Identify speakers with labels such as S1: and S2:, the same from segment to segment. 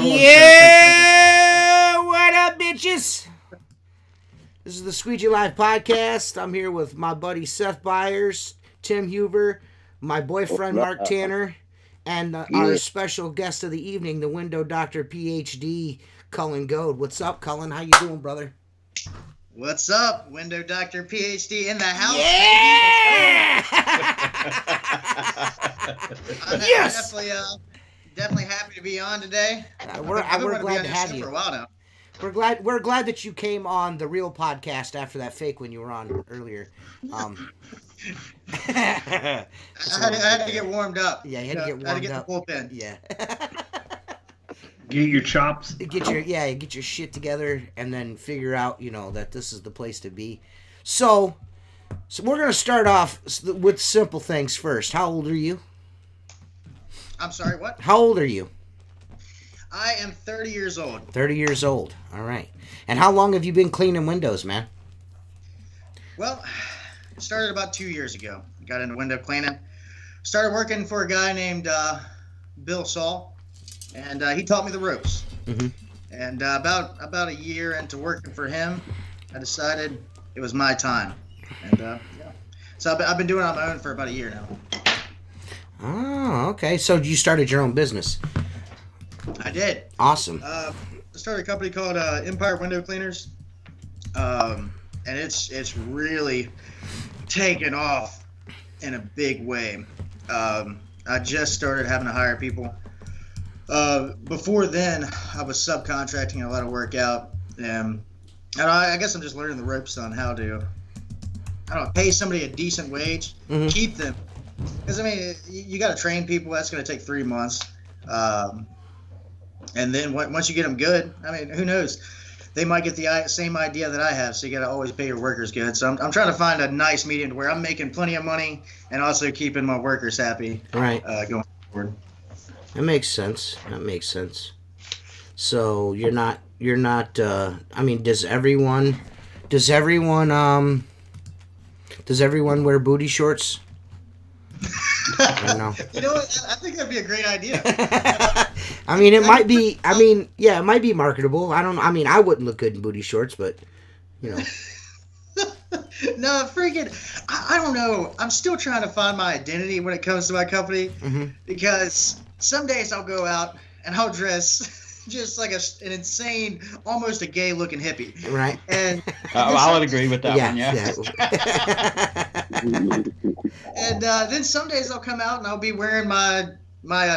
S1: Yeah, what up, bitches? This is the Squeegee Live podcast. I'm here with my buddy Seth Byers, Tim Huber, my boyfriend Mark Tanner, and our special guest of the evening, the Window Doctor PhD, Cullen Goad. What's up, Cullen? How you doing, brother?
S2: What's up, Window Doctor PhD in the house?
S1: Yeah!
S2: I'm
S1: Yes!
S2: Definitely happy to be on today.
S1: We're glad to have you.
S2: For a while now.
S1: We're glad that you came on the real podcast after that fake one you were on earlier.
S2: I had to get warmed up.
S1: Yeah, you had to get warmed up.
S2: I had to get the bullpen.
S1: Yeah.
S3: Get your chops.
S1: Get your shit together, and then figure out, that this is the place to be. So we're gonna start off with simple things first. How old are you?
S2: I'm sorry, what?
S1: How old are you?
S2: I am 30 years old.
S1: 30 years old. All right. And how long have you been cleaning windows, man?
S2: Well, it started about 2 years ago. Got into window cleaning. Started working for a guy named Bill Saul, and he taught me the ropes.
S1: Mm-hmm.
S2: And about a year into working for him, I decided it was my time. And yeah. So I've been doing it on my own for about a year now.
S1: Oh, okay. So you started your own business.
S2: I did.
S1: Awesome.
S2: I started a company called Empire Window Cleaners, and it's really taken off in a big way. I just started having to hire people. Before then, I was subcontracting a lot of work out, and I guess I'm just learning the ropes on how to, pay somebody a decent wage,
S1: mm-hmm.
S2: keep them. Because, you got to train people. That's going to take 3 months. And then once you get them good, who knows? They might get the same idea that I have, so you got to always pay your workers good. So I'm trying to find a nice medium to where I'm making plenty of money and also keeping my workers happy.
S1: Right.
S2: Going forward.
S1: That makes sense. So you're not. Does everyone wear booty shorts?
S2: No. You know what? I think that'd be a great idea.
S1: It might be. It might be marketable. I wouldn't look good in booty shorts, but
S2: No, freaking. I don't know. I'm still trying to find my identity when it comes to my company,
S1: mm-hmm.
S2: because some days I'll go out and I'll dress just like an insane, almost a gay-looking hippie.
S1: Right.
S2: And
S3: I would agree with that one. Yeah.
S2: And then some days I'll come out and I'll be wearing my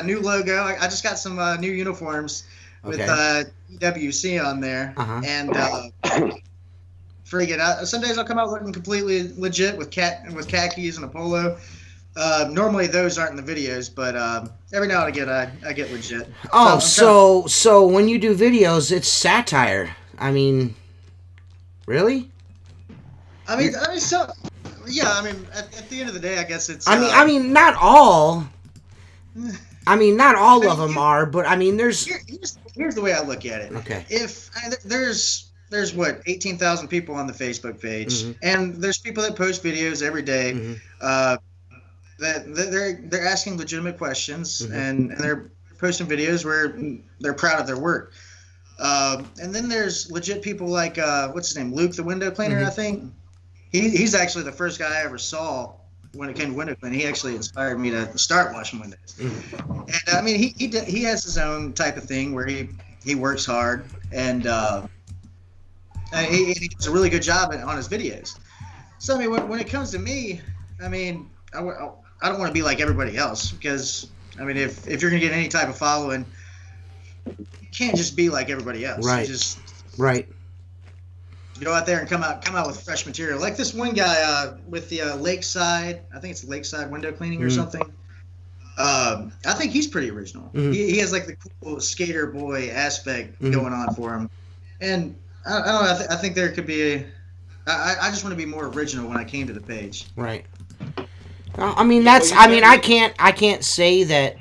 S2: new logo. I just got some new uniforms with EWC on there.
S1: Uh-huh.
S2: And some days I'll come out looking completely legit with khakis and a polo. Normally those aren't in the videos, but every now and again I get legit.
S1: Oh, so when you do videos, it's satire. Really?
S2: Yeah, at the end of the day, I guess it's.
S1: Not all. Not all of them are, but there's.
S2: Here's the way I look at it.
S1: Okay.
S2: If there's what 18,000 people on the Facebook page,
S1: mm-hmm.
S2: and there's people that post videos every day,
S1: mm-hmm.
S2: That they're asking legitimate questions,
S1: mm-hmm.
S2: and they're posting videos where they're proud of their work. And then there's legit people like what's his name, Luke the window cleaner. I think he's actually the first guy I ever saw when it came to window cleaning. He actually inspired me to start washing windows. And I mean, he has his own type of thing where he works hard and he does a really good job on his videos. So I mean, when it comes to me, I mean, I don't want to be like everybody else, because I mean, if you're gonna get any type of following, you can't just be like everybody else.
S1: Right.
S2: You just go out there and come out with fresh material. Like this one guy with the Lakeside, I think it's Lakeside window cleaning or something. I think he's pretty original. He has like the cool skater boy aspect going on for him, and I don't know. I think there could be I just want to be more original when I came to the page.
S1: Right. I mean, that's. I mean, I can't say that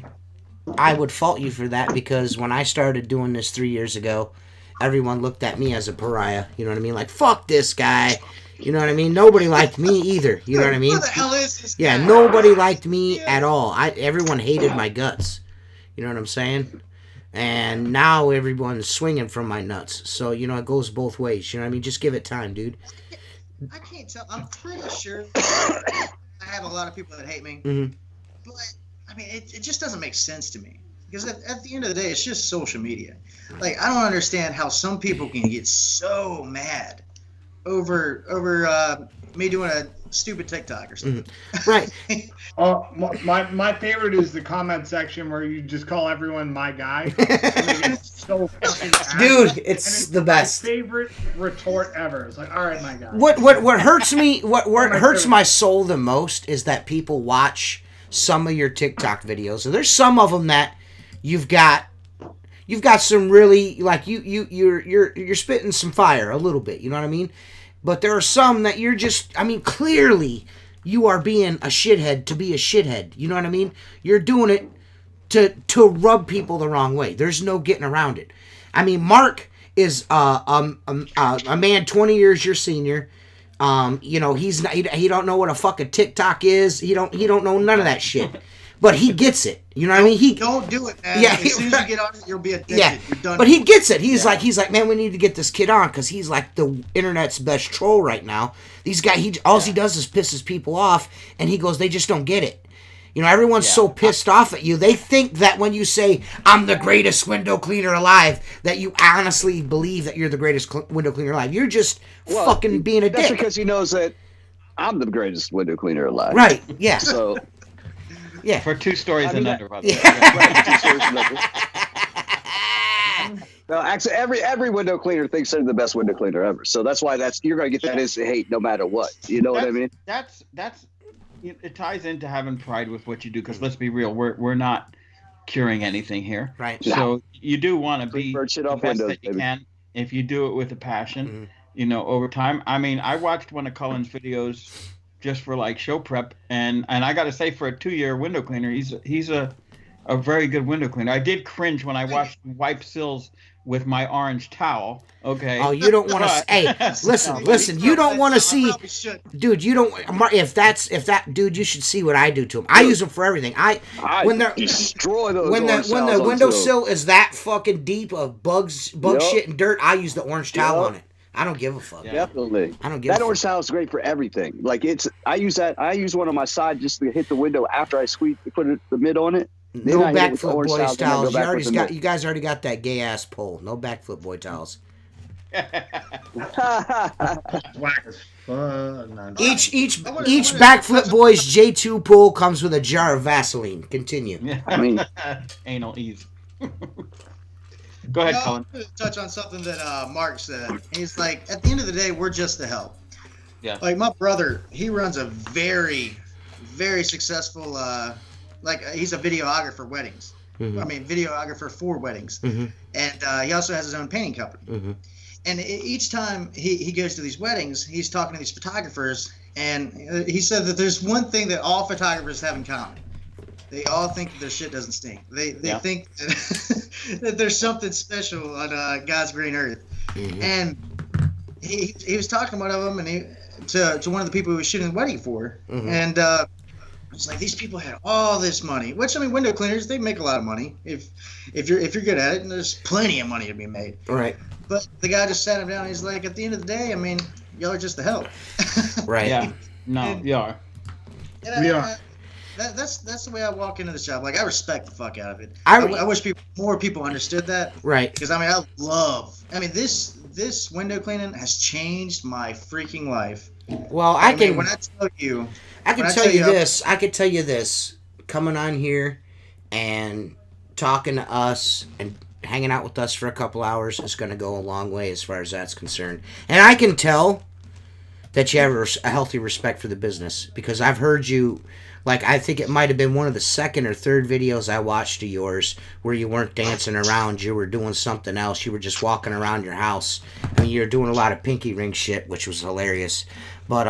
S1: I would fault you for that, because when I started doing this 3 years ago, everyone looked at me as a pariah. You know what I mean? Like, fuck this guy. You know what I mean? Nobody liked me either. You know what I mean?
S2: Who the hell is this guy?
S1: Yeah, nobody liked me at all. Everyone hated my guts. You know what I'm saying? And now everyone's swinging from my nuts. So, you know, it goes both ways. You know what I mean? Just give it time, dude.
S2: I can't tell. I'm pretty sure I have a lot of people that hate me. But, I mean, it just doesn't make sense to me. Because at the end of the day, it's just social media. Like, I don't understand how some people can get so mad over me doing a stupid TikTok or something.
S1: Right.
S4: My favorite is the comment section where you just call everyone my guy. It's so fucking
S1: dude, it's the best.
S4: My favorite retort ever. It's like, all right, my guy.
S1: What hurts me, what hurts my soul the most is that people watch some of your TikTok videos. And there's some of them that you've got some really, like, you're spitting some fire a little bit, you know what I mean? But there are some that you're just, I mean, clearly you are being a shithead to be a shithead. You know what I mean? You're doing it to rub people the wrong way. There's no getting around it. I mean, Mark is a man 20 years your senior. You know, he don't know what a fucking TikTok is. He don't know none of that shit. But he gets it. You know what I mean?
S2: Don't do it, man.
S1: Yeah,
S2: as soon as you get on it, you'll be addicted.
S1: Yeah,
S2: You're done.
S1: but he gets it. He's like, man, we need to get this kid on, because he's like the internet's best troll right now. These guys, he does is pisses people off, and he goes, they just don't get it. You know, everyone's so pissed off at you. They think that when you say, I'm the greatest window cleaner alive, that you honestly believe that you're the greatest window cleaner alive. You're just fucking being a dick.
S5: That's because he knows that I'm the greatest window cleaner alive.
S1: Right, yeah.
S5: So...
S1: Yeah.
S3: For 2 stories and under, by the way.
S5: Right, 2 stories and under. No, actually, every window cleaner thinks they're the best window cleaner ever. So that's why you're going to get that instant hate no matter what. You know what I mean?
S3: That's it ties into having pride with what you do, because let's be real, we're not curing anything here.
S1: Right.
S3: So you do want to be
S5: Bird shit
S3: the
S5: off
S3: best
S5: windows,
S3: that you
S5: baby.
S3: can if you do it with a passion. You know, over time. I mean, I watched one of Cullen's videos just for like show prep, and I got to say, for a 2-year window cleaner, he's a very good window cleaner. I did cringe when I watched him wipe sills with my orange towel. Okay.
S1: Oh, you don't want to. Hey, listen. You don't want to see, dude. You don't. If that, dude, you should see what I do to them. I use them for everything. When they're
S5: destroy those.
S1: when the windowsill is that fucking deep of bug shit and dirt, I use the orange towel on it. I don't give a fuck.
S5: Definitely.
S1: I don't give a fuck.
S5: That orange towel is great for everything. Like I use one on my side just to hit the window after I put the mid on it.
S1: No backflip boys towels. You guys already got that gay ass pole. No backflip boy towels. Each backflip boy's J2 pull comes with a jar of Vaseline. Continue.
S5: I mean,
S3: anal ease. Go ahead, Cullen.
S2: I'm going to touch on something that Mark said. He's like, at the end of the day, we're just the help.
S3: Yeah.
S2: Like my brother, he runs a very, very successful, he's a videographer weddings. I mean, videographer for weddings. And he also has his own painting company. And each time he goes to these weddings, he's talking to these photographers, and he said that there's one thing that all photographers have in common. They all think that their shit doesn't stink. They think that there's something special on God's green earth. And he was talking about one of them, and to one of the people he was shooting the wedding for. And It's like these people had all this money, which I mean, window cleaners, they make a lot of money if you're good at it, and there's plenty of money to be made.
S1: Right.
S2: But the guy just sat him down. He's like, at the end of the day, I mean, y'all are just the help.
S1: Right.
S3: Yeah. No, you are.
S4: We are.
S2: That's the way I walk into the shop. Like, I respect the fuck out of it.
S1: I
S2: wish more people understood that.
S1: Right.
S2: Because I mean, this window cleaning has changed my freaking life.
S1: Well, I can.
S2: When I tell you,
S1: I can tell you this. I could tell you this. Coming on here and talking to us and hanging out with us for a couple hours is going to go a long way as far as that's concerned. And I can tell that you have a healthy respect for the business, because I've heard you, like, I think it might have been one of the second or third videos I watched of yours where you weren't dancing around, you were doing something else, you were just walking around your house. I mean, you were doing a lot of pinky ring shit, which was hilarious. But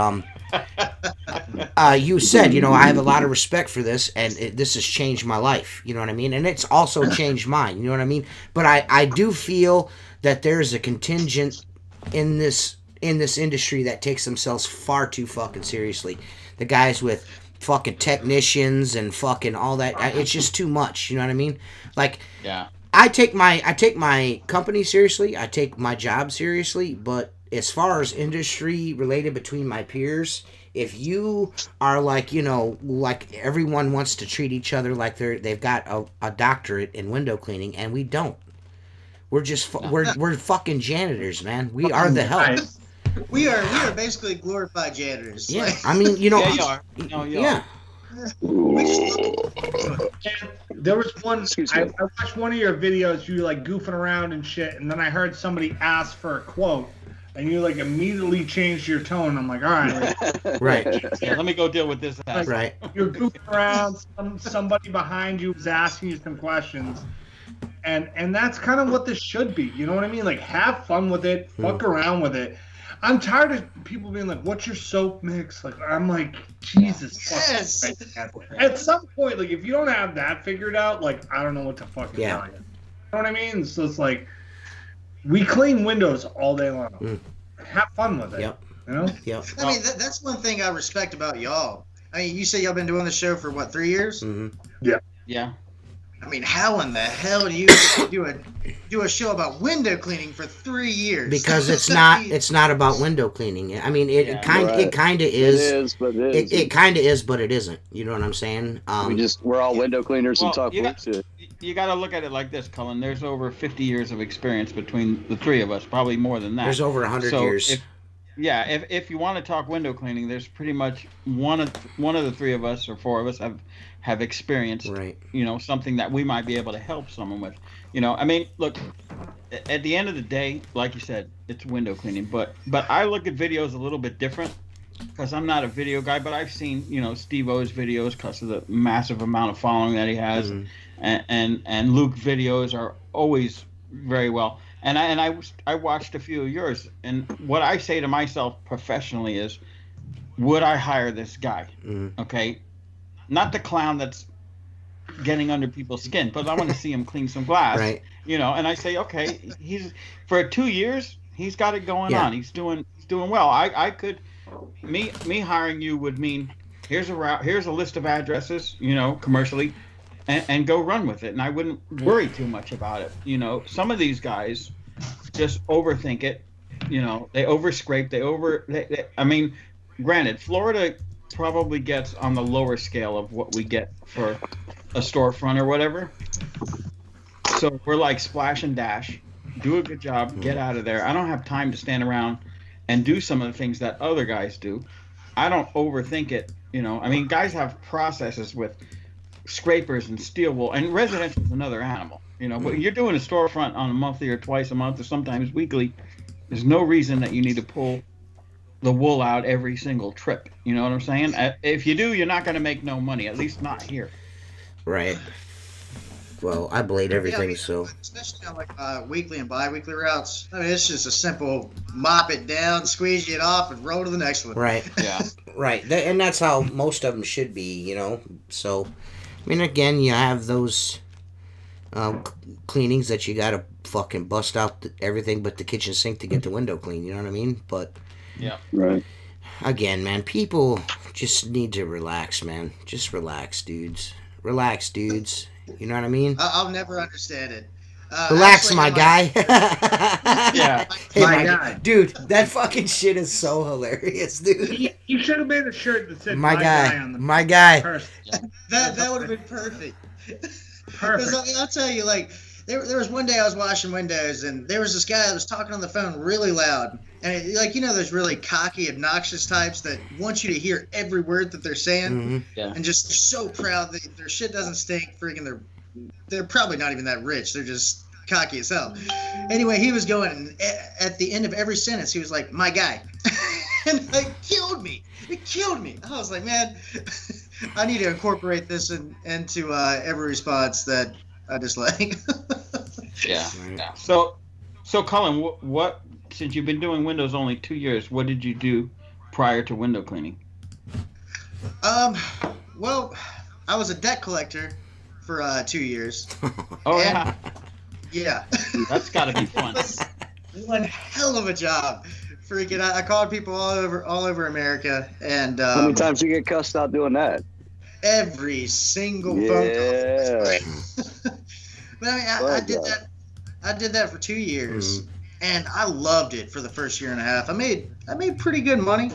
S1: you said, you know, I have a lot of respect for this, and this has changed my life, you know what I mean? And it's also changed mine, you know what I mean? But I do feel that there's a contingent in this industry that takes themselves far too fucking seriously. The guys with fucking technicians and fucking all that, it's just too much, you know what I mean? Like,
S3: yeah.
S1: I take my company seriously, I take my job seriously, but as far as industry related between my peers, if you are like, you know, like everyone wants to treat each other like they've got a doctorate in window cleaning, and we don't. We're just we're fucking janitors, man. We are the help.
S2: We are basically glorified janitors.
S1: Yeah,
S2: Like,
S1: I mean, you know,
S3: Yeah, you are. No, you
S1: yeah.
S4: There was one.
S5: Excuse me.
S4: I watched one of your videos. You like goofing around and shit, and then I heard somebody ask for a quote, and you like immediately changed your tone. I'm like, all right,
S1: Right,
S3: Yeah, let me go deal with this. ass.
S1: right.
S4: you're goofing around. Somebody behind you was asking you some questions, and that's kind of what this should be. You know what I mean? Like, have fun with it, fuck around with it. I'm tired of people being like, "What's your soap mix?" Like, I'm like, Jesus.
S2: Yes.
S4: At some point, like, if you don't have that figured out, like, I don't know what to fucking
S1: Yeah.
S4: tell you. You know what I mean? So it's like, we clean windows all day long. Have fun with it.
S1: Yep.
S4: You know?
S1: Yep.
S2: I mean, that's one thing I respect about y'all. I mean, you say y'all been doing the show for what, 3 years?
S1: Mm-hmm.
S3: Yeah.
S2: I mean, how in the hell do you do a show about window cleaning for 3 years?
S1: Because it's not about window cleaning. I mean, it kind of is.
S5: It is, but it is.
S1: It kind of is, but it isn't. You know what I'm saying?
S5: We're all window cleaners
S3: Well,
S5: and talk
S3: you got-
S5: bullshit.
S3: You got to look at it like this, Cullen. There's over 50 years of experience between the three of us, probably more than that.
S1: There's over 100
S3: So
S1: years.
S3: if you want to talk window cleaning, there's pretty much one of the three of us or four of us have experienced,
S1: Right.
S3: you know, something that we might be able to help someone with. You know, I mean, look, at the end of the day, like you said, it's window cleaning, but I look at videos a little bit different because I'm not a video guy, but I've seen, you know, Steve-O's videos because of the massive amount of following that he has, and Luke videos are always very well. And I watched a few of yours, and what I say to myself professionally is, would I hire this guy? Okay, not the clown that's getting under people's skin, but I want to see him clean some glass.
S1: Right.
S3: You know, and I say, okay, he's for 2 years, he's got it going
S1: Yeah.
S3: on. He's doing well. I could, me hiring you would mean here's a route, here's a list of addresses, you know, commercially, and go run with it, and I wouldn't worry too much about it. You know, some of these guys just overthink it. You know, they overscrape. I mean, granted, Florida probably gets on the lower scale of what we get for a storefront or whatever. So we're like splash and dash, do a good job, get out of there. I don't have time to stand around and do some of the things that other guys do. I don't overthink it. You know, I mean, guys have processes with scrapers and steel wool, and residential is another animal. You know, but you're doing a storefront on a monthly or twice a month or sometimes weekly. There's no reason that you need to pull the wool out every single trip. You know what I'm saying? If you do, you're not going to make no money, at least not here.
S1: Right. Well, I blade everything, so.
S2: Especially on like weekly and bi-weekly routes. I mean, it's just a simple mop it down, squeeze it off, and roll to the next one.
S1: Right.
S3: Yeah.
S1: Right. And that's how most of them should be, you know. So, I mean, again, you have those cleanings that you got to fucking bust out everything but the kitchen sink to get the window clean, you know what I mean? But,
S3: Yeah.
S5: Right.
S1: again, man, people just need to relax, man. Just relax, dudes. Relax, dudes. You know what I mean?
S2: I'll never understand it.
S1: Relax,
S2: actually,
S1: my
S2: in
S1: guy.
S3: Yeah.
S1: Hey,
S4: My
S1: my
S4: guy.
S1: dude, that fucking shit is so hilarious, dude.
S4: You should have made a shirt that said
S1: My guy,
S4: on the
S1: my guy.
S4: first.
S2: That would have been perfect.
S4: Perfect.
S2: Because I'll tell you, like, there was one day I was washing windows, and there was this guy that was talking on the phone really loud. And, like, you know those really cocky, obnoxious types that want you to hear every word that they're saying?
S1: Mm-hmm.
S5: Yeah.
S2: And just so proud that their shit doesn't stink. Freaking, they're probably not even that rich. They're just cocky as hell. Anyway, he was going, and at the end of every sentence, he was like, my guy. And it killed me. It killed me. I was like, man, I need to incorporate this into every response that I dislike.
S5: Yeah.
S3: So Colin, what since you've been doing windows only 2 years, what did you do prior to window cleaning?
S2: Well, I was a debt collector for 2 years.
S3: Oh,
S2: And-
S3: yeah.
S2: Yeah.
S3: That's got to be fun.
S2: One hell of a job. Freaking, I called people all over America, and
S5: How many times you get cussed out doing that?
S2: every single phone call.
S5: Yeah.
S2: But I mean, I did that for 2 years, and I loved it for the first year and a half. I made pretty good money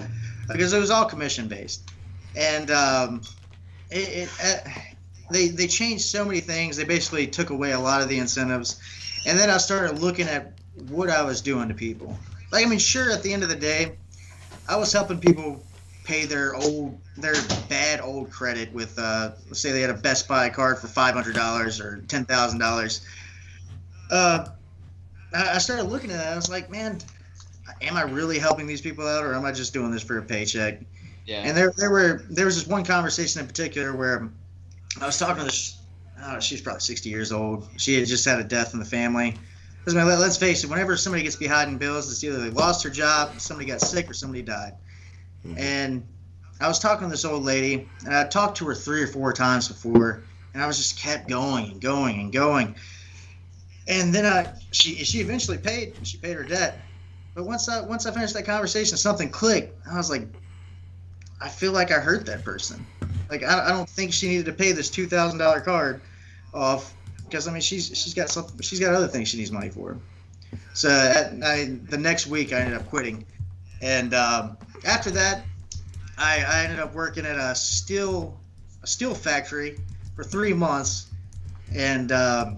S2: because it was all commission based, and they changed so many things. They basically took away a lot of the incentives, and then I started looking at what I was doing to people. Like, I mean, sure, at the end of the day, I was helping people pay their bad old credit with, let's say they had a Best Buy card for $500 or $10,000. I started looking at that. I was like, man, am I really helping these people out, or am I just doing this for a paycheck?
S3: Yeah.
S2: And there was this one conversation in particular where I was talking to this. She's probably 60 years old. She had just had a death in the family. Because, let's face it, whenever somebody gets behind in bills, it's either they lost their job, somebody got sick, or somebody died. And I was talking to this old lady, and I talked to her 3 or 4 times before, and I was just kept going and going and going. And then she eventually paid. She paid her debt. But once I finished that conversation, something clicked. I was like, I feel like I hurt that person. Like, I don't think she needed to pay this $2,000 card off, because I mean she's got other things she needs money for. So the next week I ended up quitting, and after that I ended up working at a steel factory for 3 months, and that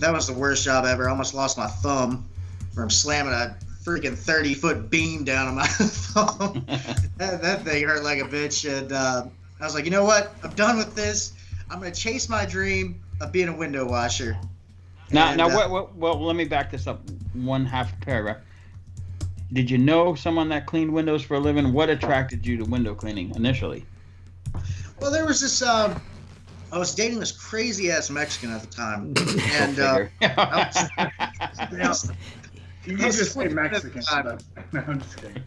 S2: was the worst job ever. I almost lost my thumb from slamming a freaking 30-foot beam down on my thumb. that thing hurt like a bitch, and I was like, you know what? I'm done with this. I'm gonna chase my dream of being a window washer.
S3: Now, well, let me back this up one half paragraph. Did you know someone that cleaned windows for a living? What attracted you to window cleaning initially?
S2: Well, there was this. I was dating this crazy ass Mexican at the time, and
S4: You can just say Mexican. But, no, I'm just kidding.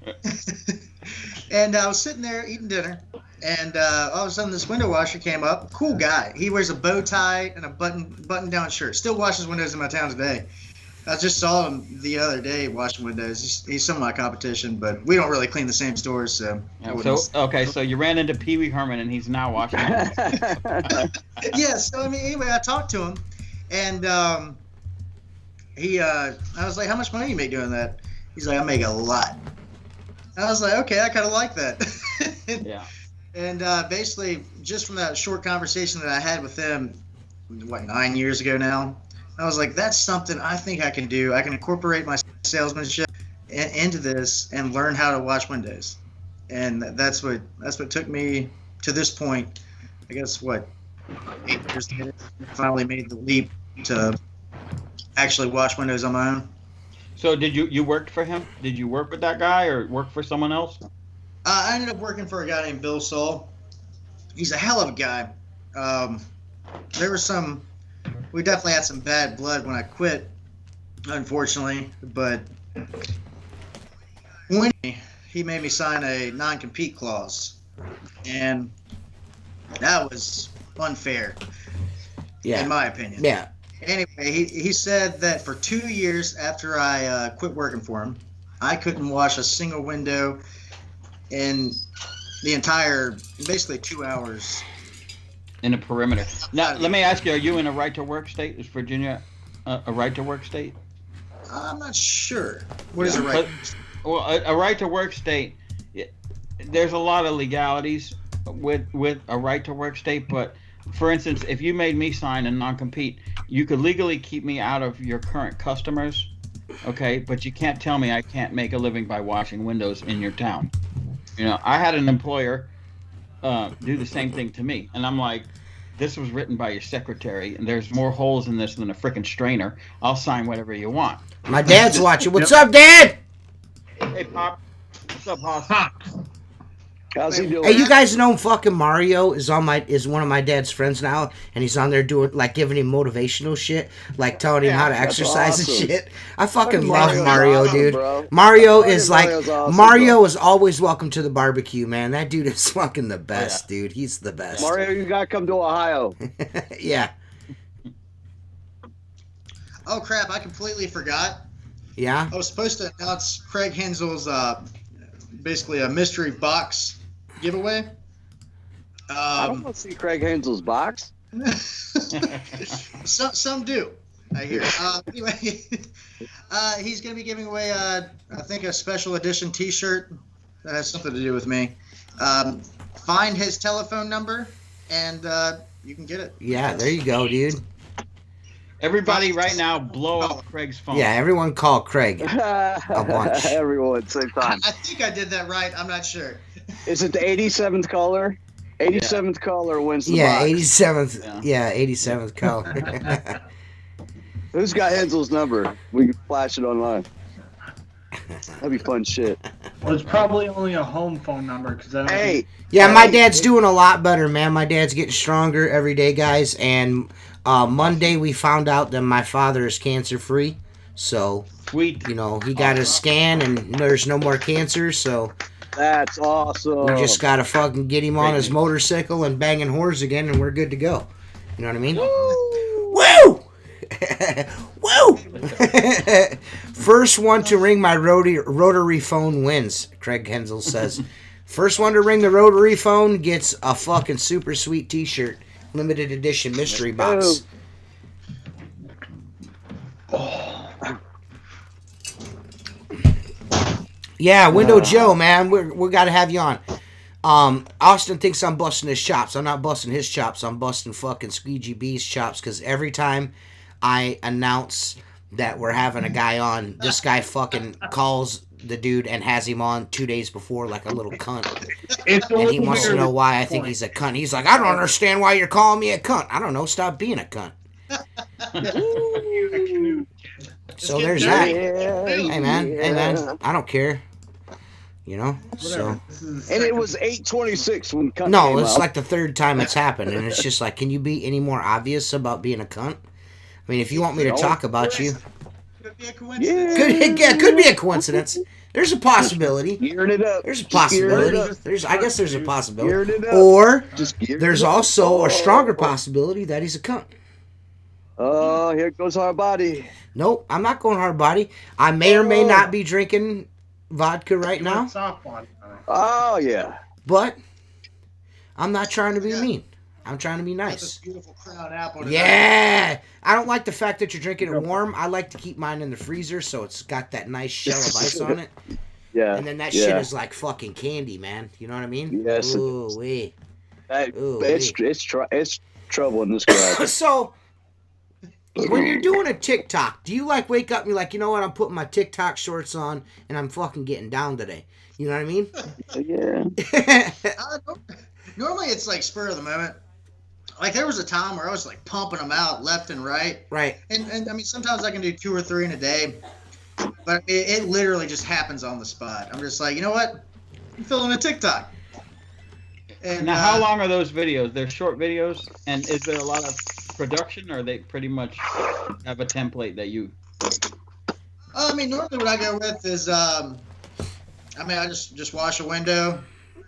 S2: and I was sitting there eating dinner, and all of a sudden this window washer came up. Cool guy. He wears a bow tie and a button-down shirt. Still washes windows in my town today. I just saw him the other day washing windows. He's some of my competition, but we don't really clean the same stores, so.
S3: So you ran into Pee Wee Herman, and he's now washing.
S2: Yeah. So I mean, anyway, I talked to him, and I was like, "How much money do you make doing that?" He's like, "I make a lot." I was like, "Okay, I kind of like that."
S3: Yeah.
S2: And basically, just from that short conversation that I had with him, 9 years ago now, I was like, that's something I think I can do. I can incorporate my salesmanship into this and learn how to wash windows. And that's what took me to this point. I guess 8 years later, I finally made the leap to actually wash windows on my own.
S3: So did you worked for him? Did you work with that guy or work for someone else?
S2: I ended up working for a guy named Bill Saul. He's a hell of a guy. We definitely had some bad blood when I quit, unfortunately. But when he made me sign a non-compete clause, and that was unfair, in my opinion.
S1: Yeah.
S2: Anyway, he said that for 2 years after I quit working for him, I couldn't wash a single window in the entire, basically 2 hours.
S3: In a perimeter. Now, let me ask you: are you in a right-to-work state? Is Virginia a right-to-work state?
S2: I'm not sure. What is a right?
S3: Well, a right-to-work state. There's a lot of legalities with a right-to-work state, but for instance, if you made me sign a non-compete, you could legally keep me out of your current customers, okay? But you can't tell me I can't make a living by washing windows in your town. You know, I had an employer do the same thing to me, and I'm like, this was written by your secretary, and there's more holes in this than a freaking strainer. I'll sign whatever you want.
S1: My dad's watching. What's up, Dad?
S3: Hey, Pop. What's up, Hoss?
S5: How's he doing?
S1: Hey, you guys know fucking Mario is one of my dad's friends now, and he's on there doing like giving him motivational shit, like telling him how to exercise and shit. I fucking love Mario, dude. Mario is always welcome to the barbecue, man. That dude is fucking the best, dude. He's the best.
S5: Mario, you gotta come to Ohio.
S1: Yeah.
S2: Oh crap! I completely forgot.
S1: Yeah.
S2: I was supposed to announce Craig Hensel's basically a mystery box giveaway.
S5: I don't want to see Craig Hensel's box.
S2: Some do, I hear. Anyway, he's going to be giving away, I think, a special edition T-shirt that has something to do with me. Find his telephone number, and you can get it.
S1: Yeah, there you go, dude.
S3: Everybody right now blow up Craig's phone.
S1: Yeah, everyone call Craig. A bunch.
S5: Everyone, same time.
S2: I think I did that right. I'm not sure.
S5: Is it the 87th caller? 87th caller wins the
S1: Yeah,
S5: box.
S1: 87th. Yeah, 87th caller.
S5: Who's got Hensel's number? We can flash it online. That'd be fun shit.
S4: Well, it's probably only a home phone number because I don't.
S5: Hey.
S1: Yeah, my dad's doing a lot better, man. My dad's getting stronger every day, guys. And Monday we found out that my father is cancer-free. So,
S3: Sweet.
S1: you know, he got his scan and there's no more cancer. So
S5: That's awesome.
S1: we just got to fucking get him on his motorcycle and banging whores again and we're good to go. You know what I mean? Woo! Woo! First one to ring my rotary phone wins, Craig Hensel says. First one to ring the rotary phone gets a fucking super sweet T-shirt, limited edition mystery box. Yeah, Window Joe, man, we got to have you on. Austin thinks I'm busting his chops. I'm not busting his chops. I'm busting fucking Squeegee B's chops because every time I announce that we're having a guy on, this guy fucking calls the dude and has him on 2 days before like a little cunt. And he wants to know why I think he's a cunt. He's like, I don't understand why you're calling me a cunt. I don't know. Stop being a cunt. So there's that. Hey, man. I don't care. You know? So.
S5: And it was 8:26 when cunt
S1: No,
S5: came
S1: it's
S5: out.
S1: like the third time it's happened. And it's just like, can you be any more obvious about being a cunt? I mean, if you want me to talk about you.
S2: Could be a coincidence.
S1: Could be a coincidence. There's a possibility.
S5: Gearing it up.
S1: There's a
S5: Just gearing it
S1: possibility.
S5: up.
S1: I guess there's a possibility.
S5: Gearing it up.
S1: Or
S5: Just gearing
S1: there's
S5: it up.
S1: also a stronger possibility that he's a cunt.
S5: Oh, here goes our body.
S1: Nope, I'm not going hard body. I may or may not be drinking vodka right now,
S5: Oh, yeah.
S1: but I'm not trying to be mean. I'm trying to be
S2: Got
S1: nice.
S2: this beautiful crown apple.
S1: Yeah, I don't like the fact that you're drinking it warm. I like to keep mine in the freezer so it's got that nice shell of ice on it.
S5: Yeah.
S1: And then that shit is like fucking candy, man. You know what I mean?
S5: Yes.
S1: Ooh, wee.
S5: It's trouble in this garage.
S1: So, when you're doing a TikTok, do you like wake up and you're like, you know what, I'm putting my TikTok shorts on and I'm fucking getting down today? You know what I mean?
S5: Yeah.
S2: Normally it's like spur of the moment. Like there was a time where I was like pumping them out left and right.
S1: Right.
S2: And I mean, sometimes I can do 2 or 3 in a day, but it literally just happens on the spot. I'm just like, you know what? I'm filling a TikTok. And
S3: Now, how long are those videos? They're short videos, and is there a lot of production, or they pretty much have a template that you?
S2: I mean, normally what I go with is, I just wash a window,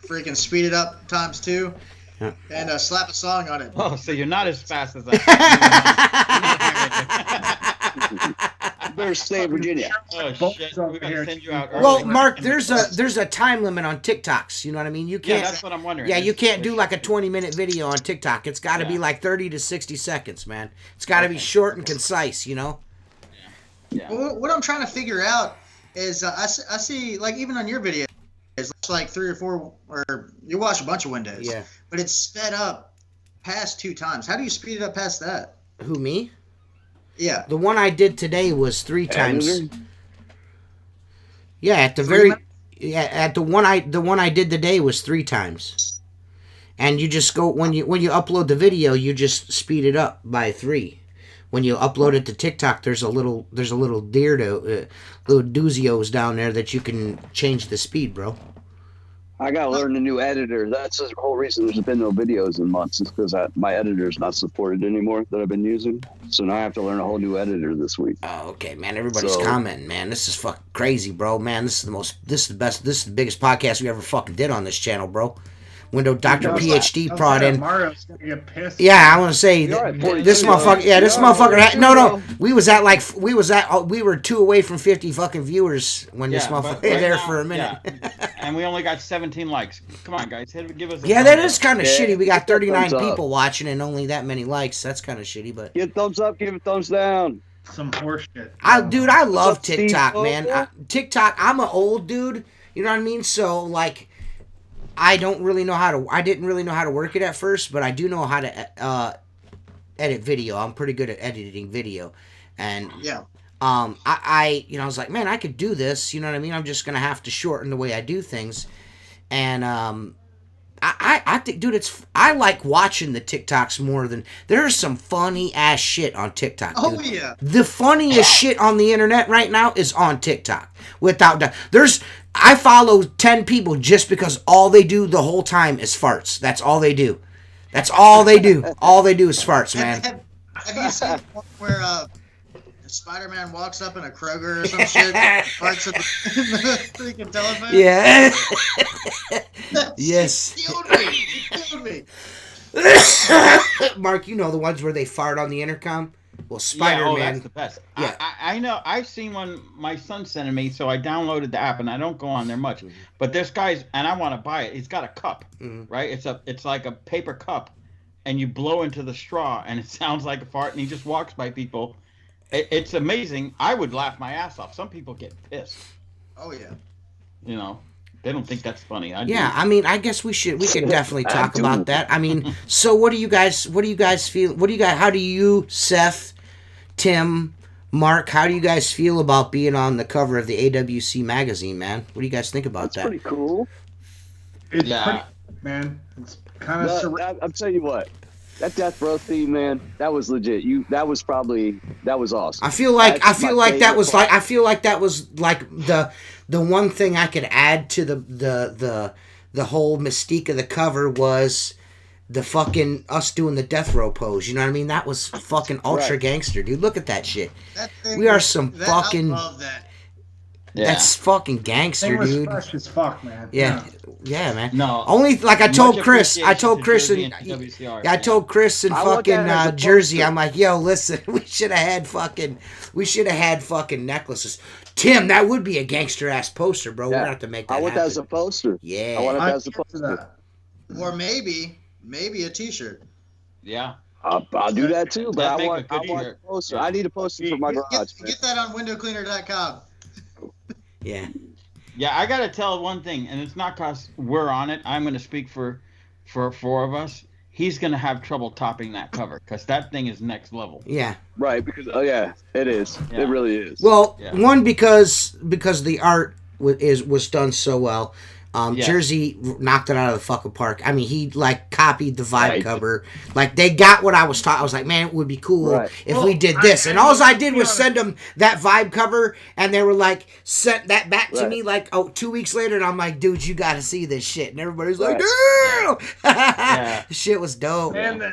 S2: freaking speed it up times 2, and slap a song on it.
S3: Oh, so you're not as fast as I.
S5: better stay in Virginia.
S3: Oh
S4: Both
S3: shit!
S4: over
S3: We're gonna
S4: here.
S3: send you out.
S1: Well,
S3: early.
S1: Mark, there's a time limit on TikToks. You know what I mean? You
S3: Yeah,
S1: can't.
S3: that's what I'm wondering.
S1: Yeah, you
S3: Is-
S1: can't do like a 20-minute video on TikTok. It's got to be
S3: Yeah.
S1: like 30 to 60 seconds, man. It's got to be
S3: Okay.
S1: short and concise. You know?
S3: Yeah.
S2: Well, what I'm trying to figure out is I see like even on your videos, it's like 3 or 4, or you watch a bunch of windows.
S1: Yeah.
S2: But it's sped up past 2 times. How do you speed it up past that?
S1: Who, me?
S2: Yeah.
S1: The one I did today was 3 times.
S5: Editor?
S1: Yeah, at the
S2: 3
S1: very.
S2: minutes?
S1: Yeah, at the one I did today was 3 times. And you just go when you upload the video, you just speed it up by 3. When you upload it to TikTok, there's a little little doozios down there that you can change the speed, bro.
S5: I gotta learn a new editor. That's the whole reason there's been no videos in months. Is because my editor's not supported anymore that I've been using. So now I have to learn a whole new editor this week.
S1: Oh, okay, man. Everybody's
S5: So-
S1: commenting, man. This is fucking crazy, bro. Man, this is the biggest podcast we ever fucking did on this channel, bro. Window Dr. PhD prod in.
S4: Mario's gonna get pissed.
S1: Yeah, I want to say
S5: You're at 42,
S1: this motherfucker. Yeah, this
S5: You're at
S1: motherfucker.
S5: 42,
S1: No.
S5: bro.
S1: We were 2 away from 50 fucking viewers when this
S3: Yeah, but
S1: motherfucker
S3: right
S1: there
S3: now-
S1: for a minute.
S3: yeah. And we only got 17 likes. Come on, guys, give us. A
S1: Yeah,
S3: thumbs
S1: that
S3: up.
S1: is kind of
S5: Yeah,
S1: shitty. We got
S5: give that
S1: 39
S5: thumbs up.
S1: people watching and only that many likes. That's kind of shitty, but
S5: Give a thumbs up, give a thumbs down.
S4: Some horseshit.
S1: I love
S5: up, Steve?
S1: TikTok, man. TikTok. I'm an old dude. You know what I mean? So like, I didn't really know how to work it at first, but I do know how to edit video. I'm pretty good at editing video, and
S2: Yeah.
S1: I was like, man, I could do this. You know what I mean? I'm just gonna have to shorten the way I do things, and I think, dude, I like watching the TikToks more than there's some funny ass shit on TikTok. Dude.
S2: Oh yeah.
S1: The funniest shit on the internet right now is on TikTok. Without doubt, I follow 10 people just because all they do the whole time is farts. That's all they do. That's all they do. All they do is farts, man.
S2: Have you seen one where Spider-Man walks up in a Kroger or some shit, parks at the freaking telephone?
S1: Yeah.
S2: That
S1: Yes.
S2: shit killed me. It killed me.
S1: Mark, you know the ones where they fart on the intercom? Well,
S3: Yeah,
S1: Spider-Man.
S3: that's the best.
S1: Yeah.
S3: I know. I've seen one my son sent me, so I downloaded the app, and I don't go on there much. But this guy's, and I want to buy it. He's got a cup,
S1: Mhm.
S3: right? It's like a paper cup, and you blow into the straw, and it sounds like a fart, and he just walks by people. It's amazing. I would laugh my ass off. Some people get pissed.
S2: Oh yeah.
S3: You know, they don't think that's funny. I do.
S1: Yeah, I mean, I guess we could definitely
S5: I
S1: talk
S5: do.
S1: about that. I mean, so what do you guys feel? How do you, Seth, Tim, Mark, how do you guys feel about being on the cover of the AWC magazine, man? What do you guys think about
S5: That's
S1: that?
S5: pretty cool.
S4: It's
S3: Yeah.
S4: pretty, man. It's kind of surreal.
S5: I'm telling you what, that Death Row theme, man, that was legit. That was awesome.
S1: I feel like
S5: That's my
S1: that was
S5: favorite
S1: like the one thing I could add to the whole mystique of the cover was the fucking us doing the death row pose. You know what I mean? That was fucking ultra
S5: Right.
S1: gangster, dude. Look at that shit.
S2: That thing
S1: We are
S2: was-
S1: some
S2: that,
S1: fucking-
S2: I love that.
S3: Yeah.
S1: That's fucking
S4: Thing
S1: gangster,
S4: was
S1: dude.
S4: fresh as fuck, man.
S1: Yeah, man.
S3: No.
S1: Only like I told
S3: Much
S1: Chris and
S3: appreciation to Jersey and WCR.
S1: I told Chris in
S5: I want
S1: fucking
S5: that as a
S1: Jersey,
S5: poster.
S1: I'm like, yo, listen, we should have had fucking necklaces. Tim, that would be a gangster ass poster, bro. We're
S5: Yeah.
S1: gonna have to make that
S5: I want that
S1: happen.
S5: as a poster.
S1: Yeah.
S5: I want
S4: I
S5: it as a
S4: get to
S5: poster.
S4: that.
S2: Or maybe a T-shirt.
S3: Yeah.
S5: I'll do that too, but
S3: That'd
S5: I
S3: make
S5: want
S3: a good
S5: a
S3: shirt.
S5: poster.
S3: Yeah.
S5: I need a poster for my garage.
S2: Get that on windowcleaner.com.
S1: Yeah.
S3: Yeah, I gotta tell one thing, and it's not cause we're on it. I'm gonna speak for 4 of us. He's gonna have trouble topping that cover because that thing is next level.
S1: Yeah.
S5: Right, because yeah, it is.
S3: Yeah.
S5: It really is.
S1: Well,
S3: Yeah.
S1: one because the art was done so well.
S3: Yeah.
S1: Jersey knocked it out of the fucking park. I mean, he like copied the vibe
S5: Right.
S1: cover. Like they got what I was taught. I was like, man, it would be cool
S5: Right.
S1: if
S4: Well,
S1: we did this.
S4: I
S1: And all I
S4: mean,
S1: did
S4: to be
S1: was send them that vibe cover, and they were like, sent that back to
S5: Right.
S1: me like 2 weeks later, and I'm like, dude, you got to see this shit. And everybody's like,
S5: Right.
S1: damn,
S3: Yeah.
S1: shit was dope.
S4: And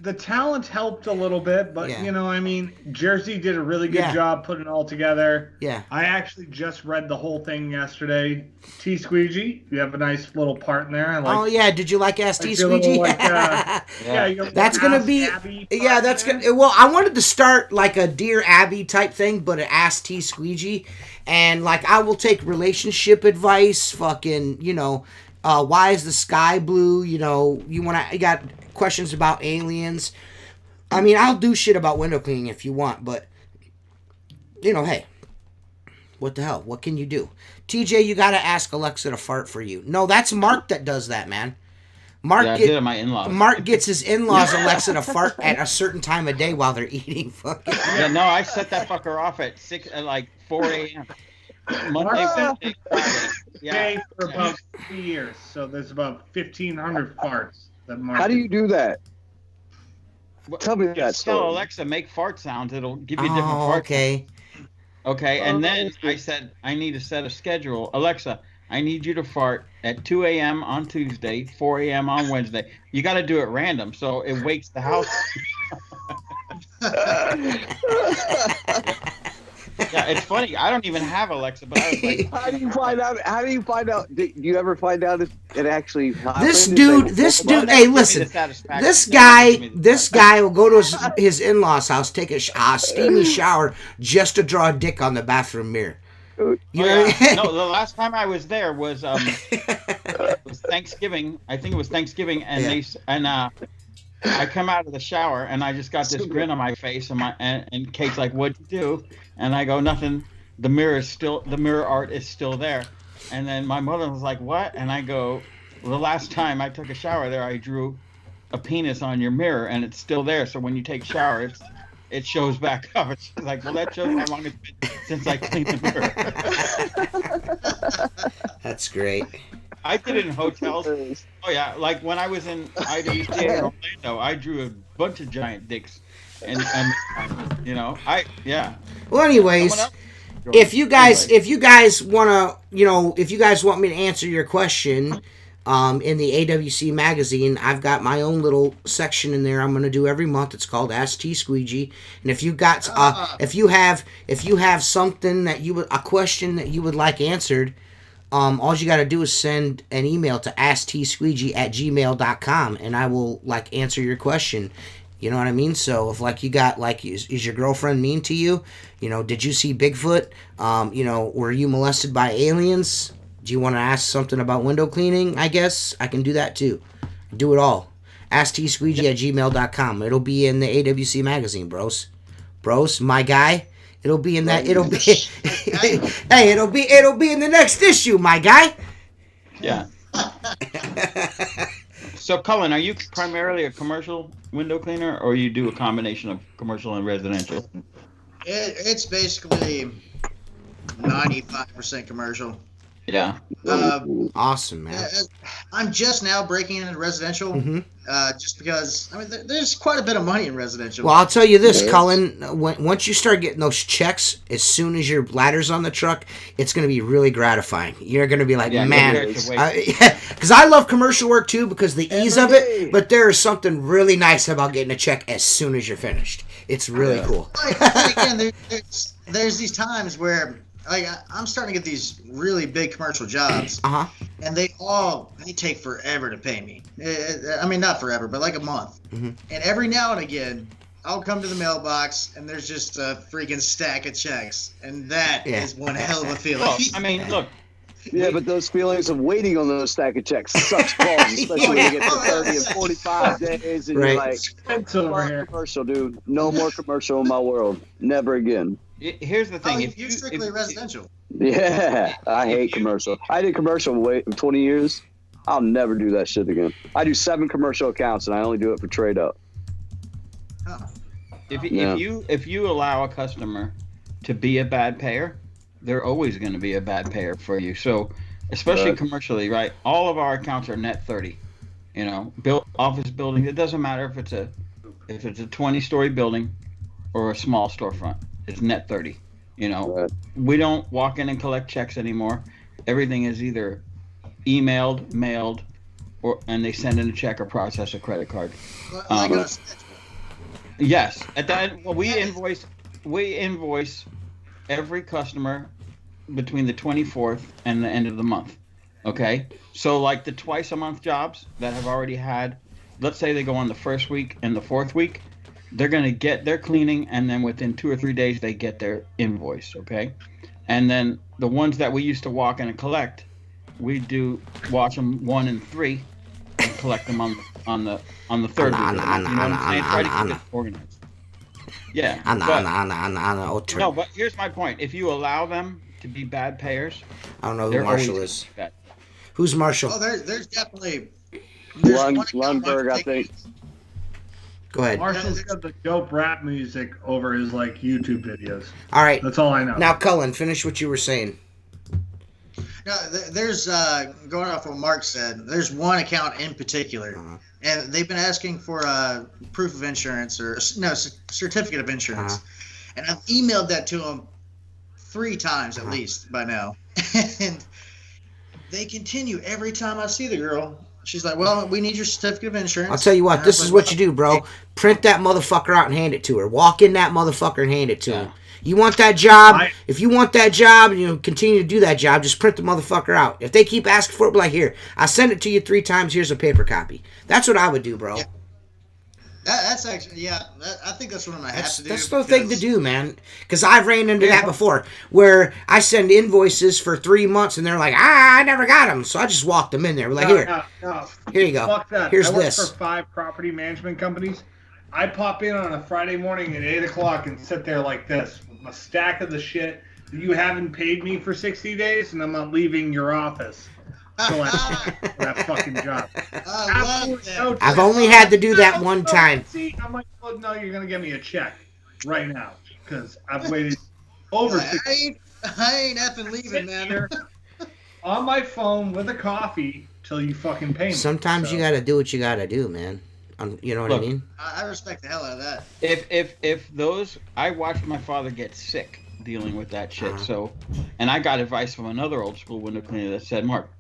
S4: the talent helped a little bit, but
S1: Yeah.
S4: you know, I mean, Jersey did a really good
S1: Yeah.
S4: job putting it all together.
S1: Yeah.
S4: I actually just read the whole thing yesterday. T Squeegee, you have a nice little part in there. I like.
S1: Oh yeah, did you like Ask T
S4: like your little,
S1: Squeegee?
S4: like,
S3: Yeah.
S4: your little
S1: That's gonna
S4: Ask
S1: be
S4: Abby
S1: yeah.
S4: part
S1: That's
S4: there.
S1: gonna. Well, I wanted to start like a Dear Abby type thing, but an Ask T Squeegee, and like I will take relationship advice. Fucking, you know, why is the sky blue? You know, you got questions about aliens. I mean, I'll do shit about window cleaning if you want, but you know, hey, what the hell? What can you do? TJ, you gotta ask Alexa to fart for you. No, that's Mark that does that, man. Mark
S3: Yeah, I did it at my in-laws.
S1: Mark gets his in-laws Alexa to fart at a certain time of day while they're eating. Fucking.
S3: Yeah, no, I set that fucker off at 4 a.m. Monday,
S4: Mark
S3: Wednesday, Friday. Yeah.
S4: Day for about 3 years, so there's about 1,500 farts that Mark.
S5: How do you do that? Tell me that
S3: Just tell
S5: story.
S3: Alexa, make fart sounds. It'll give you different
S1: Oh,
S3: fart
S1: okay.
S3: sounds. Okay, and then I said, I need to set a schedule. Alexa, I need you to fart at 2 a.m. on Tuesday, 4 a.m. on Wednesday. You got to do it random, so it wakes the house. Yeah, it's funny. I don't even have Alexa, but I was like,
S5: How do you find out? How do you find out? Do you ever find out if it actually happened?
S1: This
S5: If
S1: dude,
S5: they-
S1: this
S3: well,
S1: dude.
S3: that
S1: Hey,
S3: gives me the
S1: listen.
S3: satisfaction.
S1: This
S3: That
S1: guy,
S3: gives me the
S1: this
S3: satisfaction.
S1: guy will go to his in-laws' house, take a steamy shower just to draw a dick on the bathroom mirror. You
S3: Oh,
S1: know what I
S3: yeah.
S1: mean?
S3: No, the last time I was there was it was Thanksgiving. I think it was Thanksgiving, and I come out of the shower and I just got this grin on my face, and Kate's like, "What'd you do?" And I go, "Nothing. The mirror art is still there." And then my mother was like, "What?" And I go, "Well, the last time I took a shower there, I drew a penis on your mirror, and it's still there. So when you take showers, it shows back up." She's like, "Well, that shows how long it's been since I cleaned the mirror."
S1: That's great.
S3: I did it in hotels. Oh yeah, like when I was in IWC in Orlando, I drew a bunch of giant dicks, and you know,
S1: Well, anyways,
S3: Someone else?
S1: if you guys
S3: Anyway.
S1: if you guys want me to answer your question, in the AWC magazine, I've got my own little section in there. I'm going to do every month. It's called Ask T Squeegee. And if you got if you have something that a question that you would like answered, all you got to do is send an email to asktsqueegee@gmail.com, and I will like answer your question. You know what I mean? So if like you got like, is your girlfriend mean to you? You know, did you see Bigfoot? You know, were you molested by aliens? Do you want to ask something about window cleaning? I guess I can do that too. Do it all. AskTSqueegee@gmail.com. It'll be in the AWC magazine, bros. Bros, my guy. It'll be in that. It'll be. Hey, it'll be in the next issue, my guy.
S3: Yeah. So, Cullen, are you primarily a commercial window cleaner, or you do a combination of commercial and residential?
S2: It's basically 95% commercial.
S3: Yeah.
S1: Awesome, man.
S2: I'm just now breaking into residential, just because there's quite a bit of money in residential.
S1: Well, I'll tell you this, Cullen. Once you start getting those checks, as soon as your ladder's on the truck, it's going to be really gratifying. You're going to be like, man, because I love commercial work too, because the ease of it. But there is something really nice about getting a check as soon as you're finished. It's really cool.
S2: But again, there's these times where. Like, I'm starting to get these really big commercial jobs, and they take forever to pay me. I mean, not forever, but like a month. And every now and again, I'll come to the mailbox, and there's just a freaking stack of checks, and that is one hell of a feeling.
S3: Well, I mean, look.
S5: Yeah, but those feelings of waiting on those stack of checks sucks balls, especially when you get to 30 and 45 days, and you're like, commercial, dude. No more commercial in my world. Never again.
S3: Here's the thing.
S2: You're strictly residential.
S5: Yeah, I hate commercial. I did commercial 20 years. I'll never do that shit again. I do 7 commercial accounts, and I only do it for trade up.
S3: If you allow a customer to be a bad payer, they're always going to be a bad payer for you. So, especially commercially, right? All of our accounts are net 30. You know, office building. It doesn't matter if it's a 20-story building or a small storefront. It's net 30. You know, we don't walk in and collect checks anymore. Everything is either emailed, mailed, and they send in a check or process a credit card.
S2: Like on a schedule.
S3: Yes. At that, well, we invoice every customer between the 24th and the end of the month. Okay. So like the twice a month jobs that have already had, let's say they go on the first week and the fourth week, they're going to get their cleaning, and then within 2 or 3 days they get their invoice. Okay. And then the ones that we used to walk in and collect, we do watch them 1 and 3 and collect them on the third week. You know what I'm saying? Try to keep it organized. Yeah. No, but here's my point. If you allow them to be bad payers,
S1: I don't know who Marshall is.
S3: Bad.
S1: Who's Marshall?
S2: Oh, there's definitely
S5: Lundberg, I think.
S1: Go ahead.
S4: Marshall's got the dope rap music over his like YouTube videos.
S1: All right.
S4: That's all I know.
S1: Now, Cullen, finish what you were saying.
S2: No, there's going off what Mark said. There's one account in particular, and they've been asking for proof of insurance or certificate of insurance, and I've emailed that to them 3 times at least by now, and they continue every time I see the girl. She's like, well, we need your certificate of insurance.
S1: I'll tell you what, this is what you do, bro. Print that motherfucker out and hand it to her. Walk in that motherfucker and hand it to him. You want that job? If you want that job and you continue to do that job, just print the motherfucker out. If they keep asking for it, be like, here, I sent it to you 3 times. Here's a paper copy. That's what I would do, bro.
S2: Yeah. That's actually, I think that's what I'm going to have to do.
S1: That's the thing to do, man. Because I've ran into that before, where I send invoices for 3 months, and they're like, I never got them. So I just walked them in there. We're like, here you go.
S4: Fuck that.
S1: Here's
S4: I work
S1: this.
S4: for 5 property management companies. I pop in on a Friday morning at 8 o'clock and sit there like this with my stack of the shit. You haven't paid me for 60 days, and I'm not leaving your office. So that fucking job.
S1: I've only had to do that one time.
S4: See, I'm like, oh, no, you're gonna give me a check right now because I've waited over.
S2: I ain't effing leaving, man.
S4: On my phone with a coffee till you fucking pay me.
S1: Sometimes you gotta do what you gotta do, man. You know what I mean?
S2: I respect the hell out of that.
S3: If those, I watched my father get sick dealing with that shit. So, and I got advice from another old school window cleaner that said, Mark,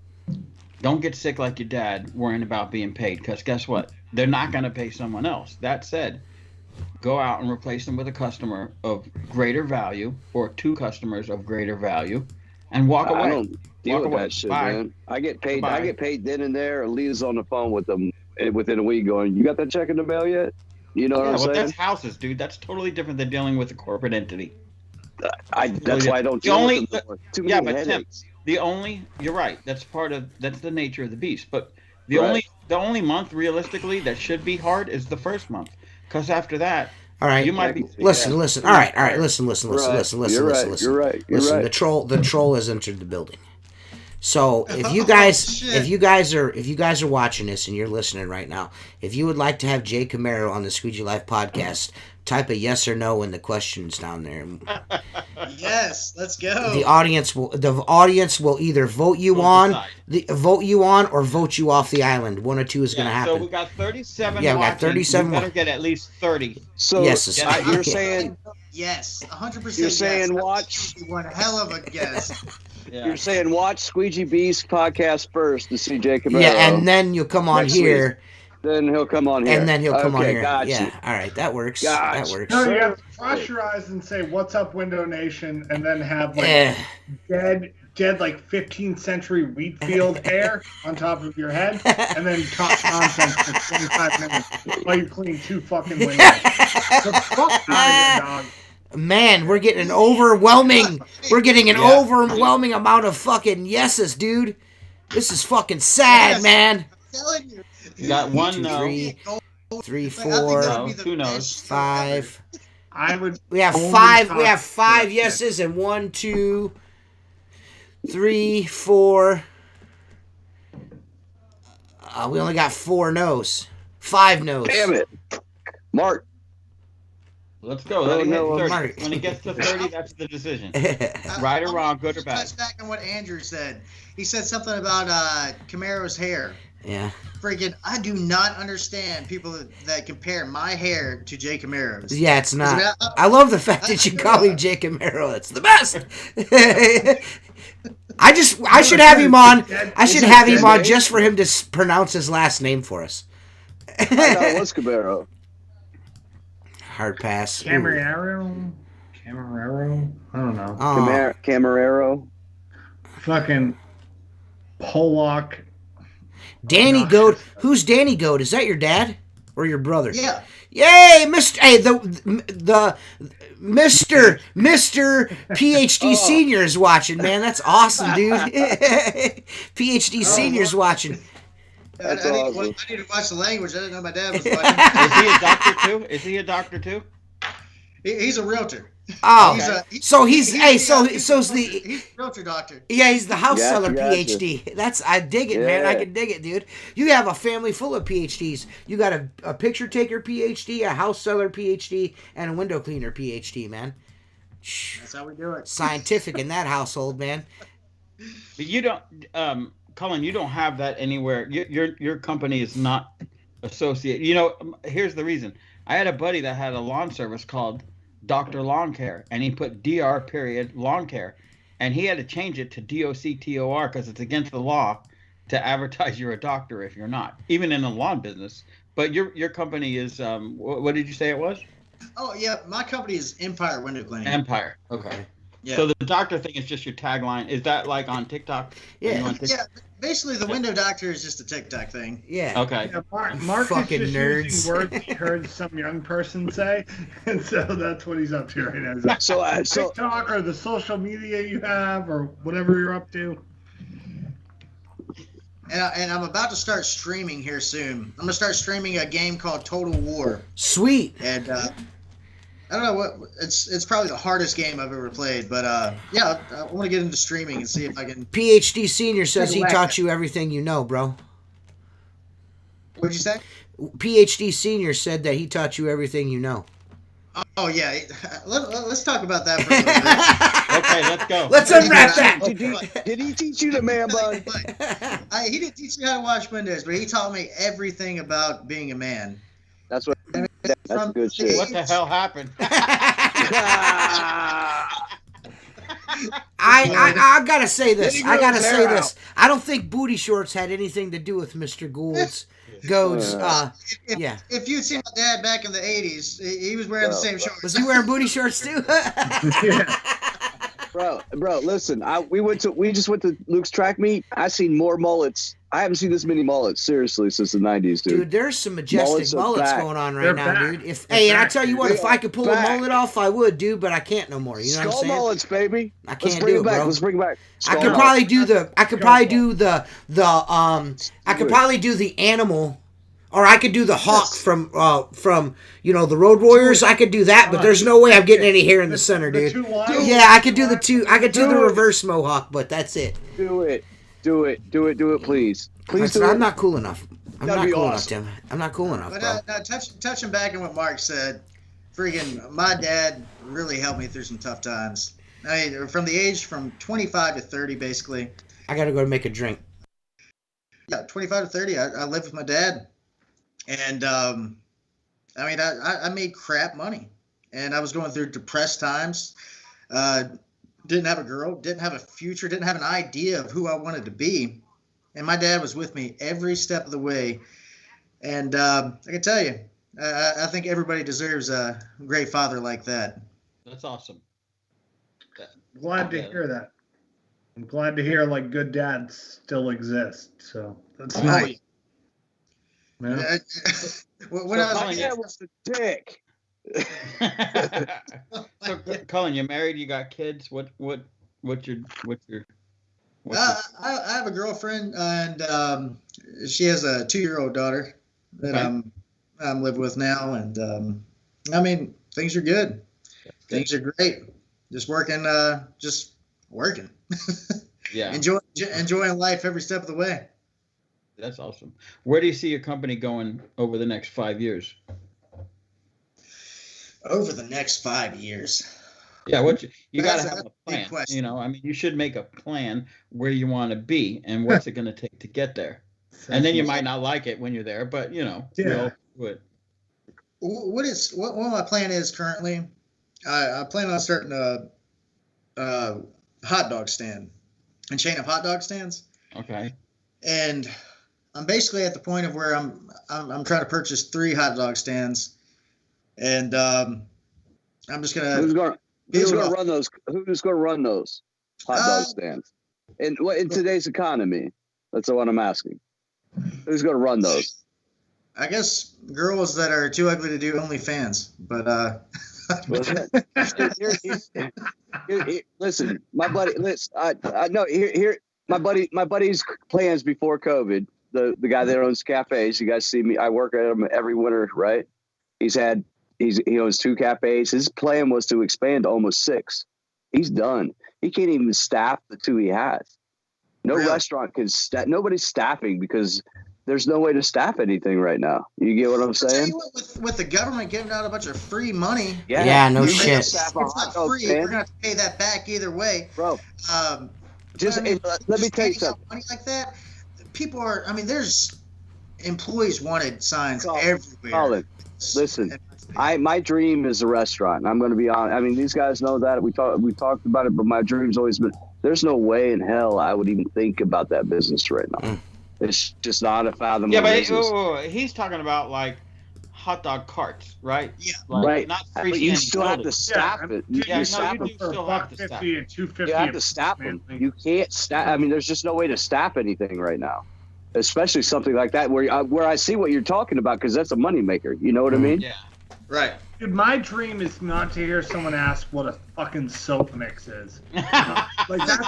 S3: don't get sick like your dad worrying about being paid, because guess what? They're not going to pay someone else. That said, go out and replace them with a customer of greater value or 2 customers of greater value and walk away.
S5: I don't deal with that shit, man. I get paid. I get paid then and there. Lee's on the phone with them within a week going, you got that check in the mail yet? You know what I'm saying?
S3: That's houses, dude. That's totally different than dealing with a corporate entity.
S5: That's why I don't deal with them anymore. Too many headaches.
S3: You're right. That's the nature of the beast. But the only month realistically that should be hard is the first month, because after that,
S1: all right,
S3: you might be.
S1: Listen. All right. Listen.
S5: You're right.
S1: Listen. The troll has entered the building. So if you guys are watching this and you're listening right now, if you would like to have Jay Camaro on the Squeegee Life podcast, type a yes or no in the questions down there.
S2: Yes, let's go.
S1: The audience will either vote you on or vote you off the island. 1 or 2 is going to happen.
S3: So we got 37.
S1: Yeah, we got 37.
S3: We better get at least 30.
S5: So
S1: yes,
S5: you're saying
S2: yes, 100%.
S5: You're saying watch
S2: one hell of a guess.
S5: Yeah. You're saying watch Squeegee Beast podcast first to see Jay Camaro.
S1: Yeah, and then you'll come on here.
S5: Week. Then he'll come on here.
S1: And then he'll come on here.
S5: Gotcha.
S1: Yeah, all right, that works.
S5: Gotcha.
S1: That works.
S4: No, you have to cross your eyes and say, "What's up, Window Nation?" and then have like dead like 15th century wheat field hair on top of your head, and then talk nonsense for 25 minutes while you clean 2 fucking windows. So fuck out of here, dog.
S1: Man, we're getting an overwhelming amount of fucking yeses, dude. This is fucking sad, man.
S2: I'm telling you.
S3: You got 1
S1: no. 3, 4,
S3: who knows?
S1: 5.
S4: We
S1: have 5. We have 5 yeses and 1, 2, 3, 4. We only got 4 no's. 5 no's.
S5: Damn it, Mark.
S3: Let's go. When it gets to 30, that's the decision. Right or wrong, good or bad.
S2: Touch back on what Andrew said. He said something about Camaro's hair.
S1: Yeah.
S2: Freaking, I do not understand people that compare my hair to Jay Camaro's.
S1: Yeah, it's not. I love the fact that you call him Jay Camaro. It's the best. I should have him on. I should have him on just for him to pronounce his last name for us.
S5: I thought it was Camaro.
S1: Hard pass.
S4: Camarero. I don't know.
S5: Camarero.
S4: Fucking Pollock.
S1: Danny Goat. Who's Danny Goat? Is that your dad or your brother?
S2: Yeah.
S1: Yay, Mr. Hey, the Mr. PhD Senior is watching, man. That's awesome, dude. PhD Senior's watching.
S5: That's
S2: I
S5: awesome.
S2: need to watch the language. I didn't know my dad was watching.
S3: Is he a doctor too?
S2: He's a realtor.
S1: Oh,
S2: He's a
S1: he's
S2: realtor doctor.
S1: Yeah, he's the house seller
S5: Gotcha.
S1: PhD. I dig it, man. I can dig it, dude. You have a family full of PhDs. You got a picture taker PhD, a house seller PhD, and a window cleaner PhD, man.
S2: That's how we do it.
S1: Scientific in that household, man.
S3: But you don't, Colin. You don't have that anywhere. Your company is not associated. You know, here's the reason. I had a buddy that had a lawn service called Dr. Lawn Care, and he put Dr. period lawn care, and he had to change it to DOCTOR because it's against the law to advertise you're a doctor if you're not, even in the lawn business. But your company is what did you say it was?
S2: Oh yeah, my company is Empire Window Cleaning.
S3: Empire. Okay.
S2: Yeah.
S3: So the doctor thing is just your tagline. Is that like on TikTok?
S1: Yeah.
S2: Yeah. Basically, the window doctor is just a TikTok thing.
S1: Yeah.
S3: Okay.
S4: Yeah, Mark
S1: Fucking
S4: is just
S1: nerds.
S4: using words he heard some young person say, and so that's what he's up to right now. He's like,
S5: So
S4: TikTok or the social media you have or whatever you're up to.
S2: And I'm about to start streaming here soon. I'm gonna start streaming a game called Total War.
S1: Sweet.
S2: And I don't know what it's probably the hardest game I've ever played, but yeah, I want to get into streaming and see if I can.
S1: PhD Senior says he taught you everything you know, bro.
S2: What'd you say?
S1: PhD Senior said that he taught you everything you know.
S2: Oh yeah, let's talk about that for a little bit.
S3: Okay, let's go.
S1: Let's unwrap that.
S5: did he teach you the man bun?
S2: He didn't teach me how to wash windows, but he taught me everything about being a man.
S5: That's what. That's good shit.
S3: What the hell happened?
S1: I gotta say this. I don't think booty shorts had anything to do with Mr. Gould's goads. Yeah.
S2: If you'd seen my dad back in the '80s, he was wearing the same shorts.
S1: Was he wearing booty shorts too?
S5: Bro, listen. We just went to Luke's track meet. I seen more mullets. I haven't seen this many mullets seriously since the '90s, dude.
S1: Dude, there's some majestic mullets going on right now, dude. And I tell you what, if I could pull a mullet off, I would, dude. But I can't no more. You know what I'm saying?
S5: Skull mullets, baby.
S1: I can't do it, bro.
S5: Let's bring it back.
S1: I could probably do the animal, or I could do the hawk from the Road Warriors. I could do that, but there's no way I'm getting any hair in the center, dude. Yeah, I could do the two. I could do the reverse mohawk, but that's it.
S5: Do it, please. Please do it.
S1: I'm not cool enough. I'm
S5: That'd
S1: not
S5: be
S1: cool
S5: awesome.
S1: enough, Tim. I'm not cool enough,
S2: But
S1: bro.
S2: touching back on what Mark said, freaking my dad really helped me through some tough times. I mean, from the age from 25 to 30, basically.
S1: I gotta go make a drink.
S2: Yeah, 25 to 30. I lived with my dad, and I made crap money, and I was going through depressed times. Didn't have a girl, didn't have a future, didn't have an idea of who I wanted to be. And my dad was with me every step of the way. And I can tell you, I think everybody deserves a great father like that.
S3: That's awesome.
S4: Glad to hear that. I'm glad to hear like good dads still exist. So that's nice.
S2: Yeah. When I was
S5: my dad was the dick.
S3: So, Colin, you're married. You got kids. What's your
S2: I have a girlfriend, and she has a 2-year-old daughter that I'm living with now, and I mean things are good. Things are great. Just working.
S3: Yeah.
S2: Enjoying life every step of the way.
S3: That's awesome. Where do you see your company going over the next 5 years?
S2: Over the next 5 years.
S3: Yeah, you got to have a
S2: big
S3: plan.
S2: question.
S3: You know, I mean, you should make a plan where you want to be and what's it going to take to get there. And then you might not like it when you're there, but we all do it.
S2: What my plan is currently? I plan on starting a hot dog stand, a chain of hot dog stands.
S3: Okay.
S2: And I'm basically at the point of where I'm trying to purchase 3 hot dog stands, And I'm just gonna.
S5: Who's gonna run those? Who's gonna run those hot dog stands? In today's economy, that's what I'm asking. Who's gonna run those?
S2: I guess girls that are too ugly to do OnlyFans, but
S5: listen, my buddy. Listen, I know here. My buddy's plans before COVID. The guy that owns cafes. You guys see me. I work at him every winter, right? He owns 2 cafes. His plan was to expand to almost 6. He's done. He can't even staff the 2 he has. No restaurant can nobody's staffing because there's no way to staff anything right now. You get what I'm saying?
S2: With the government giving out a bunch of free money.
S1: No shit.
S2: It's not free. We're gonna have to pay that back either way,
S5: bro. Let me tell you something.
S2: Money like that, people are. I mean, there's employees wanted signs everywhere.
S5: Colin, listen, my dream is a restaurant. I'm going to be honest. I mean, these guys know that we talked about it, but my dream's always been. There's no way in hell I would even think about that business right now. It's just not a fathomable.
S3: Yeah, but
S5: business.
S3: He's talking about like hot dog carts, right?
S2: Yeah,
S3: like,
S5: right.
S3: Not
S5: but you still have to staff it.
S3: You
S4: still
S3: have to staff
S4: $1.50 and $2.50.
S5: You have to staff them. You can't staff. I mean, there's just no way to staff anything right now, especially something like that where I see what you're talking about because that's a moneymaker. You know what I mean?
S3: Yeah.
S2: Right.
S4: Dude, my dream is not to hear someone ask what a fucking soap mix is. Like that's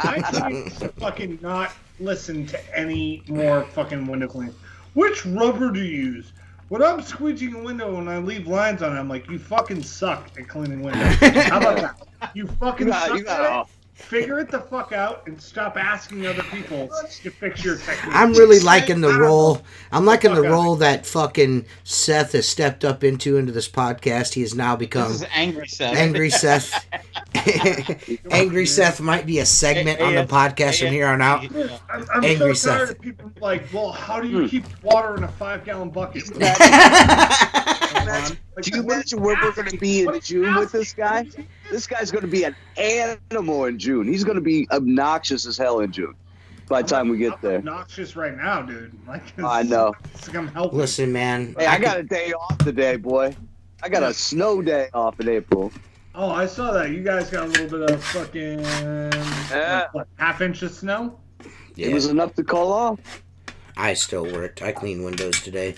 S4: my dream is to fucking not listen to any more fucking window cleaning. Which rubber do you use? When I'm squeegeeing a window and I leave lines on it, I'm like, you fucking suck at cleaning windows. How about that? You fucking suck at it. Figure it the fuck out and stop asking other people to fix your technique.
S1: I'm really liking the role. I'm liking the role that fucking Seth has stepped up into this podcast. He has now become
S3: This is Angry Seth.
S1: Angry Seth. Angry Seth might be a segment on the podcast from here on out.
S4: I'm
S1: Angry
S4: so tired
S1: Seth.
S4: of people like, well, how do you keep water in a 5-gallon bucket?
S5: Do you imagine where we're going to be in June with this guy? This guy's going to be an animal in June. He's going to be obnoxious as hell in June by the time we get there.
S4: Obnoxious right now, dude. Like,
S5: I know.
S4: It's like I'm helping.
S1: Listen, man.
S5: Hey, I got a day off today, boy. I got a snow day off in April.
S4: Oh, I saw that. You guys got a little bit of fucking half inch of snow?
S1: Yeah.
S5: It was enough to call off.
S1: I still worked. I cleaned windows today.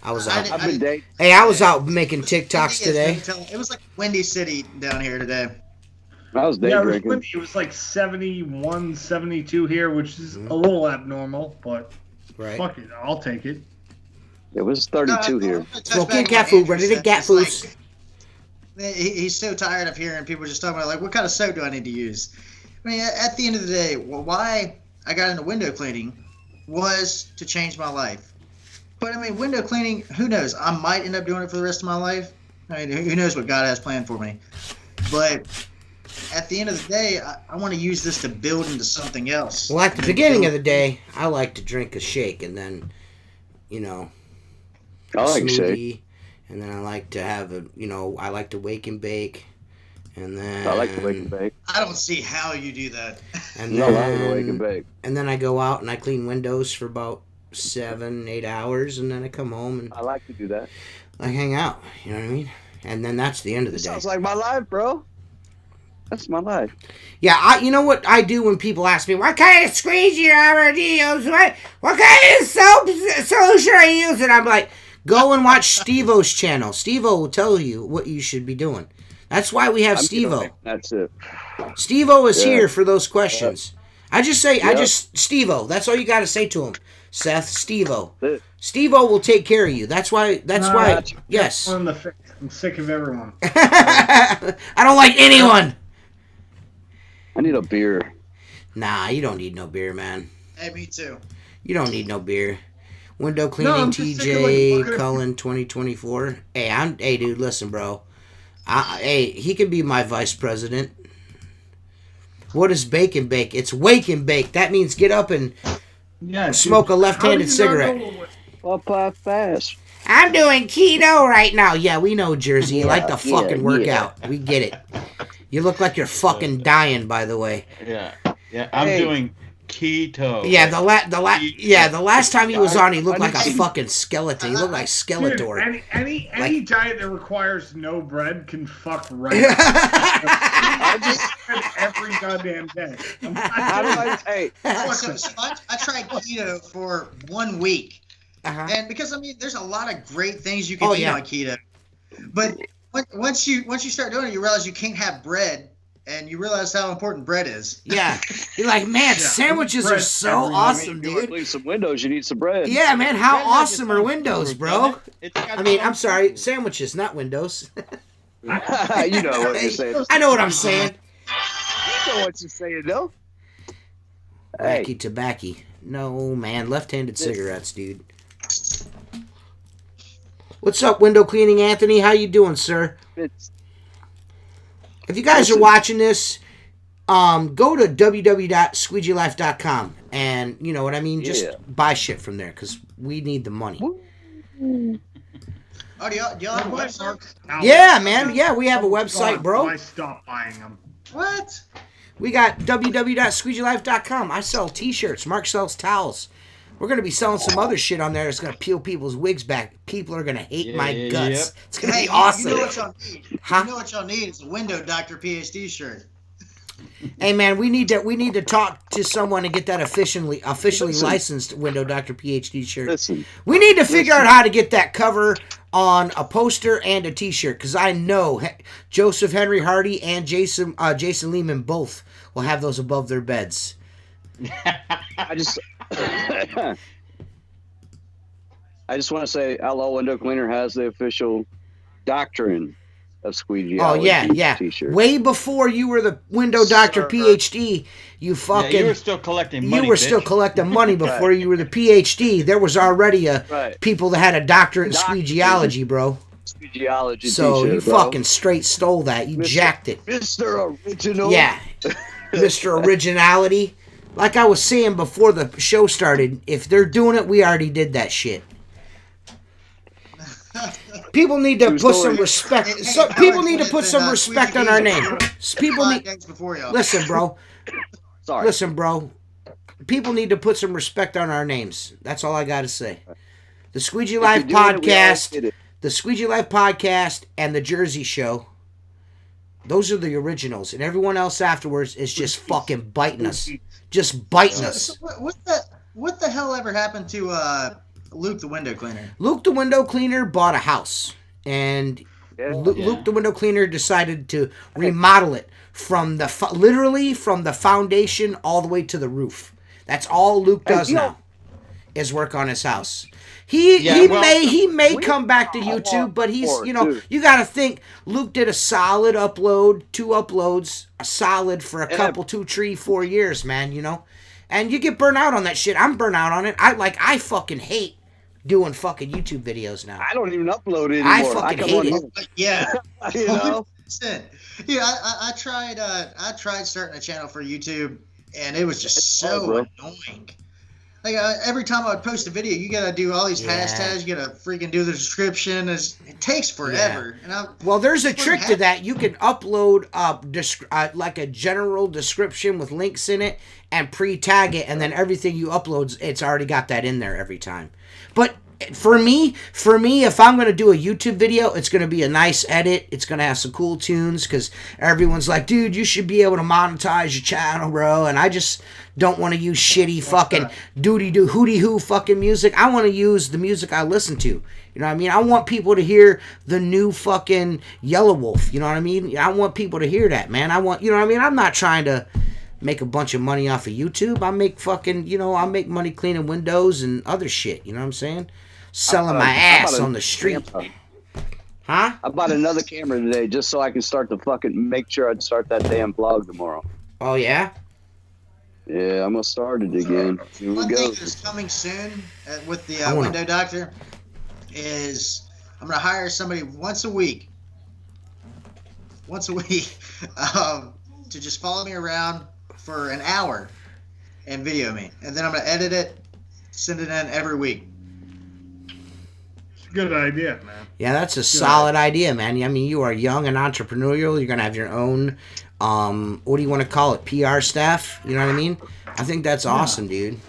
S1: I was out.
S5: I
S1: was out making TikToks today.
S2: It was like Windy City down here today.
S5: I was day drinking.
S4: Windy. It was like 71, 72 here, which is a little abnormal, but fuck it. I'll take it.
S5: It was 32 here.
S1: Smoking cat food, ready to get foods.
S2: He's so tired of hearing people just talking about, like, what kind of soap do I need to use? I mean, at the end of the day, why I got into window cleaning was to change my life. But, I mean, window cleaning, who knows? I might end up doing it for the rest of my life. I mean, who knows what God has planned for me. But at the end of the day, I want to use this to build into something else.
S1: Well, at the beginning of the day, I like to drink a shake and then,
S5: I like
S1: smoothie.
S5: shake.
S1: And then I like to have I like to wake and bake. And then
S5: I like to wake and bake.
S2: I don't see how you do that.
S1: And
S5: I like to wake and bake.
S1: And then I go out and I clean windows for about 7-8 hours, and then I come home and
S5: I like to do that.
S1: I hang out. You know what I mean? And then that's the end of the day.
S5: Sounds like my life, bro. That's my life.
S1: Yeah, you know what I do when people ask me, what kind of squeegee rubber do you use? What kind of soap solution are you using? I'm like, go and watch Steve-O's channel. Steve-O will tell you what you should be doing. That's why we have Steve-O.
S5: That's it.
S1: Steve-O is here for those questions. I just say, Steve-O. That's all you got to say to him. Seth, Steve-O. Steve-O will take care of you. That's why, yes.
S4: I'm sick of everyone.
S1: I don't like anyone.
S5: I need a beer.
S1: Nah, you don't need no beer, man.
S2: Hey, me too.
S1: You don't need no beer. Window cleaning, TJ Cullen 2024. Hey, dude, listen, bro. He could be my vice president. What is bake and bake? It's wake and bake. That means get up and smoke a left-handed cigarette.
S5: Up fast.
S1: I'm doing keto right now. Yeah, we know, Jersey. You like to fucking work out. We get it. You look like you're fucking dying, by the way.
S3: Yeah. I'm doing Keto.
S1: Yeah, the last time he was on, he looked like a fucking skeleton. He looked like Skeletor.
S4: Dude, any diet that requires no bread can fuck right now. I just every goddamn day.
S2: I tried keto for 1 week. And because there's a lot of great things you can eat on keto. But once you start doing it, you realize you can't have bread. And you realize how important bread is.
S1: Yeah. You're like, man, sandwiches are so awesome, dude.
S5: You leave some windows, you need some bread.
S1: Yeah, man, how awesome are windows, bro? I'm sorry, sandwiches, not windows.
S5: You know what you're saying.
S1: I know what I'm saying.
S5: You know what you're saying, though.
S1: Wacky tobacco. No, man, left-handed cigarettes, dude. What's up, window cleaning, Anthony? How you doing, sir? If you guys are watching this, go to www.squeegeelife.com and, you know what I mean, just buy shit from there because we need the money.
S2: Oh, do y'all have a website?
S1: Yeah, man. Yeah, we have a website, bro.
S4: I stopped buying them.
S2: What?
S1: We got www.squeegeelife.com. I sell t-shirts. Mark sells towels. We're going to be selling some other shit on there that's going to peel people's wigs back. People are going to hate my guts. Yep. It's going to be awesome.
S2: You know what y'all need? You know what y'all need? It's a Window Doctor PhD shirt.
S1: Hey, man, we need to talk to someone and get that officially licensed Window Doctor PhD shirt. We need to figure out how to get that cover on a poster and a t-shirt because I know Joseph Henry Hardy and Jason Lehman both will have those above their beds.
S5: I just want to say, Outlaw Window Cleaner has the official doctrine of Squeegee.
S1: Oh yeah. T-shirt. Way before you were the Window Doctor PhD, you fucking.
S3: you were still collecting money.
S1: You were still collecting money before you were the PhD. There was already people that had a doctorate in squeegeology, bro.
S5: Squeegeology.
S1: So you fucking straight stole that. You jacked it.
S5: Mr. Original.
S1: Yeah, Mr. Originality. Like I was saying before the show started, if they're doing it, we already did that shit. People need to put some respect. People need to put some respect on our name. People need. Listen, bro.
S5: Sorry.
S1: Listen, bro. People need to put some respect on our names. That's all I got to say. The Squeegee Life podcast, the Squeegee Life podcast, and the Jersey Show. Those are the originals, and everyone else afterwards is just fucking biting us. Just biting us.
S2: So what the hell ever happened to Luke the window cleaner?
S1: Luke the window cleaner bought a house, and Luke the window cleaner decided to remodel it from literally from the foundation all the way to the roof. That's all Luke does now, is work on his house. He may come back to YouTube, but he's, you got to think Luke did a solid upload, 2 uploads, a solid for a couple, 2, 3, 4 years, man, and you get burnt out on that shit. I'm burnt out on it. I fucking hate doing fucking YouTube videos now.
S5: I don't even upload it anymore.
S1: I fucking hate it.
S2: Yeah.
S5: You know?
S2: Yeah, I tried starting a channel for YouTube, and it was just so annoying. Like every time I would post a video, you gotta do all these hashtags. You gotta freaking do the description. It takes forever.
S1: Yeah. Well, there's a trick to that. You can upload like a general description with links in it and pre-tag it, and then everything you upload, it's already got that in there every time. But for me, if I'm going to do a YouTube video, it's going to be a nice edit. It's going to have some cool tunes because everyone's like, dude, you should be able to monetize your channel, bro. And I just don't want to use shitty fucking doody-doo, hooty-hoo fucking music. I want to use the music I listen to. You know what I mean? I want people to hear the new fucking Yellow Wolf. You know what I mean? I want people to hear that, man. You know what I mean? I'm not trying to make a bunch of money off of YouTube. I make fucking, I make money cleaning windows and other shit. You know what I'm saying? Selling my ass on the street. Huh?
S5: I bought another camera today just so I can start to fucking make sure I'd start that damn vlog tomorrow.
S1: Oh, yeah?
S5: Yeah, I'm going to start it again. Here we
S2: One
S5: go.
S2: thing that's coming soon with the Window Doctor is I'm going to hire somebody once a week to just follow me around for an hour and video me. And then I'm going to edit it, send it in every week.
S4: Good idea, man.
S1: Yeah, that's a solid idea, man. I mean, you are young and entrepreneurial. You're going to have your own, what do you want to call it, PR staff? You know what I mean? I think that's awesome, dude.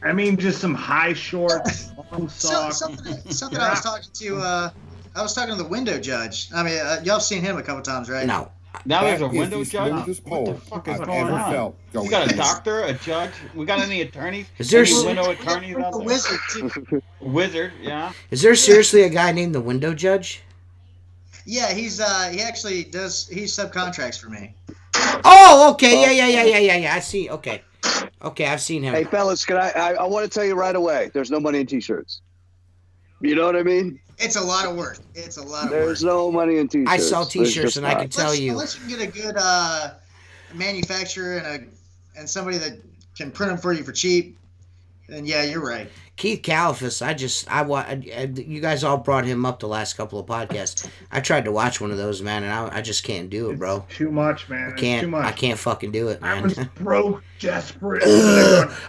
S4: I mean, just some high shorts, long socks.
S2: Something I was talking to. I was talking to the window judge. I mean, y'all seen him a couple times, right?
S1: No.
S3: Now there's a window
S6: the
S3: judge?
S6: smoothest
S3: What the
S6: pole
S3: fuck is
S6: I've
S3: going
S6: ever
S3: on?
S6: felt
S3: We
S6: going
S3: got a
S6: in.
S3: doctor, a judge. We got any attorneys?
S1: Is there
S3: any window attorneys out
S2: The
S3: there?
S2: wizard too.
S3: Wizard, yeah.
S1: Is there seriously a guy named the window judge?
S2: Yeah, he actually does. He subcontracts for me.
S1: Oh, okay. Yeah. I see. Okay, I've seen him.
S5: Hey, fellas, can I want to tell you right away, there's no money in T-shirts. You know what I mean?
S2: It's a lot of work.
S5: There's no money in T-shirts.
S1: I sell T-shirts, and I can tell you.
S2: Unless you can get a good manufacturer and somebody that can print them for you for cheap, then yeah, you're right.
S1: Keith Califas, you guys all brought him up the last couple of podcasts. I tried to watch one of those, man, and I just can't do it, bro.
S4: It's too much, man.
S1: I can't fucking do it, man.
S4: I was broke, desperate.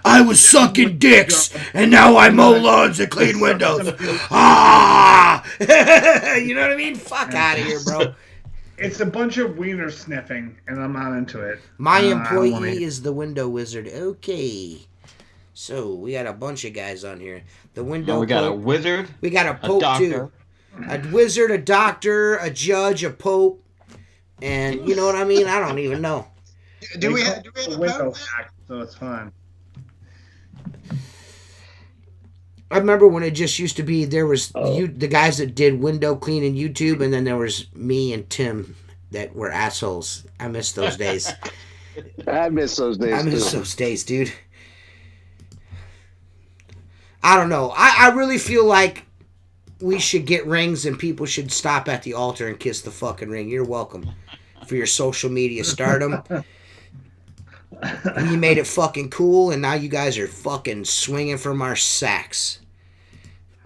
S1: I was sucking dicks, and now I mow lawns and clean windows. Ah! You know what I mean? Fuck out of here, bro.
S4: It's a bunch of wiener sniffing, and I'm not into it.
S1: My employee is the window wizard. Okay. So we got a bunch of guys on here. The window.
S3: We got a wizard.
S1: We got a pope too. A wizard, a doctor, a judge, a pope, and you know what I mean. I don't even know.
S2: Do we have
S4: a window hack? So it's fine.
S1: I remember when it just used to be there was the guys that did window cleaning YouTube, and then there was me and Tim that were assholes. I miss those days.
S5: I miss those days.
S1: I miss those days, dude. I don't know. I really feel like we should get rings and people should stop at the altar and kiss the fucking ring. You're welcome for your social media stardom. You made it fucking cool, and now you guys are fucking swinging from our sacks.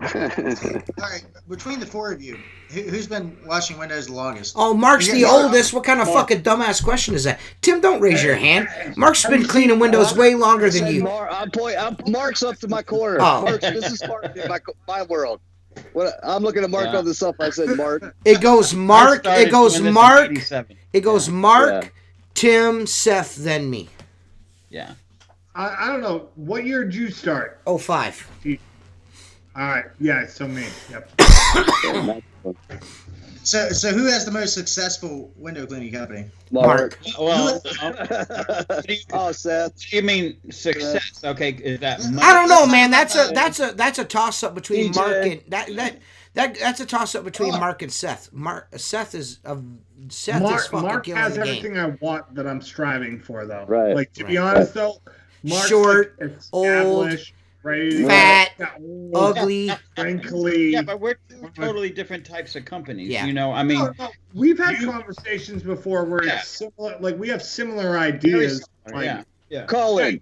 S2: All right, between the four of you, who's been washing windows the longest?
S1: Oh, Mark's the oldest. What kind of fucking dumbass question is that? Tim, don't raise your hand. Mark's been cleaning windows way longer than you.
S5: Mark's up to my corner.
S1: Oh.
S5: Mark, this is Mark in my world. I'm looking at Mark on the stuff. I said Mark.
S1: It goes Mark. It goes Mark. It goes Mark,
S5: Yeah.
S1: Tim, Seth, then me.
S3: Yeah.
S4: I don't know. What year did you start?
S1: 05.
S4: All right. Yeah, so me. Yep.
S2: So who has the most successful window cleaning company?
S1: Mark.
S3: Well,
S5: Oh, Seth.
S3: you mean success? Okay, is that?
S1: I don't know, man. That's a toss up between
S5: DJ.
S1: Mark and that's a toss up between Mark and Seth. Seth is fucking
S4: Mark
S1: killing
S4: has
S1: the game.
S4: everything I want that I'm striving for, though.
S5: Right.
S4: Like, to be honest, though, Mark's
S1: Short,
S4: like
S1: old,
S4: established, ready to
S1: fat,
S4: go,
S1: ugly.
S4: wrinkly.
S3: Yeah, but we're two totally different types of companies.
S1: Yeah.
S3: You know, I mean,
S4: No, we've had conversations before where it's similar. Like, we have similar ideas. Like,
S3: yeah.
S5: Colin.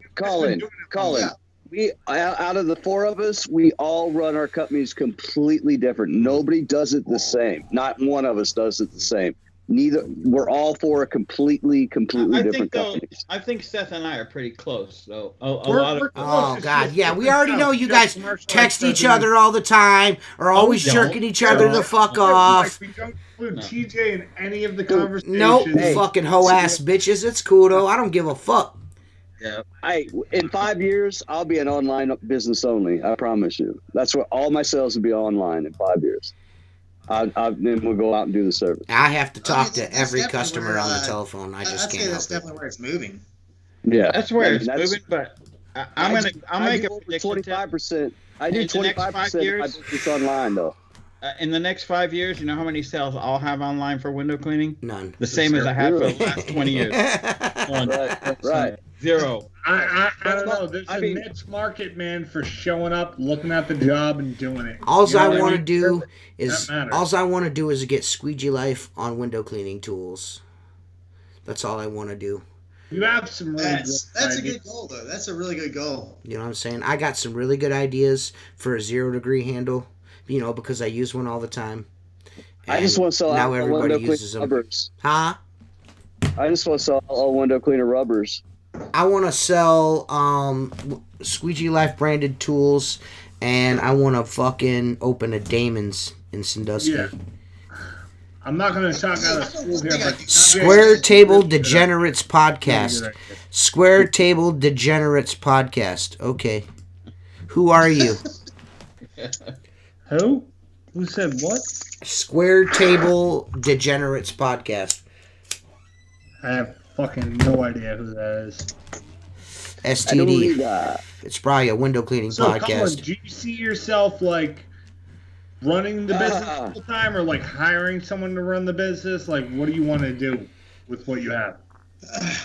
S5: We out of the four of us, we all run our companies completely different. Nobody does it the same. Not one of us does it the same. We're all four completely different companies.
S3: I think Seth and I are pretty close, though.
S1: Oh God, yeah, we already know you guys text each other all the time, or always jerking each other the fuck off.
S4: We don't include TJ in any of the conversations.
S1: Nope, fucking hoe ass bitches. It's cool though. I don't give a fuck.
S5: Yeah. In 5 years, I'll be an online business only. I promise you. That's what all my sales will be online in 5 years. Then we'll go out and do the service.
S1: I have to talk to every customer on the telephone. I just can't.
S2: That's definitely where it's moving.
S5: Yeah,
S3: that's where it's moving. But I'll make a prediction.
S5: 25%. I do 25%. It's online though.
S3: In the next 5 years, you know how many sales I'll have online for window cleaning?
S1: None.
S3: The same as I have for the last 20 years.
S5: Right.
S3: Zero.
S4: I don't know. There's a niche market, man, for showing up, looking at the job, and doing it.
S1: All I want to do is get Squeegee Life on window cleaning tools. That's all I want to do.
S4: You have some really
S2: that's a good goal, though. That's a really good goal.
S1: You know what I'm saying? I got some really good ideas for a 0 degree handle, you know, because I use one all the time.
S5: I just want to sell
S1: now
S5: all
S1: everybody
S5: window
S1: uses
S5: cleaner
S1: them.
S5: rubbers.
S1: Huh?
S5: I just want to sell all window cleaner rubbers.
S1: I want to sell Squeegee Life branded tools, and I want to fucking open a Damon's in Sandusky.
S4: Yeah. I'm not going to talk out of school here, but
S1: Square Table Degenerates Podcast. Square Table Degenerates Podcast. Okay. Who are you?
S4: Who? Who said what?
S1: Square Table Degenerates Podcast.
S4: I have fucking no idea who that is.
S1: STD. It's probably a window cleaning podcast.
S4: Colin, do you see yourself like running the business all the time, or like hiring someone to run the business? Like, what do you want to do with what you have?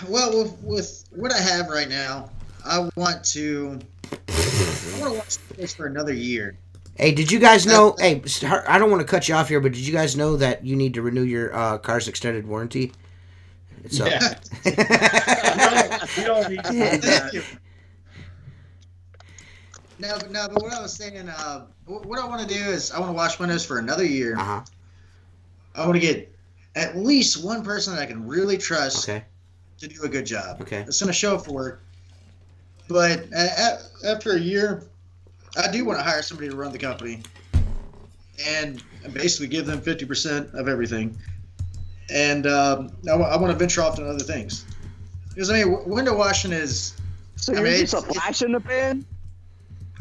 S2: Well, with what I have right now, I want to watch this for another year.
S1: Hey, did you guys know? Hey, I don't want to cut you off here, but did you guys know that you need to renew your car's extended warranty? It's
S4: no, you don't need to do that.
S2: No, but what I was saying, what I want to do is I want to wash windows for another year.
S1: Uh-huh.
S2: I want to get at least one person that I can really trust
S1: to
S2: do a good job.
S1: Okay.
S2: It's going to show up for work. But after a year, I do want to hire somebody to run the company and basically give them 50% of everything. And I want to venture off to other things. Because, I mean, window washing is...
S5: So you're just a flash in the pan?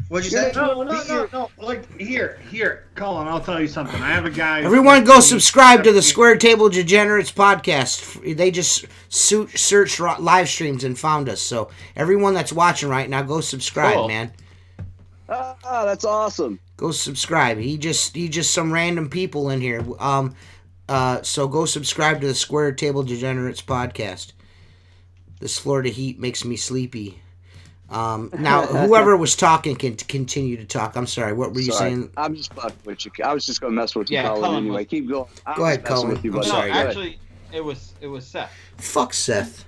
S2: What'd you say?
S4: No. Like, here, Colin, I'll tell you something. I have a guy...
S1: Everyone go subscribe to the Square Table Degenerates podcast. They just searched live streams and found us. So everyone that's watching right now, go subscribe, man.
S5: Ah, that's awesome.
S1: Go subscribe. He just some random people in here. So go subscribe to the Square Table Degenerates podcast. This Florida heat makes me sleepy. Now, whoever was talking can continue to talk. I'm sorry. What were you saying?
S5: I'm just fucking with you. I was just going to mess with you, Colin, anyway. Keep going.
S1: Go ahead, Colin.
S5: I'm
S3: sorry. Actually, it was Seth.
S1: Fuck Seth.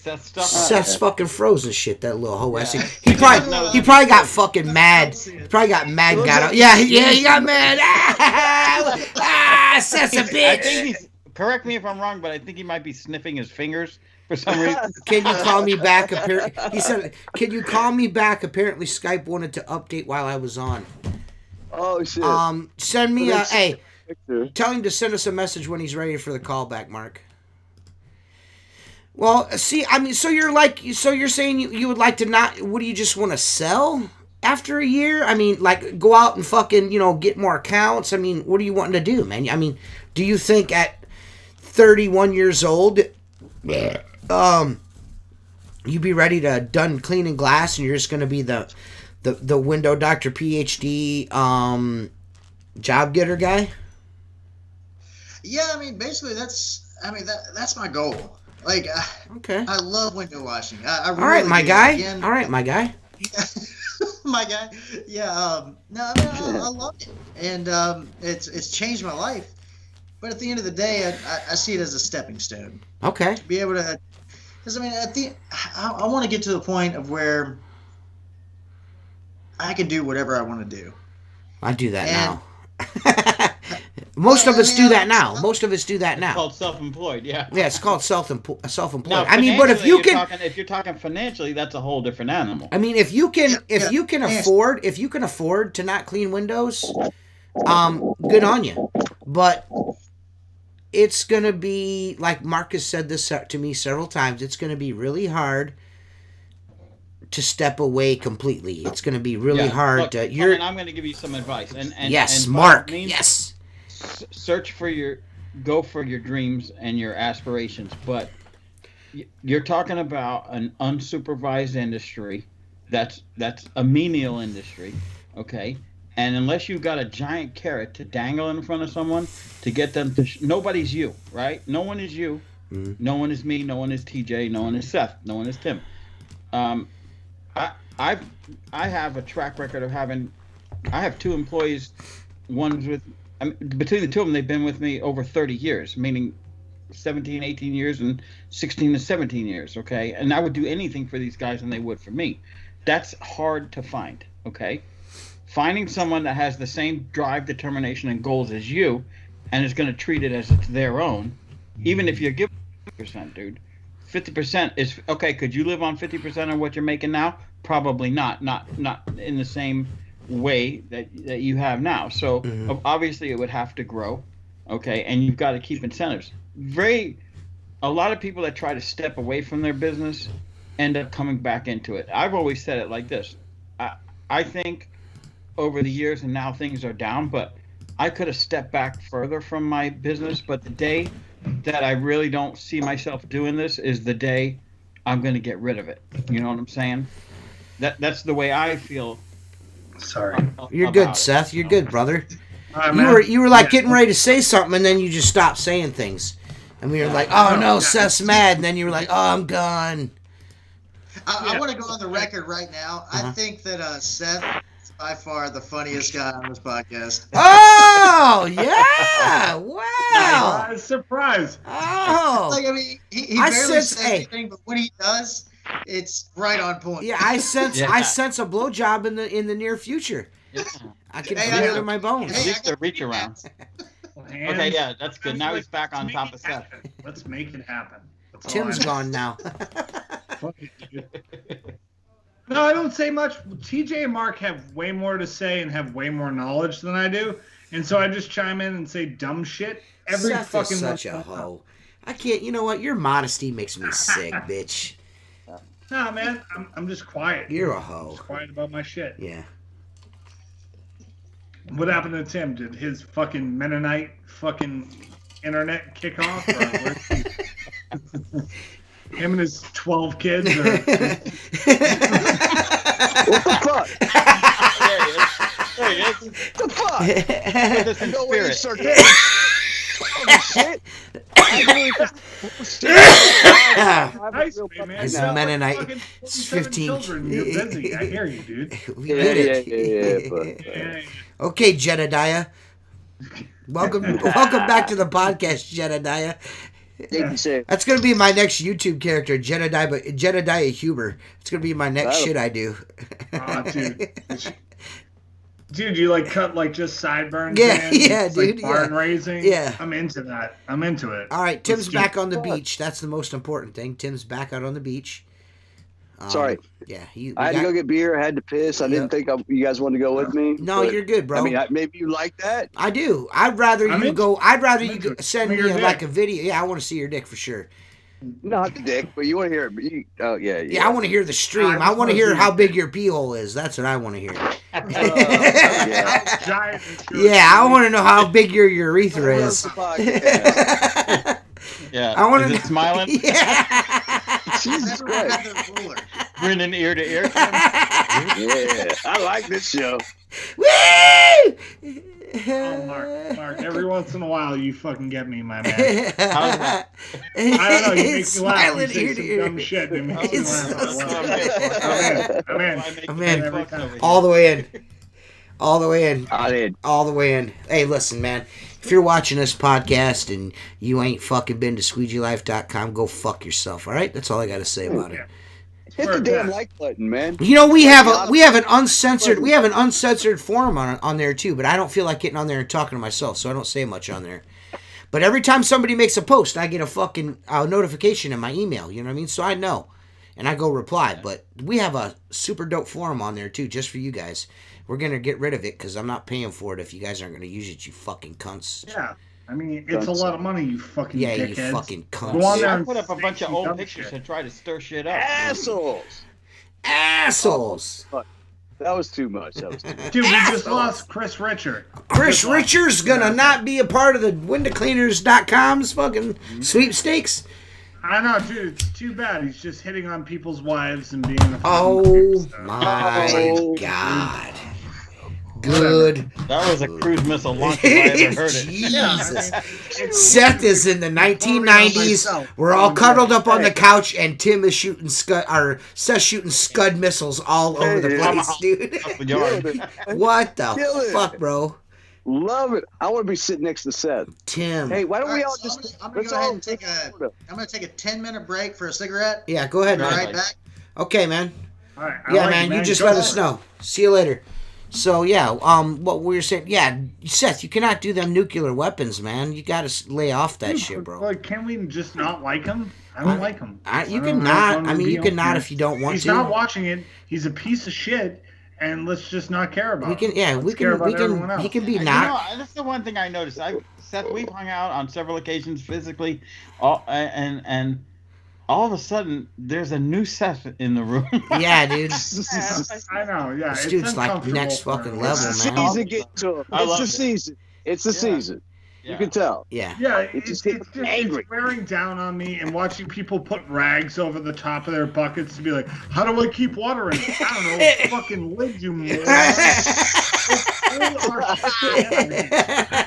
S3: Seth's
S1: fucking frozen shit. That little hoe. Yeah. He probably got fucking mad. He probably got mad. Got out. Yeah. He got mad. Seth's a bitch.
S3: I think correct me if I'm wrong, but I think he might be sniffing his fingers for some reason.
S1: Can you call me back? He said, "Can you call me back?" Apparently, Skype wanted to update while I was on.
S5: Oh shit.
S1: Send me a hey. Tell him to send us a message when he's ready for the callback, Mark. Well, see, I mean, so you're saying you would like to not? What do you just want to sell after a year? I mean, like go out and fucking get more accounts. I mean, what are you wanting to do, man? I mean, do you think at 31 years old, you'd be ready to done cleaning glass and you're just gonna be the window doctor PhD job getter guy?
S2: Yeah, I mean, basically that's my goal. Like,
S1: okay.
S2: I love window washing. I really
S1: all right, my
S2: do.
S1: guy.
S2: Again,
S1: all right, my guy.
S2: My guy. Yeah. No, I mean, I love it, and it's changed my life. But at the end of the day, I see it as a stepping stone.
S1: Okay.
S2: To be able to, because I mean, I want to get to the point of where I can do whatever I want to do.
S1: I do that now. Most of us do that now.
S3: It's called self-employed, yeah.
S1: Yeah, it's called self-employed.
S3: Now,
S1: I mean, but if you can,
S3: if you're talking financially, that's a whole different animal.
S1: I mean, if you can afford to not clean windows, good on you. But it's gonna be, like Mark has said this to me several times, it's gonna be really hard to step away completely. It's gonna be really hard.
S3: Look, Colin, I'm gonna give you some advice. And
S1: yes,
S3: and
S1: Mark.
S3: Means,
S1: yes.
S3: Go for your dreams and your aspirations, but you're talking about an unsupervised industry that's a menial industry, okay? And unless you've got a giant carrot to dangle in front of someone to get them to nobody's you, right? No one is you. Mm-hmm. No one is me. No one is TJ. No one is Seth. No one is Tim. I have a track record of having. I have two employees. One's with. Between the two of them, they've been with me over 30 years, meaning 17, 18 years and 16 to 17 years, okay? And I would do anything for these guys than they would for me. That's hard to find, okay? Finding someone that has the same drive, determination, and goals as you and is going to treat it as it's their own, even if you're giving 50%, dude. 50% is, okay, could you live on 50% of what you're making now? Probably not. Not in the same way that you have now. So obviously it would have to grow. okay, and you've got to keep incentives. A lot of people that try to step away from their business end up coming back into it. I've always said it like this. I think over the years, and now things are down, but I could have stepped back further from my business, but the day that I really don't see myself doing this is the day I'm going to get rid of it. You know what I'm saying? That's the way I feel.
S4: Sorry.
S1: You're good, Seth. You're good, brother.
S4: Man.
S1: You were like getting ready to say something, and then you just stopped saying things. And we were like, oh no, Seth's mad. And then you were like, oh, I'm gone.
S2: I want to go on the record right now. I think that Seth is by far the funniest guy on this podcast.
S1: Oh, yeah. Wow.
S4: Surprise.
S1: Oh.
S2: Like, I mean, he barely says anything, but when he does, it's right on point.
S1: Yeah, I sense a blowjob in the near future.
S3: Yeah.
S1: I can feel it in my bones.
S3: At least a reach around. Okay, yeah, that's good. Now he's back on top of Seth.
S4: Let's make it happen.
S1: Tim's gone now.
S4: No, I don't say much. TJ and Mark have way more to say and have way more knowledge than I do, and so I just chime in and say dumb shit every
S1: Seth
S4: fucking.
S1: Is such a hoe. I can't. You know what? Your modesty makes me sick, bitch.
S4: Nah, man, I'm just quiet.
S1: You're a hoe.
S4: Just quiet about my shit.
S1: Yeah.
S4: What happened to Tim? Did his fucking Mennonite fucking internet kick off? Or him and his 12 kids? Or...
S5: What the fuck?
S3: There he is.
S5: What the fuck?
S3: Put this in
S5: No way,
S3: spirit.
S5: Holy shit.
S1: His Mennonite. It's 15.
S4: Children. You're busy. I hear you, dude.
S1: We did it.
S5: Yeah.
S1: Okay, Jedediah. Welcome back to the podcast, Jedediah. That's gonna be my next YouTube character, Jedediah Huber. It's gonna be my next shit I do.
S4: Oh, dude, you like cut like just sideburns?
S1: Yeah,
S4: it's
S1: dude.
S4: Like barn raising.
S1: Yeah,
S4: I'm into that. I'm into it.
S1: All right, Tim's back on the beach. That's the most important thing. Tim's back out on the beach.
S5: Sorry.
S1: Yeah,
S5: I had to go get beer. I had to piss. I didn't think you guys wanted to go with me.
S1: No, you're good, bro.
S5: I mean, maybe you like that.
S1: I do. I'd rather you go. I'd rather you send me like a video. Yeah, I want to see your dick for sure.
S5: Not the dick, but you want to hear it. Yeah.
S1: Yeah, I want to hear the stream. I want to hear how big your pee hole is. That's what I want to hear. Yeah, I want to know how big your urethra is.
S3: Yeah.
S1: I want
S3: to smiling.
S1: Yeah.
S5: Jesus Christ.
S3: Grinning ear to ear.
S5: Yeah, I like this show.
S1: Woo!
S4: Oh, Mark, every once in a while you fucking get me, my man. I don't know, you make me laugh. You say some dumb shit. It makes me laugh. I'm in.
S1: All the way in. All the way in. Hey, listen, man. If you're watching this podcast and you ain't fucking been to squeegeelife.com, go fuck yourself, all right? That's all I got to say about it.
S5: Hit the damn like button, man.
S1: You know, we have an uncensored forum on there too, but I don't feel like getting on there and talking to myself, so I don't say much on there. But every time somebody makes a post, I get a fucking notification in my email, you know what I mean? So I know, and I go reply. But we have a super dope forum on there too, just for you guys. We're going to get rid of it because I'm not paying for it if you guys aren't going to use it, you fucking cunts.
S4: Yeah. I mean, it's a lot of money, you fucking dickheads.
S1: You fucking cunts.
S4: Go on there
S3: I put up a bunch of old pictures and try to stir shit up.
S1: Assholes.
S5: That was too much. Dude,
S4: we just lost Chris Richard.
S1: Chris Richard's going to not be a part of the windowcleaners.com's fucking sweepstakes.
S4: I know, dude. It's too bad. He's just hitting on people's wives and being a
S1: my God. Good.
S3: That was a cruise missile launch if I ever heard it.
S1: Jesus. Seth is in the 1990s. We're all cuddled up on the couch, and Tim is shooting Seth's shooting Scud missiles all over the place, dude. What the fuck, bro?
S5: Love it. I want to be sitting next to Seth.
S1: Tim.
S5: Hey, why don't we all just?
S2: I'm gonna go ahead and take a 10-minute break for a cigarette.
S1: Yeah, go ahead, man.
S2: Right back.
S1: Okay, man.
S4: All right.
S1: Man. You just let us know. See you later. So yeah, what we were saying, Seth, you cannot do them nuclear weapons, man. You got to lay off that shit, bro.
S4: Like, can we just not like him? I don't like him.
S1: You can not. I mean, you can not if you don't want to.
S4: He's not watching it. He's a piece of shit, and let's just not care about.
S1: We can,
S4: him.
S1: yeah,
S4: Let's
S1: we
S4: care
S1: can,
S4: about
S1: we
S4: everyone
S1: can.
S4: else.
S1: He can be
S3: You
S1: not.
S3: know, that's the one thing I noticed. Seth, we've hung out on several occasions physically, and all of a sudden there's a new Seth in the room.
S1: Yeah, dude.
S4: I know. Yeah,
S1: This
S4: it's
S1: dude's like
S4: uncomfortable
S1: next
S4: for
S1: fucking
S4: him.
S1: level,
S5: It's the
S1: man.
S5: season getting to him.
S3: I
S5: It's
S3: love
S5: the
S3: it.
S5: season. It's the season.
S3: Yeah.
S5: You can tell.
S1: Yeah.
S4: Yeah,
S5: It just
S4: it's
S5: gets angry.
S4: It's wearing down on me, and watching people put rags over the top of their buckets to be like, how do I keep water in? I don't know, fucking lid, you moron.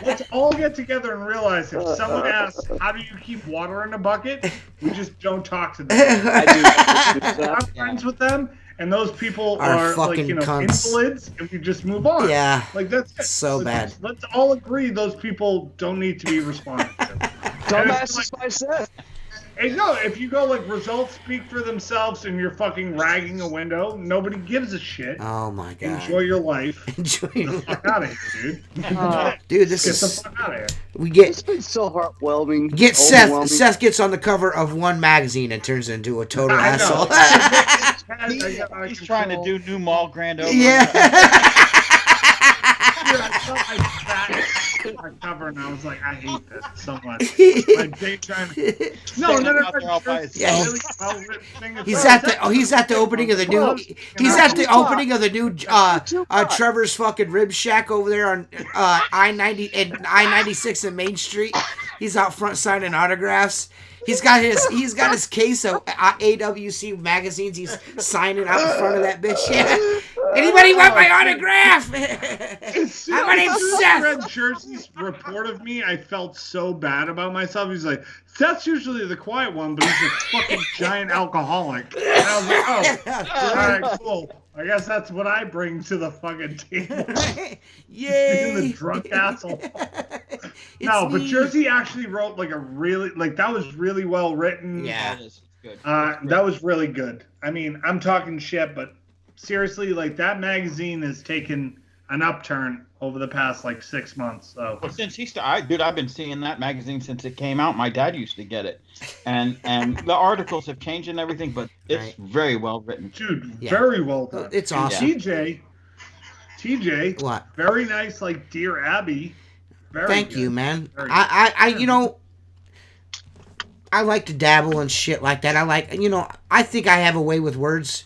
S4: Let's all get together and realize if someone asks, how do you keep water in a bucket? We just don't talk to them. I'm friends with them, and those people are like,
S1: fucking cunts.
S4: invalids, and we just move on.
S1: Yeah.
S4: Like, that's it.
S1: So bad.
S4: Let's all agree those people don't need to be responded to.
S5: Dumbasses by Seth.
S4: Hey, no, if you go like results speak for themselves and you're fucking ragging a window, nobody gives a shit.
S1: Oh my god.
S4: Enjoy your life.
S1: Enjoy
S4: Get
S1: your
S4: the fuck out of here, dude.
S1: Dude, this
S4: Get
S1: is.
S4: the fuck out of here.
S1: We get.
S5: It's been so heartwarming.
S1: Get Seth.
S5: overwhelming.
S1: Seth gets on the cover of one magazine and turns into a total
S4: I know.
S1: asshole.
S3: He's trying to do new mall grand opening.
S1: Yeah.
S4: Dude, I saw my cover and I was like, I hate this so much. Like they trying to. No,
S3: out there all by
S1: Yeah.
S4: really well-written thing. It's
S1: He's
S4: like-
S1: at the opening of the new. He's at the opening of the new Trevor's fucking rib shack over there on I-90 and I-96 and Main Street. He's out front signing autographs. He's got his case of AWC magazines. He's signing out in front of that bitch. Yeah. Anybody want my autograph? Hi, my name's Seth.
S4: Red Jersey's report of me, I felt so bad about myself. He's like, Seth's usually the quiet one, but he's a fucking giant alcoholic. And I was like, oh, all right, cool. I guess that's what I bring to the fucking table.
S1: Yay.
S4: Being the drunk asshole. No, but Jersey actually wrote like that was really well written.
S1: Yeah.
S3: That is good.
S4: That was really good. I mean, I'm talking shit, but seriously, like that magazine has taken an upturn over the past like 6 months. So
S3: Well, since I've been seeing that magazine since it came out. My dad used to get it, and the articles have changed and everything, but it's
S1: Right.
S3: very well written.
S4: dude,
S1: Yeah.
S4: very well done.
S1: It's awesome.
S4: TJ,
S1: What?
S4: very nice, like Dear Abby. Very
S1: Thank
S4: good.
S1: you, man.
S4: Very
S1: I you know, I like to dabble and shit like that. I think I have a way with words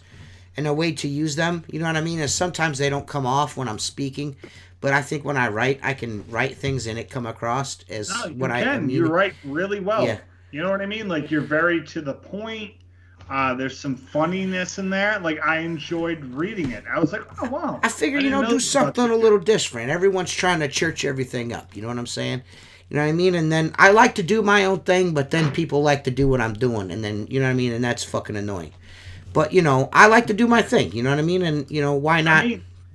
S1: and a way to use them. You know what I mean? And sometimes they don't come off when I'm speaking, but I think when I write, I can write things and it come across as
S4: No, you
S1: what I
S4: can.
S1: mean.
S4: You write really well.
S1: Yeah.
S4: You know what I mean? Like you're very to the point. There's some funniness in there. Like I enjoyed reading it. I was like, oh wow.
S1: I figure,
S4: didn't know
S1: do
S4: this about
S1: something
S4: you.
S1: a little different. Everyone's trying to church everything up. You know what I'm saying? You know what I mean? And then I like to do my own thing, but then people like to do what I'm doing. And then, you know what I mean? And that's fucking annoying. But, I like to do my thing. You know what I mean? And, why not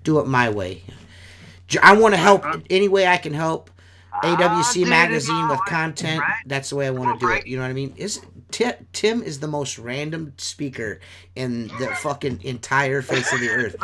S1: do it my way? I want to help any way I can help. AWC magazine with content. That's the way I want to do it. You know what I mean? Tim is the most random speaker in the fucking entire face of the earth.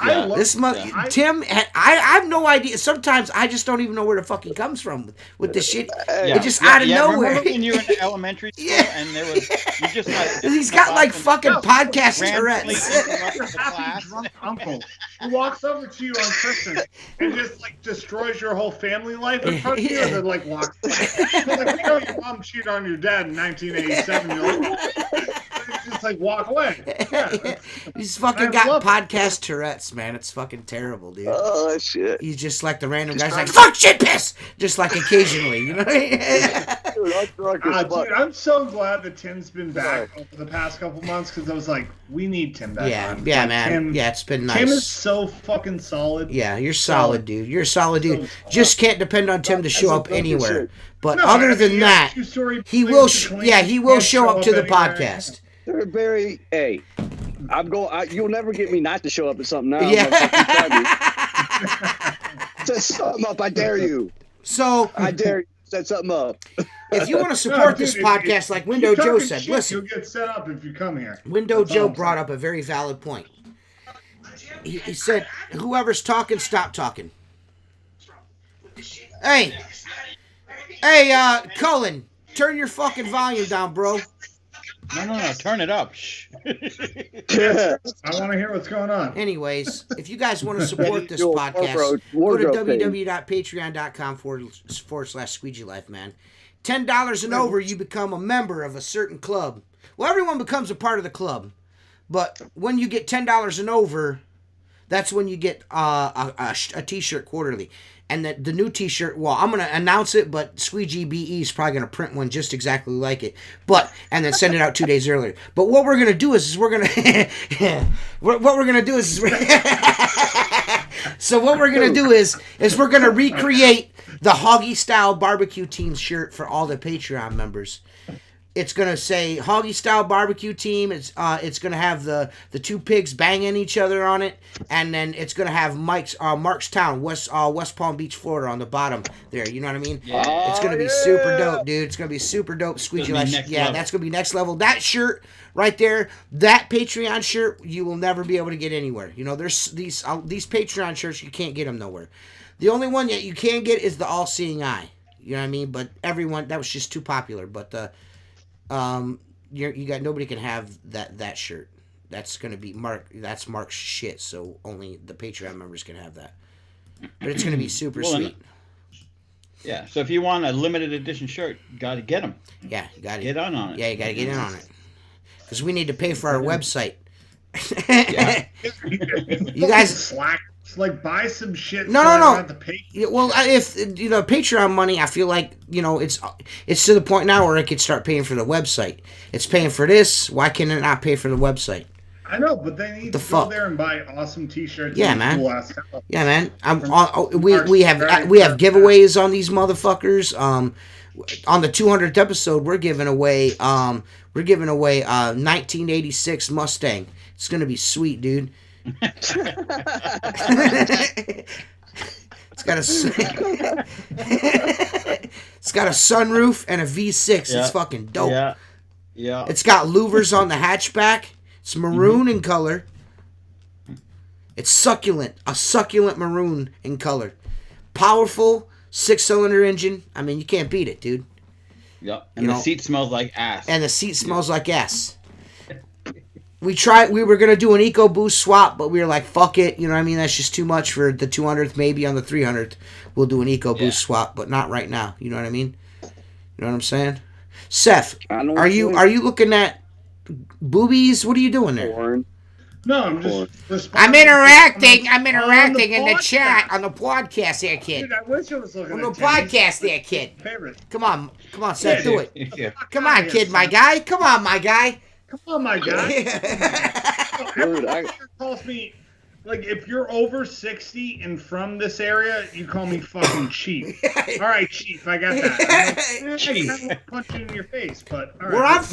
S1: Tim, I have no idea. Sometimes I just don't even know where the fuck he comes from with this shit.
S3: Yeah.
S1: It's just out of nowhere.
S3: Remember when you were in elementary school and there was you just like
S1: He's got like fucking podcast
S3: randomly
S1: Tourette's.
S3: interrupted
S4: Your
S3: the
S4: happy
S3: class.
S4: drunk uncle who walks over to you on Christmas and just like destroys your whole family life in front of you, and then like walks away. Like, we know your mom cheated on your dad in 1987. You're like, just like walk away. Yeah,
S1: He's fucking
S4: I
S1: got
S4: love it.
S1: podcast Tourette's, man. It's fucking terrible, dude.
S5: Oh shit!
S1: He's just like the random guy's like, fuck, shit, piss! Just like occasionally, you know?
S5: Dude, I'm drunk as fuck.
S4: dude, I'm so glad that Tim's been back over the past couple months because I was like, we need Tim back.
S1: Yeah,
S4: on.
S1: yeah,
S4: Like,
S1: man.
S4: Tim,
S1: Yeah, it's been nice.
S4: Tim is so fucking solid.
S1: Yeah, you're solid, dude. You're a solid dude. Just can't depend on Tim to show
S5: That's
S1: up
S5: a fucking
S1: anywhere.
S5: shit.
S1: But
S4: No,
S1: other
S4: I mean,
S1: than
S4: you
S1: that,
S4: have two-story
S1: he
S4: buildings
S1: will.
S4: between you.
S1: He
S4: You
S1: will
S4: can't
S1: show up to the
S4: anywhere.
S1: podcast.
S5: They're very. Hey, you'll never get me not to show up at something now.
S1: Yeah.
S5: Set something up. I dare you.
S1: So
S5: I dare you. Set something up.
S1: if you want to support
S4: dude,
S1: this
S4: if-
S1: podcast, like Window
S4: Keep
S1: Joe
S4: talking
S1: said,
S4: shit,
S1: listen.
S4: You'll get set up if you come here.
S1: Window
S4: That's all
S1: Joe
S4: I'm
S1: brought
S4: saying.
S1: up a very valid point. He said, whoever's talking, stop talking. Hey, Cullen, turn your fucking volume down, bro.
S3: No. Turn it up. Shh.
S4: I want to hear what's going on.
S1: Anyways, if you guys want to support this podcast, go to www.patreon.com/Squeegee Life, man. $10 and over, you become a member of a certain club. Well, everyone becomes a part of the club. But when you get $10 and over, that's when you get a T-shirt quarterly. And the new T-shirt, well, I'm going to announce it, but Squeegee BE is probably going to print one just exactly like it. And then send it out 2 days earlier. But what we're going to do is we're going to... what we're going to do is... So what we're going to do is we're going to recreate the Hoggy Style Barbecue Team shirt for all the Patreon members. It's gonna say Hoggy Style Barbecue Team. It's gonna have the two pigs banging each other on it, and then it's gonna have Mark's Town, West Palm Beach, Florida, on the bottom there. You know what I mean?
S3: Yeah.
S1: It's gonna be super dope, dude. It's gonna be super dope. Squeegee Life. Yeah, that's gonna be next level. That shirt right there, that Patreon shirt, you will never be able to get anywhere. You know, there's these Patreon shirts, you can't get them nowhere. The only one that you can get is the All Seeing Eye. You know what I mean? But everyone, that was just too popular. But you got nobody can have that shirt. That's gonna be that's Mark's shit. So only the Patreon members can have that. But it's gonna be super sweet.
S3: Yeah. So if you want a limited edition shirt, you got to get them.
S1: Yeah, you got to
S3: get on it.
S1: Yeah, you got to get in on it because we need to pay for our website.
S3: Yeah.
S1: You guys
S4: slack. Like buy some shit.
S1: No.
S4: Have to pay.
S1: Well, if you know Patreon money, I feel like it's to the point now where it could start paying for the website. It's paying for this. Why can it not pay for the website?
S4: I know, but they need to go there and buy awesome T-shirts.
S1: Yeah, man.
S4: Cool
S1: yeah, man. We have giveaways on these motherfuckers. On the 200th episode, we're giving away 1986 Mustang. It's gonna be sweet, dude. It's got a sunroof and a V6.
S3: Yeah.
S1: It's fucking dope.
S3: Yeah.
S1: It's got louvers on the hatchback. It's maroon in color. It's succulent. A succulent maroon in color. Powerful 6-cylinder engine. I mean, you can't beat it, dude.
S3: Yep. And the seat smells like ass.
S1: And the seat smells like ass. We were going to do an EcoBoost swap, but we were like, fuck it. You know what I mean? That's just too much for the 200th. Maybe on the 300th, we'll do an EcoBoost swap, but not right now. You know what I mean? You know what I'm saying? Seth, are you looking at boobies? What are you doing there?
S5: Porn.
S4: No, I'm just
S1: I'm interacting in the chat on the podcast there, kid.
S4: Dude, I wish I was looking
S1: on the
S4: at
S1: podcast there, kid.
S4: Favorite.
S1: Come on, Seth, do it.
S3: Yeah.
S1: Come on, kid, my guy. Come on, my guy.
S4: Come on, my guy. Dude, calls me, like, if you're over 60 and from this area, you call me fucking Chief. All right, Chief, I got that. Chief. I kind of punch you in your face, but all right.
S1: Where I'm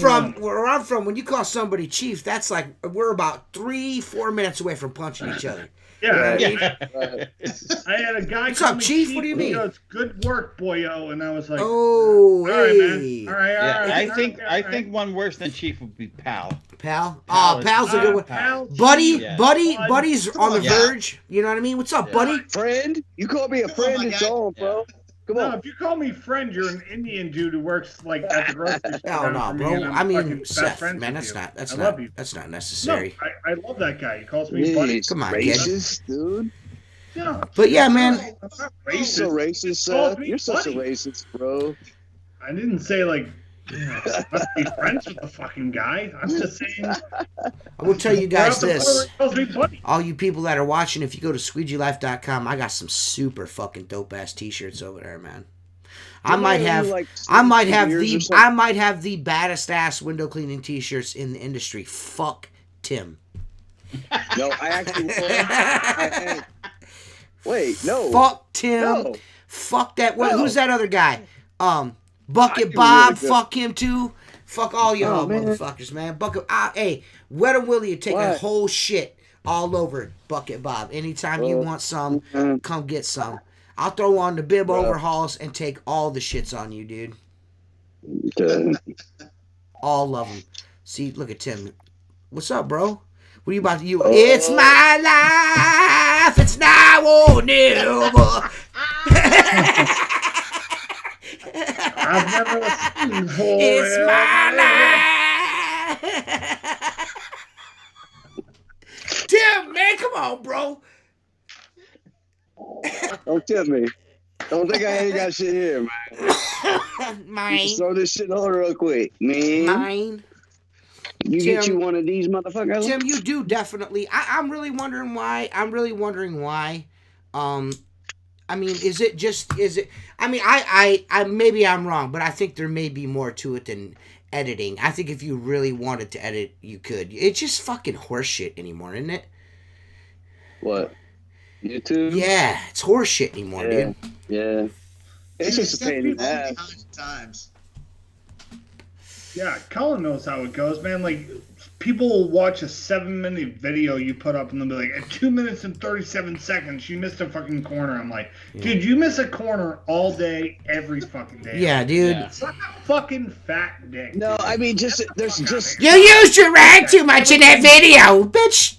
S1: from, when you call somebody Chief, that's like we're about 3-4 minutes away from punching each other.
S4: Yeah,
S1: you know
S4: I had a guy.
S1: What's up, Chief? What do you mean?
S4: He goes, "Good work, boyo," and I was like,
S1: "Oh,
S4: all right, man. All right, all right."
S3: I think one worse than Chief would be Pal.
S1: Pal's a good one. Buddy's on the verge. You know what I mean? What's up, buddy?
S5: Friend? You call me a friend? It's on, bro. Come on.
S4: No, if you call me friend, you're an Indian dude who works like at the grocery store.
S1: No, bro. I mean, Seth, man, that's not necessary.
S4: No, I love that guy. He calls me buddy.
S1: Come on,
S5: racist, dude.
S4: Yeah.
S1: But yeah, man.
S4: I'm not
S5: You're
S4: racist.
S5: so racist, Seth. You're such a racist, bro.
S4: I didn't say like. Must be friends with the fucking guy. I'm just saying.
S1: I will tell you guys this. All you people that are watching, if you go to squeegeelife.com, I got some super fucking dope ass t-shirts over there, man. I might have the baddest ass window cleaning t-shirts in the industry. Fuck Tim.
S5: No, I actually wait, no.
S1: Fuck Tim. No. Fuck that. No. Who's that other guy? Bucket Bob, really fuck him too. Fuck all y'all motherfuckers, man. Bucket, hey, Wet and Willie take a whole shit all over Bucket Bob. Anytime you want some, come get some. I'll throw on the bib overhauls and take all the shits on you, dude. All of them. See, look at Tim. What's up, bro? What are you about to do? It's my life. It's now or never.
S4: I've never seen
S1: It's my Tim, man, come on, bro.
S5: Don't tip me. Don't think I ain't got shit here, man.
S1: Mine.
S5: Just throw this shit on real quick, man.
S1: Mine.
S5: You
S1: Tim,
S5: get you one of these motherfuckers.
S1: Tim, you do definitely. I'm really wondering why. I mean, is it? I mean, I maybe I'm wrong, but I think there may be more to it than editing. I think if you really wanted to edit, you could. It's just fucking horseshit anymore, isn't it?
S5: What? YouTube?
S1: Yeah, it's horseshit anymore, dude.
S5: Yeah. It's just a pain in the ass.
S2: Times.
S4: Yeah, Colin knows how it goes, man. Like, people will watch a 7-minute video you put up and they'll be like, at 2 minutes and 37 seconds, you missed a fucking corner. I'm like, dude, you miss a corner all day, every fucking day.
S1: Yeah, dude.
S4: It's not a fucking fat dick.
S5: No, I mean, there's just.
S1: You used your rag too much in that video, bitch.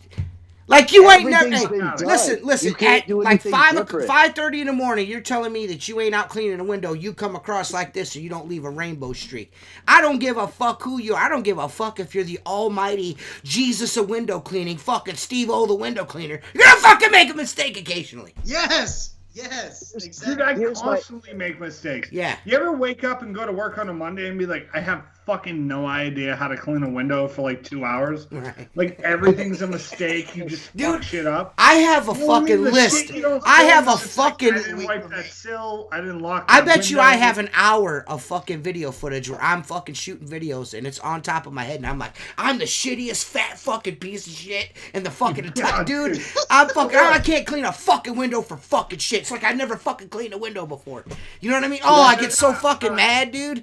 S1: Like you ain't never. Hey, listen. At like 5:30 in the morning, you're telling me that you ain't out cleaning a window. You come across like this, and you don't leave a rainbow streak. I don't give a fuck who you are. I don't give a fuck if you're the almighty Jesus of window cleaning, fucking Steve-O the window cleaner. You're gonna fucking make a mistake occasionally.
S2: Yes, exactly.
S4: Dude, I constantly make mistakes.
S1: Yeah.
S4: You ever wake up and go to work on a Monday and be like, I have fucking no idea how to clean a window for like 2 hours?
S1: Right.
S4: Like, everything's a mistake. You just fuck shit up.
S1: I have a fucking list. I have a fucking.
S4: I didn't wipe that sill. I didn't lock
S1: I bet you I have an hour of fucking video footage where I'm fucking shooting videos and it's on top of my head and I'm like, I'm the shittiest fat fucking piece of shit in the fucking entire dude. I can't clean a fucking window for fucking shit. It's like I never fucking cleaned a window before. You know what I mean? Oh, I get so fucking mad, dude.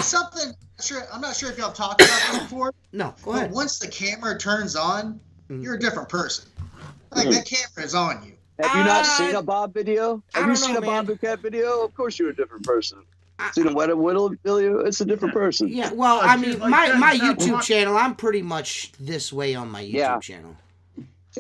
S2: Something. I'm not sure if y'all talked about this before.
S1: No, go ahead.
S2: But once the camera turns on, you're a different person. Like that camera is on you.
S5: Have you not seen a Bob video? Have you seen a Bob the Cat video? Of course you're a different person. Seen a Wet Whittle video? It's a different person.
S1: Yeah, well, I mean, my YouTube channel, I'm pretty much this way on my YouTube channel.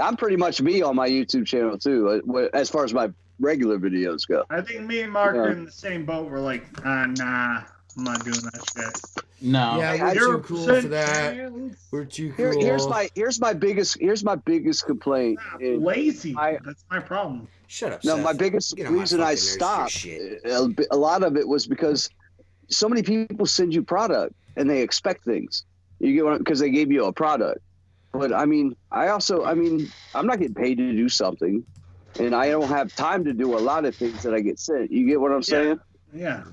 S5: I'm pretty much me on my YouTube channel, too, as far as my regular videos go.
S4: I think me and Mark are in the same boat. We're like, nah, I'm not doing that shit.
S3: No.
S1: Yeah, we're too cool for that. We're too cool.
S5: Here's my biggest complaint.
S4: Lazy. That's my problem.
S1: Shut up.
S5: No,
S1: Seth.
S5: my biggest reason I stopped. A lot of it was because so many people send you product and they expect things. You get what? Because they gave you a product. But I mean, I'm not getting paid to do something, and I don't have time to do a lot of things that I get sent. You get what I'm saying?
S4: Yeah.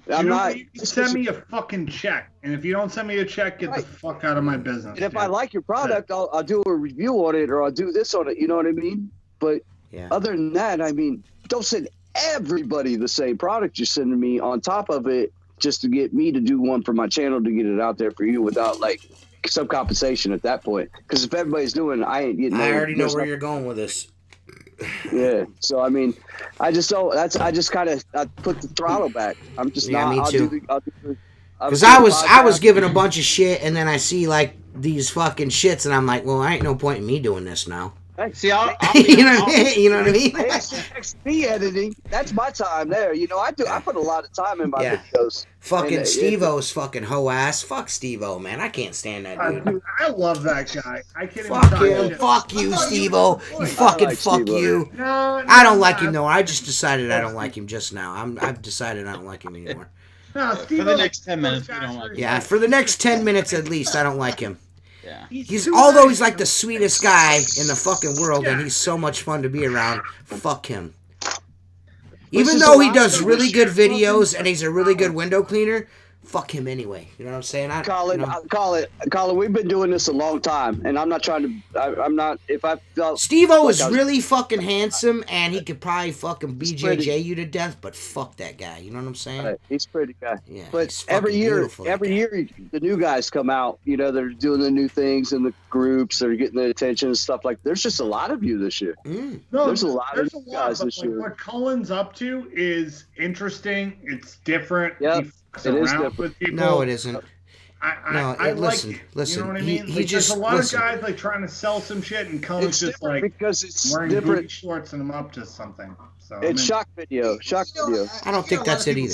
S5: You
S4: send me a fucking check, and if you don't send me a check, get the fuck out of my business.
S5: And if I like your product, I'll do a review on it, or I'll do this on it. You know what I mean? But other than that, I mean, don't send everybody the same product you're sending me on top of it just to get me to do one for my channel to get it out there for you without like some compensation at that point. Because if everybody's doing it, I ain't getting.
S1: I already know where you're going with this.
S5: Yeah, so I mean, I just kind of put the throttle back. I'm just not.
S1: Me too.
S5: Because
S1: I was giving a bunch of shit, and then I see like these fucking shits, and I'm like, well, I ain't no point in me doing this now.
S3: See,
S1: you know what I mean?
S5: Me editing, that's my time there. You know, I put a lot of time in my videos.
S1: Fucking Steve-O's fucking hoe ass. Fuck Steve-O, man. I can't stand that dude.
S4: Dude, I love that guy. I can't
S1: fuck him. Fuck you, Steve-O. You fucking fuck you.
S4: No,
S1: I don't like him, though. I just decided I don't like him just now. I've decided I don't like him anymore.
S4: No,
S3: for the next 10 minutes, we don't like him.
S1: Yeah, for the next 10 minutes at least, I don't like him.
S3: Yeah.
S1: Although he's like the sweetest guy in the fucking world, and he's so much fun to be around, fuck him. Even though he does really good videos and he's a really good window cleaner, fuck him anyway. You know what I'm saying?
S5: Colin, we've been doing this a long time, and I'm not trying to. I'm not. If I felt
S1: Steve-O is really fucking handsome, and he could probably fucking BJJ you to death, but fuck that guy. You know what I'm saying?
S5: Right. He's a pretty guy.
S1: Yeah.
S5: But every year, the new guys come out. You know, they're doing the new things in the groups. They're getting the attention and stuff like. There's just a lot of you this year.
S4: No,
S5: there's a lot of guys this year.
S4: What Colin's up to is interesting. It's different.
S5: Yep. It is different.
S1: No, it isn't.
S4: I
S1: listen.
S4: You know what I mean?
S1: He just
S4: there's a lot of guys like trying to sell some shit, and Colin's just like
S5: because it's
S4: wearing
S5: different
S4: booty shorts and I'm up to something. So
S5: it's shock video.
S1: I don't think that's it either.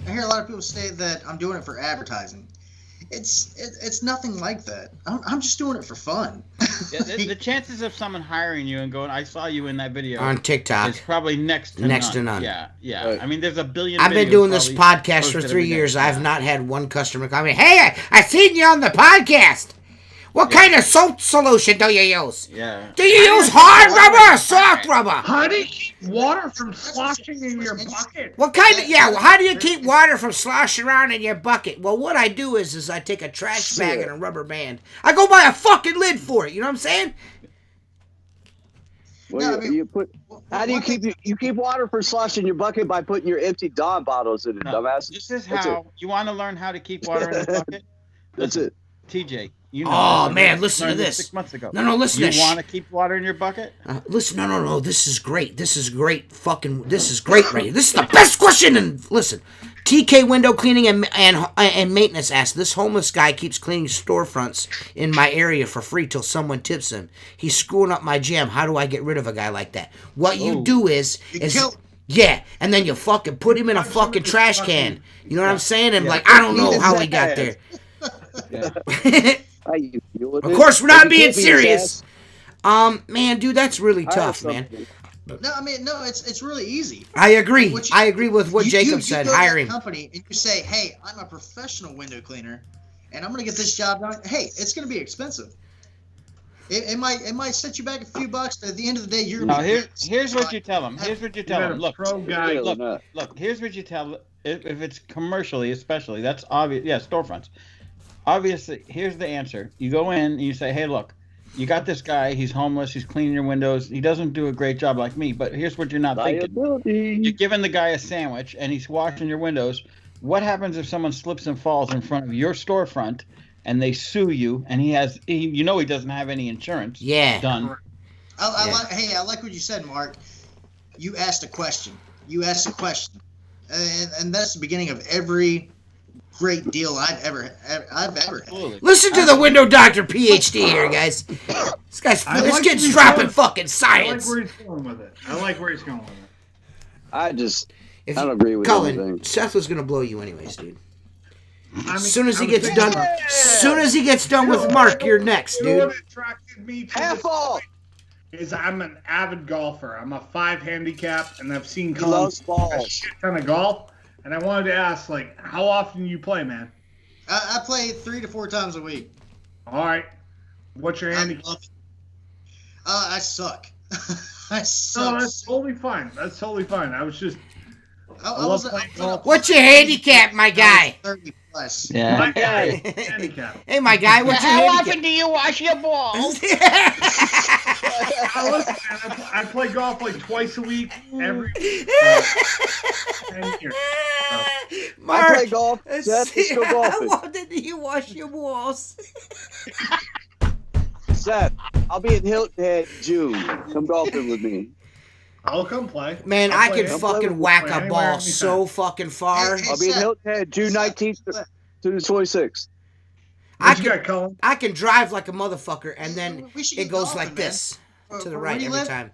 S2: I hear a lot of people say that I'm doing it for advertising, It's nothing like that. I'm just doing it for fun.
S3: Yeah, the chances of someone hiring you and going, I saw you in that video
S1: on TikTok,
S3: is probably next to none. Yeah.
S5: Right.
S3: I mean, there's a billion.
S1: I've been doing this podcast for 3 years. I've not had one customer come in. Hey, I seen you on the podcast. What kind of soap solution do you use?
S3: Yeah.
S1: Do you use hard rubber or soft rubber?
S4: How do you keep water from sloshing in your bucket?
S1: What kind of, how do you keep water from sloshing around in your bucket? Well, what I do is I take a trash bag and a rubber band. I go buy a fucking lid for it. You know what I'm saying?
S5: Well, how do you keep water from sloshing in your bucket by putting your empty Dawn bottles in it, dumbass?
S3: This is how you want to learn how to keep water in the bucket.
S5: That's it.
S3: TJ, you know.
S1: Oh man, listen to this.
S3: 6 months ago.
S1: No, listen to this.
S3: You want to keep water in your bucket?
S1: Listen, no. This is great. This is great. This is great right here. This is the best question. And listen, TK Window Cleaning and Maintenance asked, this homeless guy keeps cleaning storefronts in my area for free till someone tips him. He's screwing up my jam. How do I get rid of a guy like that? What you do is and then you fucking put him in a fucking trash can. You know what I'm saying? And I don't know how he got there.
S5: Of
S1: course, we're not being serious. Man, dude, that's really tough, man.
S2: No, I mean, no, it's really easy.
S1: I agree. I agree with what Jacob said. Hiring
S2: company, and you say, "Hey, I'm a professional window cleaner, and I'm going to get this job done." Hey, it's going to be expensive. It might set you back a few bucks, but at the end of the day, you're.
S3: No, here's what you tell them. Here's what you tell them. Look,
S4: pro guy.
S3: Look. Here's what you tell them. If it's commercially, especially, that's obvious. Yeah, storefronts. Obviously, here's the answer. You go in and you say, hey, look, you got this guy. He's homeless. He's cleaning your windows. He doesn't do a great job like me, but here's what you're not thinking. You're giving the guy a sandwich, and he's washing your windows. What happens if someone slips and falls in front of your storefront, and they sue you, and he doesn't have any insurance done?
S2: I like what you said, Mark. You asked a question. And that's the beginning of every great deal I've ever had.
S1: Listen to the window doctor PhD here, guys. This kid's dropping fucking science.
S4: I like where he's going with it.
S5: I don't agree with
S1: Cullen, Seth was gonna blow you anyways, dude. As soon as he gets done with Mark, you're next, dude.
S4: What attracted me to is I'm an avid golfer. I'm a 5 handicap, and I've seen Cullen a shit ton of golf. And I wanted to ask, how often do you play, man?
S2: I play 3 to 4 times a week.
S4: All right. What's your handicap?
S2: I suck. I suck.
S4: No, that's totally fine. I was just.
S1: What's your handicap, my guy?
S2: 30 plus.
S3: Yeah.
S4: My guy. Handicap.
S1: Hey, my guy, what's your handicap?
S3: How often do you wash your balls?
S4: Listen, I play golf twice a week every 10 years.
S1: Mark,
S5: I play golf. Seth, let's go golfing.
S1: How often do you wash your balls?
S5: Seth, I'll be in Hilton Head June. Come golfing with me.
S4: I'll come play.
S1: Man, I can fucking whack a ball so fucking far.
S5: I'll be in Hilton Head June 19th to the 26th.
S1: I can drive like a motherfucker, and then it goes like this to the right every time.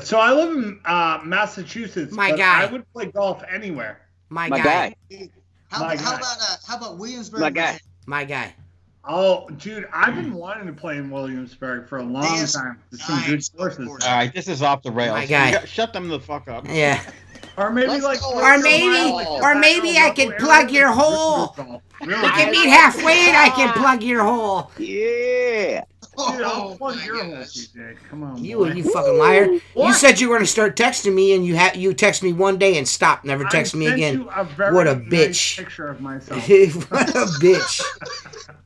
S4: So I live in Massachusetts. I would play golf anywhere.
S1: My guy.
S2: How about Williamsburg?
S1: My guy.
S4: Oh, dude, I've been wanting to play in Williamsburg for a long time. There's some good courses.
S3: All right, this is off the rails.
S1: My guy.
S3: Shut them the fuck up.
S1: Yeah.
S4: Or maybe
S1: I can plug your hole. We can meet halfway and I can plug your hole.
S5: Yeah.
S4: Dude, I'll plug your hole, CJ. Come on.
S1: You fucking liar. What? You said you were going to start texting me, and you text me one day and stopped. Never text me again. What a bitch.
S4: Nice picture of myself.
S1: What a bitch.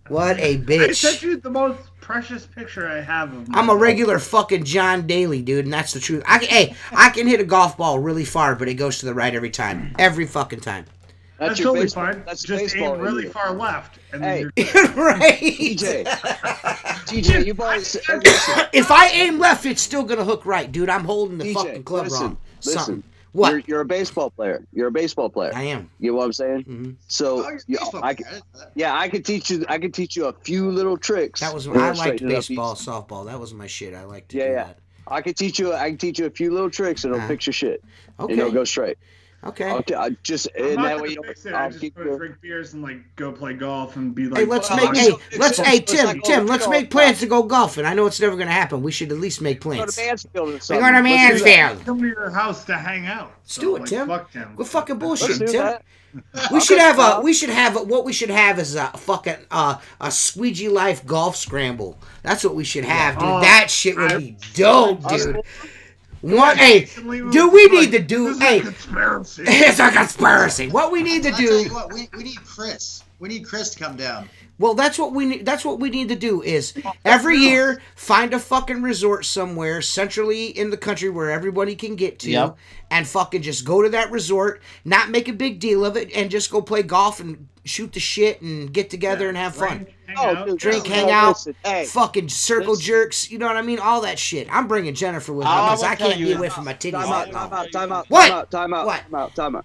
S1: What a bitch.
S4: I sent you the most precious picture I have of myself.
S1: I'm a regular fucking John Daly, dude, and that's the truth. I can hit a golf ball really far, but it goes to the right every time. Every fucking time.
S4: That's totally fine. That's just aim really far left. And
S1: hey, right.
S5: TJ, you boys.
S1: If I aim left, it's still gonna hook right, dude. I'm holding the fucking club wrong.
S5: Listen.
S1: What?
S5: You're a baseball player. I am. You know what I'm saying?
S1: Mm-hmm.
S5: So I could teach you. I could teach you a few little tricks.
S1: That was when I liked baseball, softball. That was my shit. I liked to do that.
S5: I can teach you a few little tricks and it'll fix your shit. Okay. And it'll go straight.
S1: Okay.
S5: Okay. I just
S4: I'm
S5: and
S4: not
S5: that
S4: gonna
S5: way
S4: fix it.
S5: I'll
S4: I just
S5: keep
S4: gonna
S5: your.
S4: drink beers and like go play golf and be like.
S1: Hey, let's Tim, let's make plans to go golfing. I know it's never gonna happen. We should at least make
S5: Go to
S1: plans.
S5: Mansfield or
S1: We're
S5: something.
S1: going to
S5: Let's do that.
S1: Mansfield.
S4: Come to your house to hang out.
S1: Let's do it, Tim.
S4: Fuck Tim.
S1: We're fucking
S5: Let's
S1: bullshit,
S5: do
S1: Tim.
S5: that.
S1: We should have what we should have is a fucking a Squeegee Life golf scramble. That's what we should have, dude. That shit would be dope, dude. What? Hey, do we need to do? Hey,
S4: conspiracy.
S1: It's a conspiracy. What we need to
S2: I'll
S1: do?
S2: tell you what, we need Chris. We need Chris to come down.
S1: Well, that's what we need. That's what we need to do. Is every year find a fucking resort somewhere centrally in the country where everybody can get to, and fucking just go to that resort, not make a big deal of it, and just go play golf and shoot the shit and get together and have fun. Drink, hang out, fucking circle jerks. You know what I mean? All that shit. I'm bringing Jennifer with me because I can't be away from my titties.
S5: Time out.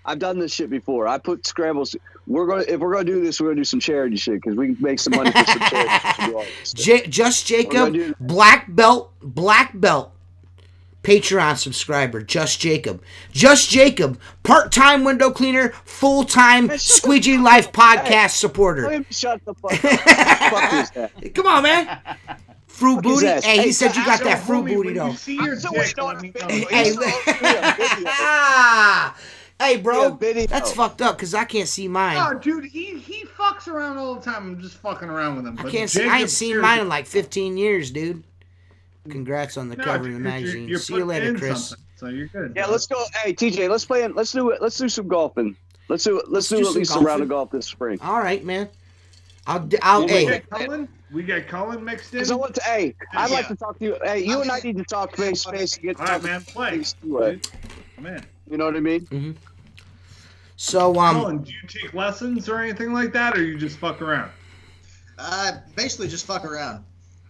S5: I've done this shit before. I put scrambles. If we're gonna do this, we're gonna do some charity shit because we can make some money for some charity.
S1: Just Jacob, black belt, Patreon subscriber. Just Jacob, part-time window cleaner, full-time Squeegee Life podcast supporter.
S5: Shut the fuck up. Fuck is that?
S1: Come on, man. Fruit booty. Hey, he said you got that fruit booty though.
S4: See your dick, let me know.
S1: Hey, bro, that's fucked up because I can't see mine.
S4: Oh, dude, he fucks around all the time. I'm just fucking around with him.
S1: I can't see. I ain't seen mine in like 15 years, dude. Congrats on the cover of the magazine.
S4: You're
S1: See you later, Chris.
S4: So you're good.
S5: Yeah, let's go. Hey, TJ, let's play. Let's do it. Let's do some golfing. Let's do at least a round of golf this spring.
S1: All right, man.
S4: We get Cullen mixed in.
S5: I'd like to talk to you. Hey, you and I need to talk face to face.
S4: All right, man. Play. Man.
S5: You know what I mean?
S1: Mm-hmm. So,
S4: Cullen, do you take lessons or anything like that, or you just fuck around?
S2: Basically just fuck around.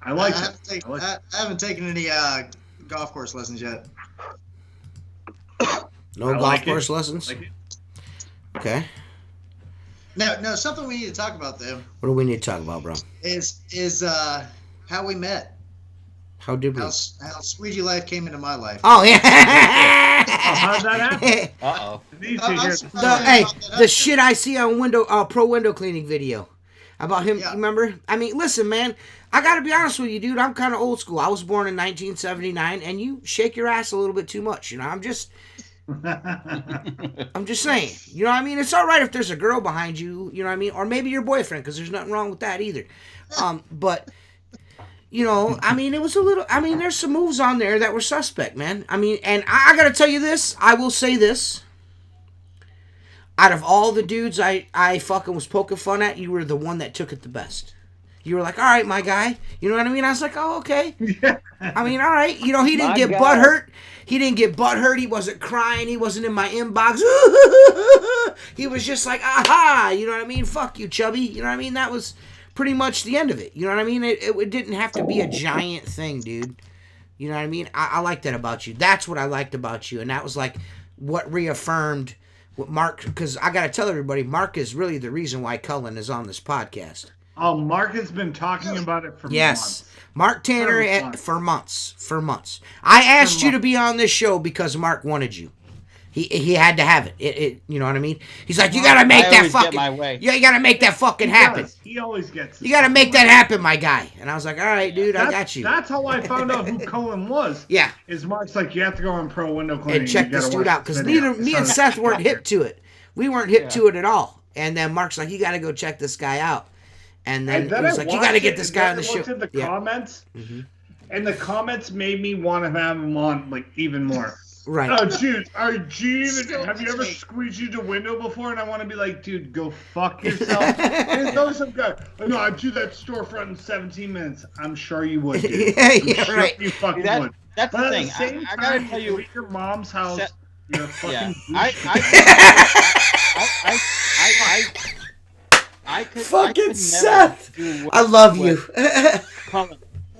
S4: I like
S2: it. I haven't taken any golf course lessons yet.
S1: No golf course lessons?
S4: Okay.
S2: No, something we need to talk about though.
S1: What do we need to talk about, bro?
S2: Is how we met.
S1: How did we?
S2: How Squeegee Life came into my life.
S1: Oh yeah.
S4: How did that happen?
S3: Uh-oh.
S1: The shit I see on pro window cleaning video about him. Yeah. Remember? I mean, listen, man. I gotta be honest with you, dude. I'm kind of old school. I was born in 1979, and you shake your ass a little bit too much. You know, I'm just saying. You know what I mean? It's all right if there's a girl behind you. You know what I mean? Or maybe your boyfriend, because there's nothing wrong with that either. But. You know, I mean, it was a little. I mean, there's some moves on there that were suspect, man. I mean, and I gotta tell you this. I will say this. Out of all the dudes I fucking was poking fun at, you were the one that took it the best. You were like, all right, my guy. You know what I mean? I was like, oh, okay. Yeah. I mean, all right. You know, he didn't get butthurt. He didn't get butthurt. He wasn't crying. He wasn't in my inbox. He was just like, aha. You know what I mean? Fuck you, chubby. You know what I mean? That was pretty much the end of it. You know what I mean? It didn't have to be a giant thing, dude. You know what I mean? I like that about you. That's what I liked about you. And that was like what reaffirmed what Mark, because I got to tell everybody, Mark is really the reason why Cullen is on this podcast.
S4: Oh, Mark has been talking about it for months.
S1: Mark Tanner for months. I asked you to be on this show because Mark wanted you. He had to have it. You know what I mean? He's like, you gotta make that fucking. Yeah, you gotta make that fucking happen.
S4: He always gets.
S1: You gotta make that happen, my guy. And I was like, all right, dude, I got you.
S4: That's how I found out who Cullen was.
S1: Yeah.
S4: Is Mark's like, you have to go on pro window cleaning
S1: and check this dude out because me and Seth weren't hip to it. We weren't hip to it at all. And then Mark's like, you gotta go check this guy out. And then he was like, you gotta get this guy on the show.
S4: I looked at the comments, and the comments made me want to have him on like even more.
S1: Right.
S4: Oh, dude, have you ever squeegeed a window before? And I want to be like, dude, go fuck yourself. And those some guy, no, I'd do that storefront in 17 minutes. I'm sure you would, dude.
S1: Yeah, right.
S4: You fucking would.
S3: That's
S4: but
S3: the thing.
S4: I gotta tell you, at your mom's house, you're a fucking.
S3: I could
S1: fucking Seth. I love you.
S3: Colin,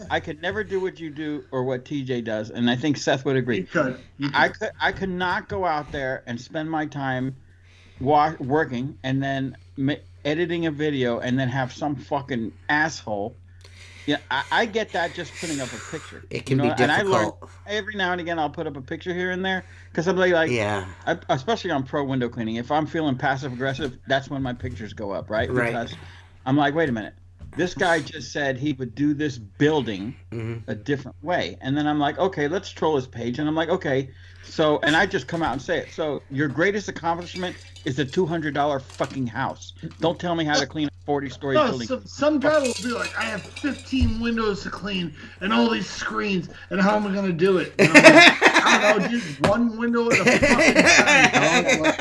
S3: I could never do what you do or what TJ does, and I think Seth would agree.
S4: You could.
S3: I could not go out there and spend my time working and then editing a video and then have some fucking asshole Yeah, I get that just putting up a picture.
S1: It can be difficult.
S3: And I learn every now and again I'll put up a picture here and there because I'm like, especially on pro window cleaning. If I'm feeling passive aggressive, that's when my pictures go up, right? Because I'm like, wait a minute, this guy just said he would do this building a different way, and then I'm like, okay, let's troll his page, and I'm like, okay, so, and I just come out and say it. So your greatest accomplishment is a $200 fucking house. Don't tell me how to clean a 40-story building.
S4: Some guy will be like, I have 15 windows to clean and all these screens, and how am I going to do it? And I'm like, I don't know, dude, one window at a fucking time, like,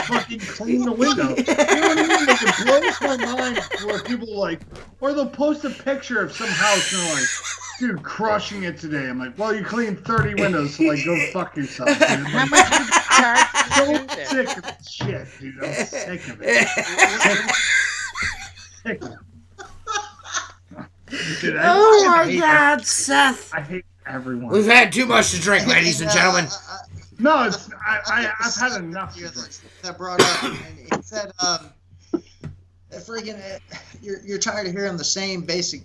S4: fucking clean the window. You know what I mean? Like, it blows my mind where people like, or they'll post a picture of some house and they're like, dude, crushing it today. I'm like, well, you cleaned 30 windows, so like, go fuck yourself, dude. Like,
S3: How much did you charge?
S4: so sick of this shit, dude. I'm sick of it. Sick of it. Dude,
S1: Oh my God, Seth!
S4: I hate everyone.
S1: We've had too much to drink, ladies and gentlemen.
S4: No, it's I've had enough to drink.
S2: That brought up, and he said, "Freaking, you're tired of hearing the same basic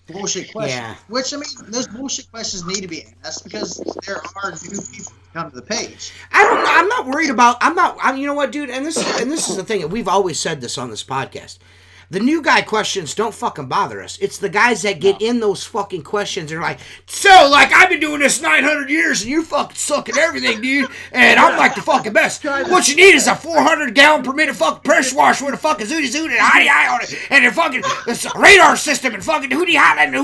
S2: bullshit questions."
S1: Yeah.
S2: Which, I mean, those bullshit questions need to be asked because there are new people who come to the page.
S1: I'm not worried about. You know what, dude? And this is the thing. We've always said this on this podcast. The new guy questions don't fucking bother us. It's the guys that get in those fucking questions and are like, so, like, I've been doing this 900 years and you fucking suck at everything, dude. And I'm like the fucking best. What you need is a 400-gallon per minute fucking pressure washer with a fucking zooty zoot and hotty eye on it. And a fucking radar system and fucking hootie hot and and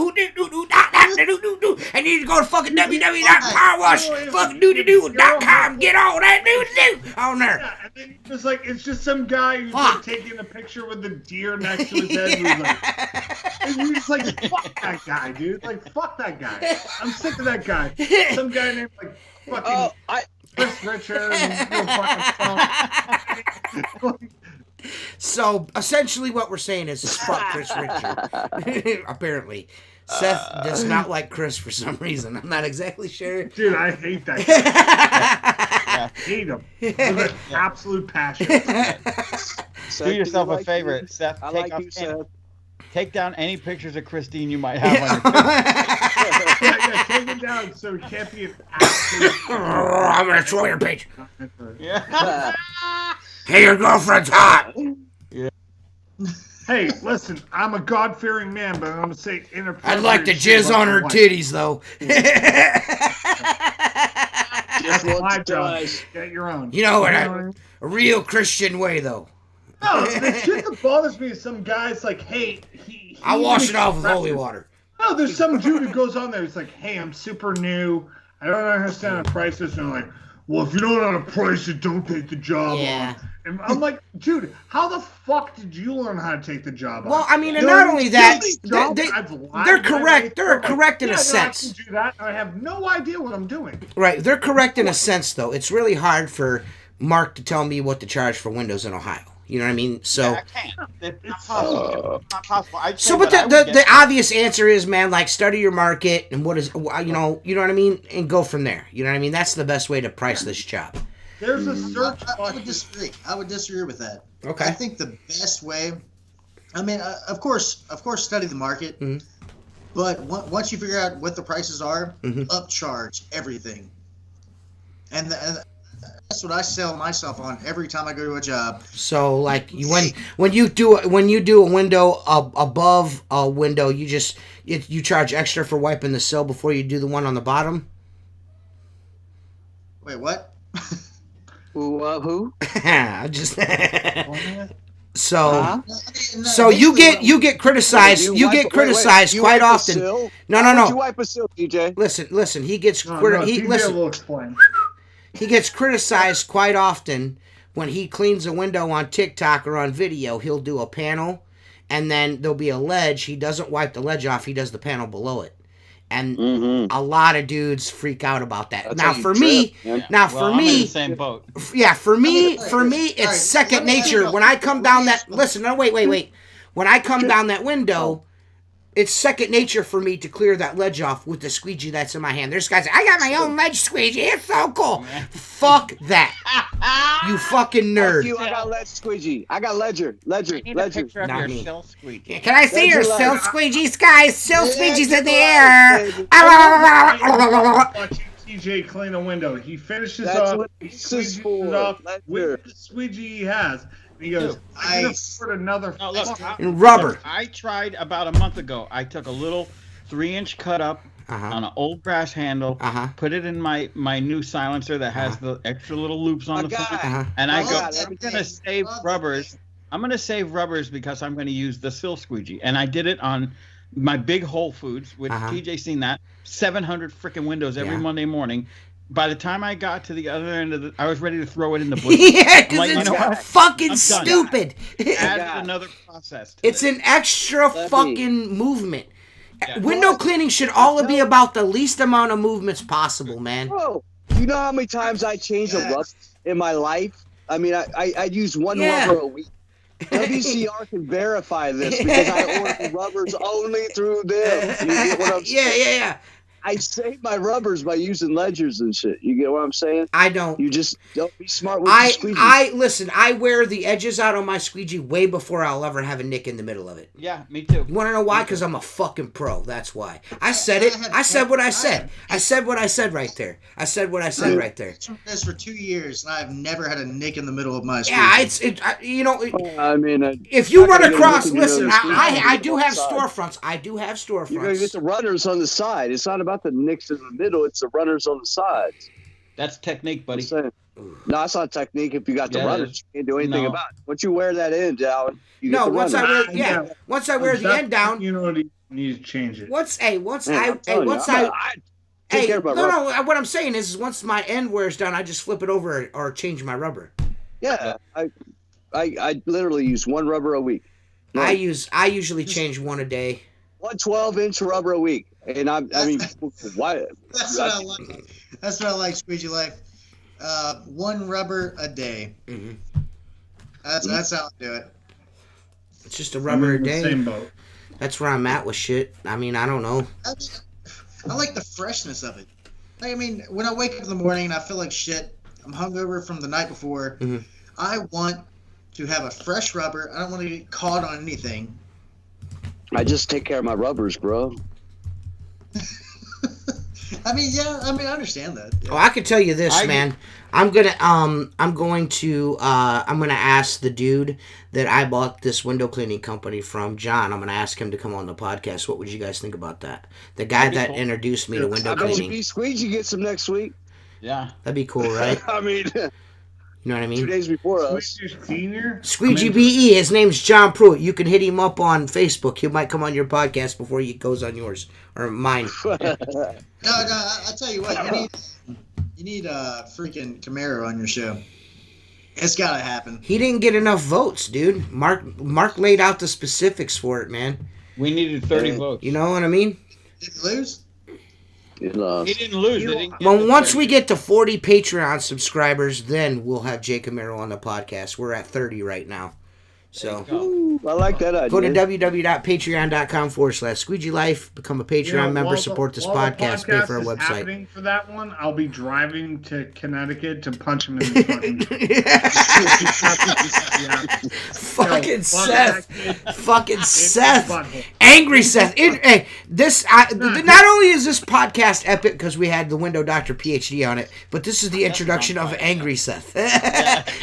S1: you need to go to fucking www.powerwash.com. Get all that doo-doo on there.
S4: Yeah, and then it's just some guy who's like taking a picture with the deer next to his head. And you're just like, fuck that guy, dude. Like, fuck that guy. I'm sick of that guy. Some guy named like fucking Chris Richard.
S1: So essentially, what we're saying is fuck Chris Richard. Apparently. Seth does not like Chris for some reason. I'm not exactly sure.
S4: Dude, I hate that guy. I hate him with an absolute passion.
S3: Do yourself a favor, Seth. Take down any pictures of Christine you might have on your page.
S4: Yeah, take it down so it can't be an absolute.
S1: I'm gonna troll your page.
S3: Yeah.
S1: Hey, your girlfriend's hot.
S4: Hey, listen, I'm a God-fearing man, but I'm gonna say inappropriate.
S1: I'd like to jizz on her titties, though.
S4: That's my job. Get your own.
S1: You know, in a real Christian way, though.
S4: No, the shit that bothers me is some guy's like, hey,
S1: I wash it off with holy water.
S4: No, there's some dude who goes on there. He's like, hey, I'm super new. I don't understand how to price this. And I'm like, well, if you don't know how to price it, don't take the job on. And I'm like, dude, how the fuck did you learn how to take the job on?
S1: Well, I mean, and not only that, they're correct. They're correct in a sense.
S4: I can do that, and I have no idea what I'm doing.
S1: Right, they're correct in a sense, though. It's really hard for Mark to tell me what to charge for windows in Ohio. You know what I mean? So,
S3: I can't. It's not possible. It's not possible.
S1: But the obvious answer is, man, like, study your market and what is, you know what I mean, and go from there. You know what I mean? That's the best way to price this job.
S4: There's a search.
S2: I would disagree. I would disagree with that.
S1: Okay.
S2: I think the best way. I mean, of course, study the market. Mm-hmm. But once you figure out what the prices are, upcharge everything. And that's what I sell myself on every time I go to a job.
S1: So, like, when you do a window above a window, you charge extra for wiping the sill before you do the one on the bottom.
S2: Wait, what?
S5: Who?
S1: I just. So you get criticized. You get criticized quite often. No.
S5: You wipe a sill, DJ.
S1: Listen. He gets He gets criticized quite often when he cleans a window on TikTok or on video. He'll do a panel, and then there'll be a ledge. He doesn't wipe the ledge off. He does the panel below it. And a lot of dudes freak out about that.
S5: I'm in
S3: the same boat.
S1: Yeah, for me, it's second nature. When I come down that, listen, no, wait. When I come down that window, it's second nature for me to clear that ledge off with the squeegee that's in my hand. There's guys, I got my own ledge squeegee. It's so cool. Fuck that. You fucking nerd.
S5: Fuck you, I got ledge squeegee. I got ledger.
S3: I need a picture of
S1: Not
S3: your
S1: me.
S3: shell squeegee.
S1: Can I see your
S5: Ledger
S1: silk
S5: life.
S1: squeegees, guys? Silk
S5: Ledger
S1: squeegees in the
S5: life,
S1: air.
S5: baby.
S4: Watching TJ clean a window. He finishes
S5: That's
S4: off.
S5: what
S4: He
S5: this is
S4: squeezes
S5: for.
S4: it off
S5: Ledger.
S4: with the squeegee he has. And he goes, I can afford another.
S3: No, look,
S1: And rubber.
S3: I tried about a month ago. I took a little 3-inch cut up on an old brass handle, put it in my new silencer that has the extra little loops on the front, and I go, I'm gonna save rubbers. I'm gonna save rubbers because I'm gonna use the sill squeegee, and I did it on my big Whole Foods, which TJ seen that 700 freaking windows every Monday morning. By the time I got to the other end of I was ready to throw it in the bush.
S1: Yeah, because it's fucking stupid.
S3: Add another process.
S1: It's an extra fucking movement. Yeah. Window cleaning should all be about the least amount of movements possible, man.
S5: Bro, you know how many times I changed a rubber in my life? I mean, I'd use one rubber a week. WCR can verify this because I order rubbers only through them. You get what I'm saying?
S1: Yeah.
S5: I save my rubbers by using ledgers and shit. You get what I'm saying?
S1: I don't.
S5: You just don't be smart with the squeegee.
S1: Listen, I wear the edges out on my squeegee way before I'll ever have a nick in the middle of it.
S3: Yeah, me too.
S1: You want to know why? Because I'm a fucking pro. That's why. I said it. I said what I said. I said what I said right there. I said what I said right there.
S2: I've been doing this for 2 years, and I've never had a nick in the middle of my squeegee.
S1: Yeah,
S5: I mean,
S1: if you run across, listen, I do have storefronts. I do have storefronts.
S5: You're going to get the runners on the side. It's not about the nicks in the middle. It's the runners on the sides.
S3: That's technique, buddy.
S5: No, it's not technique. If you got the runners, you can't do anything about it. Once you wear that end down, you get the
S1: once
S5: runners.
S1: once I wear the end down,
S4: you know what you need to change it.
S1: What I'm saying is once my end wears down, I just flip it over or change my rubber.
S5: Yeah, I literally use one rubber a week.
S1: No. I usually change one a day.
S5: 1 12-inch rubber a week, and I mean, why?
S2: That's what I like. That's what I like, Squeegee Life. One rubber a day.
S1: Mm-hmm.
S2: That's how I do it.
S1: It's just a rubber a day.
S4: Same boat.
S1: That's where I'm at with shit. I mean, I don't know.
S2: I like the freshness of it. I mean, when I wake up in the morning and I feel like shit, I'm hungover from the night before. Mm-hmm. I want to have a fresh rubber. I don't want to get caught on anything.
S5: I just take care of my rubbers, bro.
S2: I mean, I understand that. Yeah.
S1: Oh, I can tell you this, man. I'm gonna ask the dude that I bought this window cleaning company from, John. I'm gonna ask him to come on the podcast. What would you guys think about that? The guy that introduced me to window cleaning.
S5: I bet Squeegee gets him next week.
S3: Yeah,
S1: that'd be cool, right?
S5: I mean.
S1: You know what I mean?
S5: 2 days before us.
S1: Squeegee BE. His name's John Pruitt. You can hit him up on Facebook. He might come on your podcast before he goes on yours or mine.
S2: No. I'll tell you what. You need a freaking Camaro on your show. It's gotta happen.
S1: He didn't get enough votes, dude. Mark laid out the specifics for it, man.
S3: We needed 30 votes.
S1: You know what I mean?
S2: Did he lose?
S3: He didn't lose.
S1: Well, once we get to 40 Patreon subscribers, then we'll have Jay Camaro on the podcast. We're at 30 right now. So
S5: I like that idea.
S1: Go to www.patreon.com/Squeegee Life. Become a Patreon member. Support this podcast. Pay for our website.
S4: For that one, I'll be driving to Connecticut to punch him in the
S1: fucking Seth. Angry Seth. Not only is this podcast epic because we had the Window Doctor PhD on it, but this is the introduction of Angry Seth.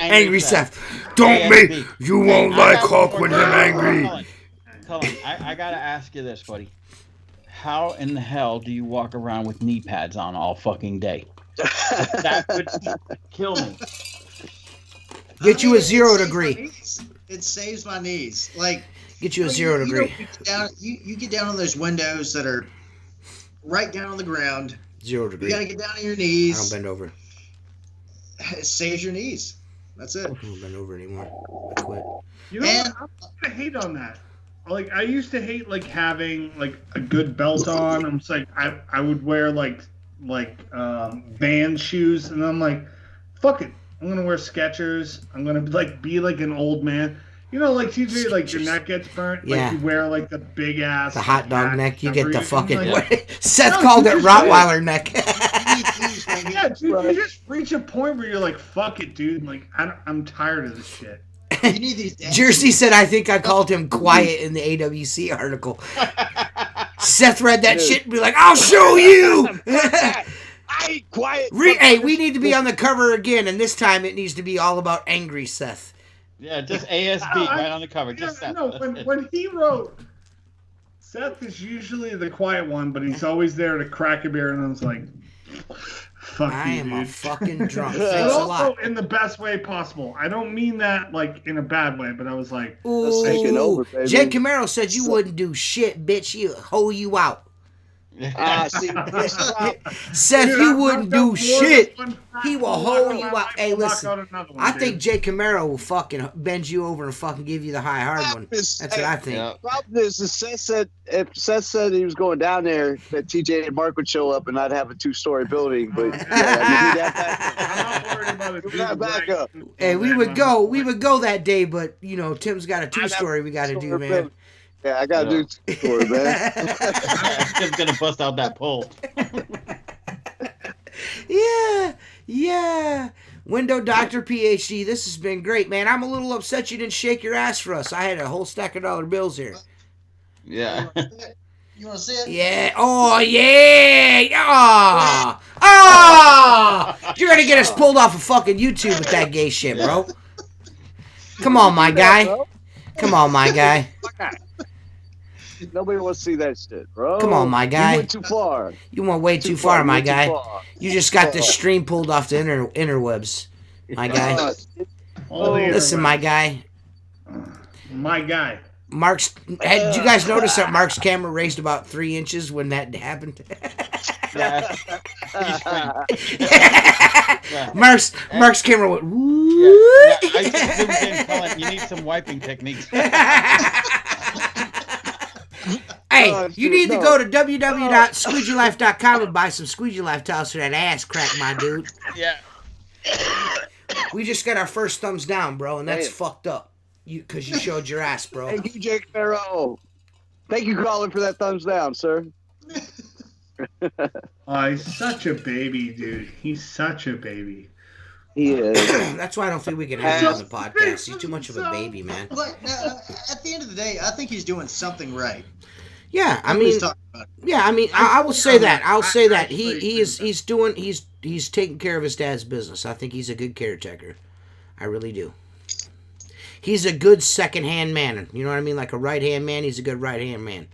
S1: Angry Seth. Don't make. You won't like Hulk when I'm angry.
S3: Cullen, I gotta ask you this, buddy. How in the hell do you walk around with knee pads on all fucking day? That would kill me.
S1: Get you a 0 degree.
S2: It saves my knees. Like
S1: get you a 0 degree.
S2: You get down on those windows that are right down on the ground.
S1: 0 degree.
S2: You gotta get down on your knees.
S1: I don't bend over.
S2: It saves your knees. That's it.
S1: I don't bend over anymore. I quit.
S4: You know, I hate on that. Like I used to hate like having like a good belt on. I'm just like I would wear like band shoes, and I'm like, fuck it. I'm gonna wear Skechers. I'm gonna be like an old man. You know, like TJ, like your neck gets burnt.
S1: Yeah.
S4: Like you wear like the big ass.
S1: The hot dog neck. You get the fucking.
S4: Like,
S1: Seth called it Rottweiler neck.
S4: Yeah, dude, you just reach a point where you're like, "Fuck it, dude." Like, I'm tired of this shit.
S2: You need these
S1: Jersey said, "I think I called him quiet in the AWC article." Seth read that shit and be like, "I'll show you."
S5: I ain't quiet.
S1: Hey, we need to be on the cover again, and this time it needs to be all about angry Seth.
S3: Yeah, just ASB right on the cover. Just Seth.
S4: No, when he wrote, Seth is usually the quiet one, but he's always there to crack a beer, and I was like, "Fuck
S1: I
S4: you,
S1: am
S4: dude."
S1: a fucking drunk.
S4: But
S1: Thanks a
S4: also
S1: lot.
S4: in the best way possible. I don't mean that like in a bad way, but I was like,
S5: taking over,
S1: Ooh,
S5: baby.
S1: Jay Camaro said you wouldn't do shit, bitch. You hoe you out.
S5: See,
S1: Seth,
S4: dude,
S1: you
S4: I've
S1: wouldn't
S4: done
S1: do
S4: more
S1: shit.
S4: than one
S1: He will
S4: I'll
S1: hoe
S4: knock
S1: you
S4: out
S1: out.
S4: one,
S1: Hey,
S4: I'll knock
S1: listen.
S4: out another one,
S1: I
S4: dude.
S1: think Jay Camaro will fucking bend you over and fucking give you the high hard one. That's what I think.
S3: Yeah.
S5: problem is, if Seth said he was going down there, that TJ and Mark would show up and I'd have a 2-story building. But yeah, I mean,
S4: I'm not worried about it.
S5: Give me that backup.
S1: Hey, we would go that day, but you know, Tim's got a 2-story we got to do, man.
S5: Yeah, I got to do 2-story, man.
S3: Tim's gonna bust out that pole.
S1: Yeah. Window Doctor PhD, this has been great, man. I'm a little upset you didn't shake your ass for us. I had a whole stack of dollar bills here.
S3: Yeah.
S2: You want to see it?
S1: Yeah. Oh, yeah. Oh. You're going to get us pulled off of fucking YouTube with that gay shit, bro. Come on, my guy. Come on, my guy.
S5: Nobody wants to see that shit, bro.
S1: Come on, my guy.
S5: You went too far.
S1: You went way too far, my
S5: You went too
S1: guy.
S5: far.
S1: You just got this stream pulled off the interwebs, my guy. Listen, my guy.
S4: My guy.
S1: Did you guys notice that Mark's camera raised about 3 inches when that happened?
S3: Yeah.
S1: Mark's camera went. Woo.
S3: Yeah. I just zoomed in, Colin, you need some wiping techniques.
S1: Hey, you need to go to www.squeegeelife.com and buy some Squeegee Life towels for that ass crack, my dude.
S3: Yeah.
S1: We just got our first thumbs down, bro, and that's fucked up. Because you showed your ass, bro.
S5: Thank you, Jake Farrow. Thank you, Colin, for that thumbs down, sir.
S4: He's such a baby, dude. He's such a baby.
S5: He is.
S1: That's why I don't think we can have him on the podcast. He's too much of a baby, man.
S2: But at the end of the day, I think he's doing something right.
S1: Yeah, I
S2: Nobody's
S1: mean,
S2: talking about it.
S1: yeah, I mean, I will say that. I'll say that he's taking care of his dad's business. I think he's a good caretaker. I really do. He's a good second-hand man. You know what I mean? Like a right-hand man, he's a good right-hand man.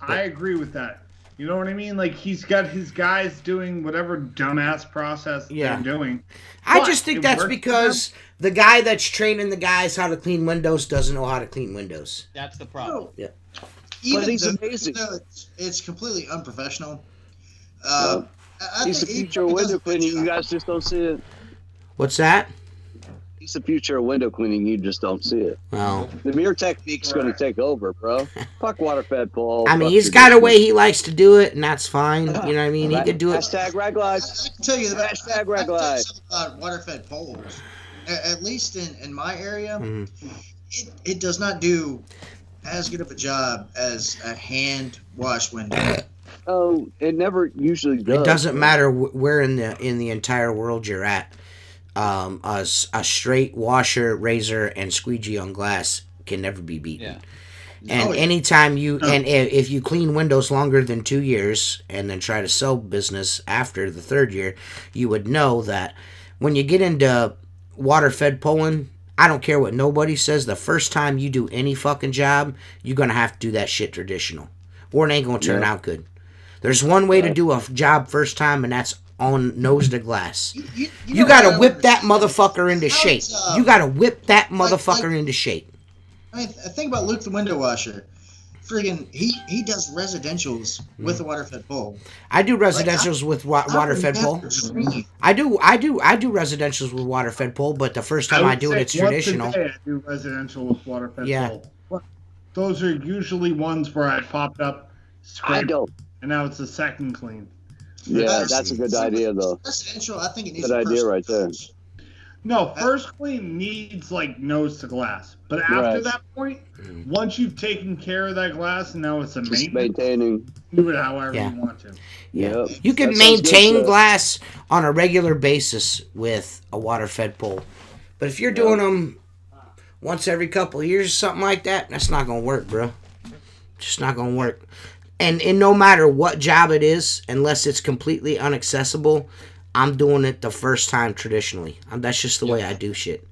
S4: I agree with that. You know what I mean? Like, he's got his guys doing whatever dumbass process they're doing.
S1: I just think that's because the guy that's training the guys how to clean windows doesn't know how to clean windows.
S3: That's the problem.
S1: Yeah.
S2: Even
S5: he's
S2: though,
S5: amazing.
S2: even though it's completely unprofessional.
S5: He's the future of window cleaning. You guys just don't see it.
S1: What's that?
S5: He's the future of window cleaning. You just don't see it.
S1: Well,
S5: The mirror technique's going to take over, bro. Fuck water-fed Paul.
S1: I mean,
S5: Fuck
S1: he's
S5: your
S1: got a
S5: business.
S1: way he likes to do it, and that's fine. You know what I mean? He could do it.
S5: Hashtag rag life.
S2: I can tell you the
S5: Hashtag rag life.
S2: about water-fed poles. At least in my area,
S1: Mhm.
S2: it does not do as good of a job as a hand wash window.
S5: Oh, it never usually does.
S1: It doesn't matter where in the entire world you're at. A straight washer, razor, and squeegee on glass can never be beaten.
S3: Yeah.
S1: And anytime if you clean windows longer than 2 years and then try to sell business after the 3rd year, you would know that when you get into water-fed pulling, I don't care what nobody says, the first time you do any fucking job, you're going to have to do that shit traditional. Or it ain't going to turn out good. There's one way to do a job first time, and that's on nose to glass. You got to whip that motherfucker into shape. You got to whip that motherfucker into shape.
S2: I mean, think about Luke the window washer. Friggin', he does residentials with a water-fed pole.
S1: I do residentials with water-fed pole. I do residentials with water-fed pole, but the first time I do it, it's traditional.
S4: Once a day I do residential with water-fed
S1: Yeah.
S4: pole. Those are usually ones where I popped up,
S5: I don't.
S4: and now it's a second clean.
S5: Yeah, that's a good idea, though.
S2: Residential, I think it needs
S5: Good
S2: a
S5: idea
S2: personal
S5: right there.
S2: touch.
S4: No, first clean needs like nose to glass, but after that point, once you've taken care of that glass and now it's a
S5: Just
S4: maintenance,
S5: maintaining.
S4: do it however you want to.
S5: Yeah,
S1: you can maintain glass on a regular basis with a water-fed pole, but if you're doing them once every couple of years or something like that, that's not gonna work, bro. Just not gonna work. And no matter what job it is, unless it's completely inaccessible, I'm doing it the first time traditionally. That's just the way I do shit.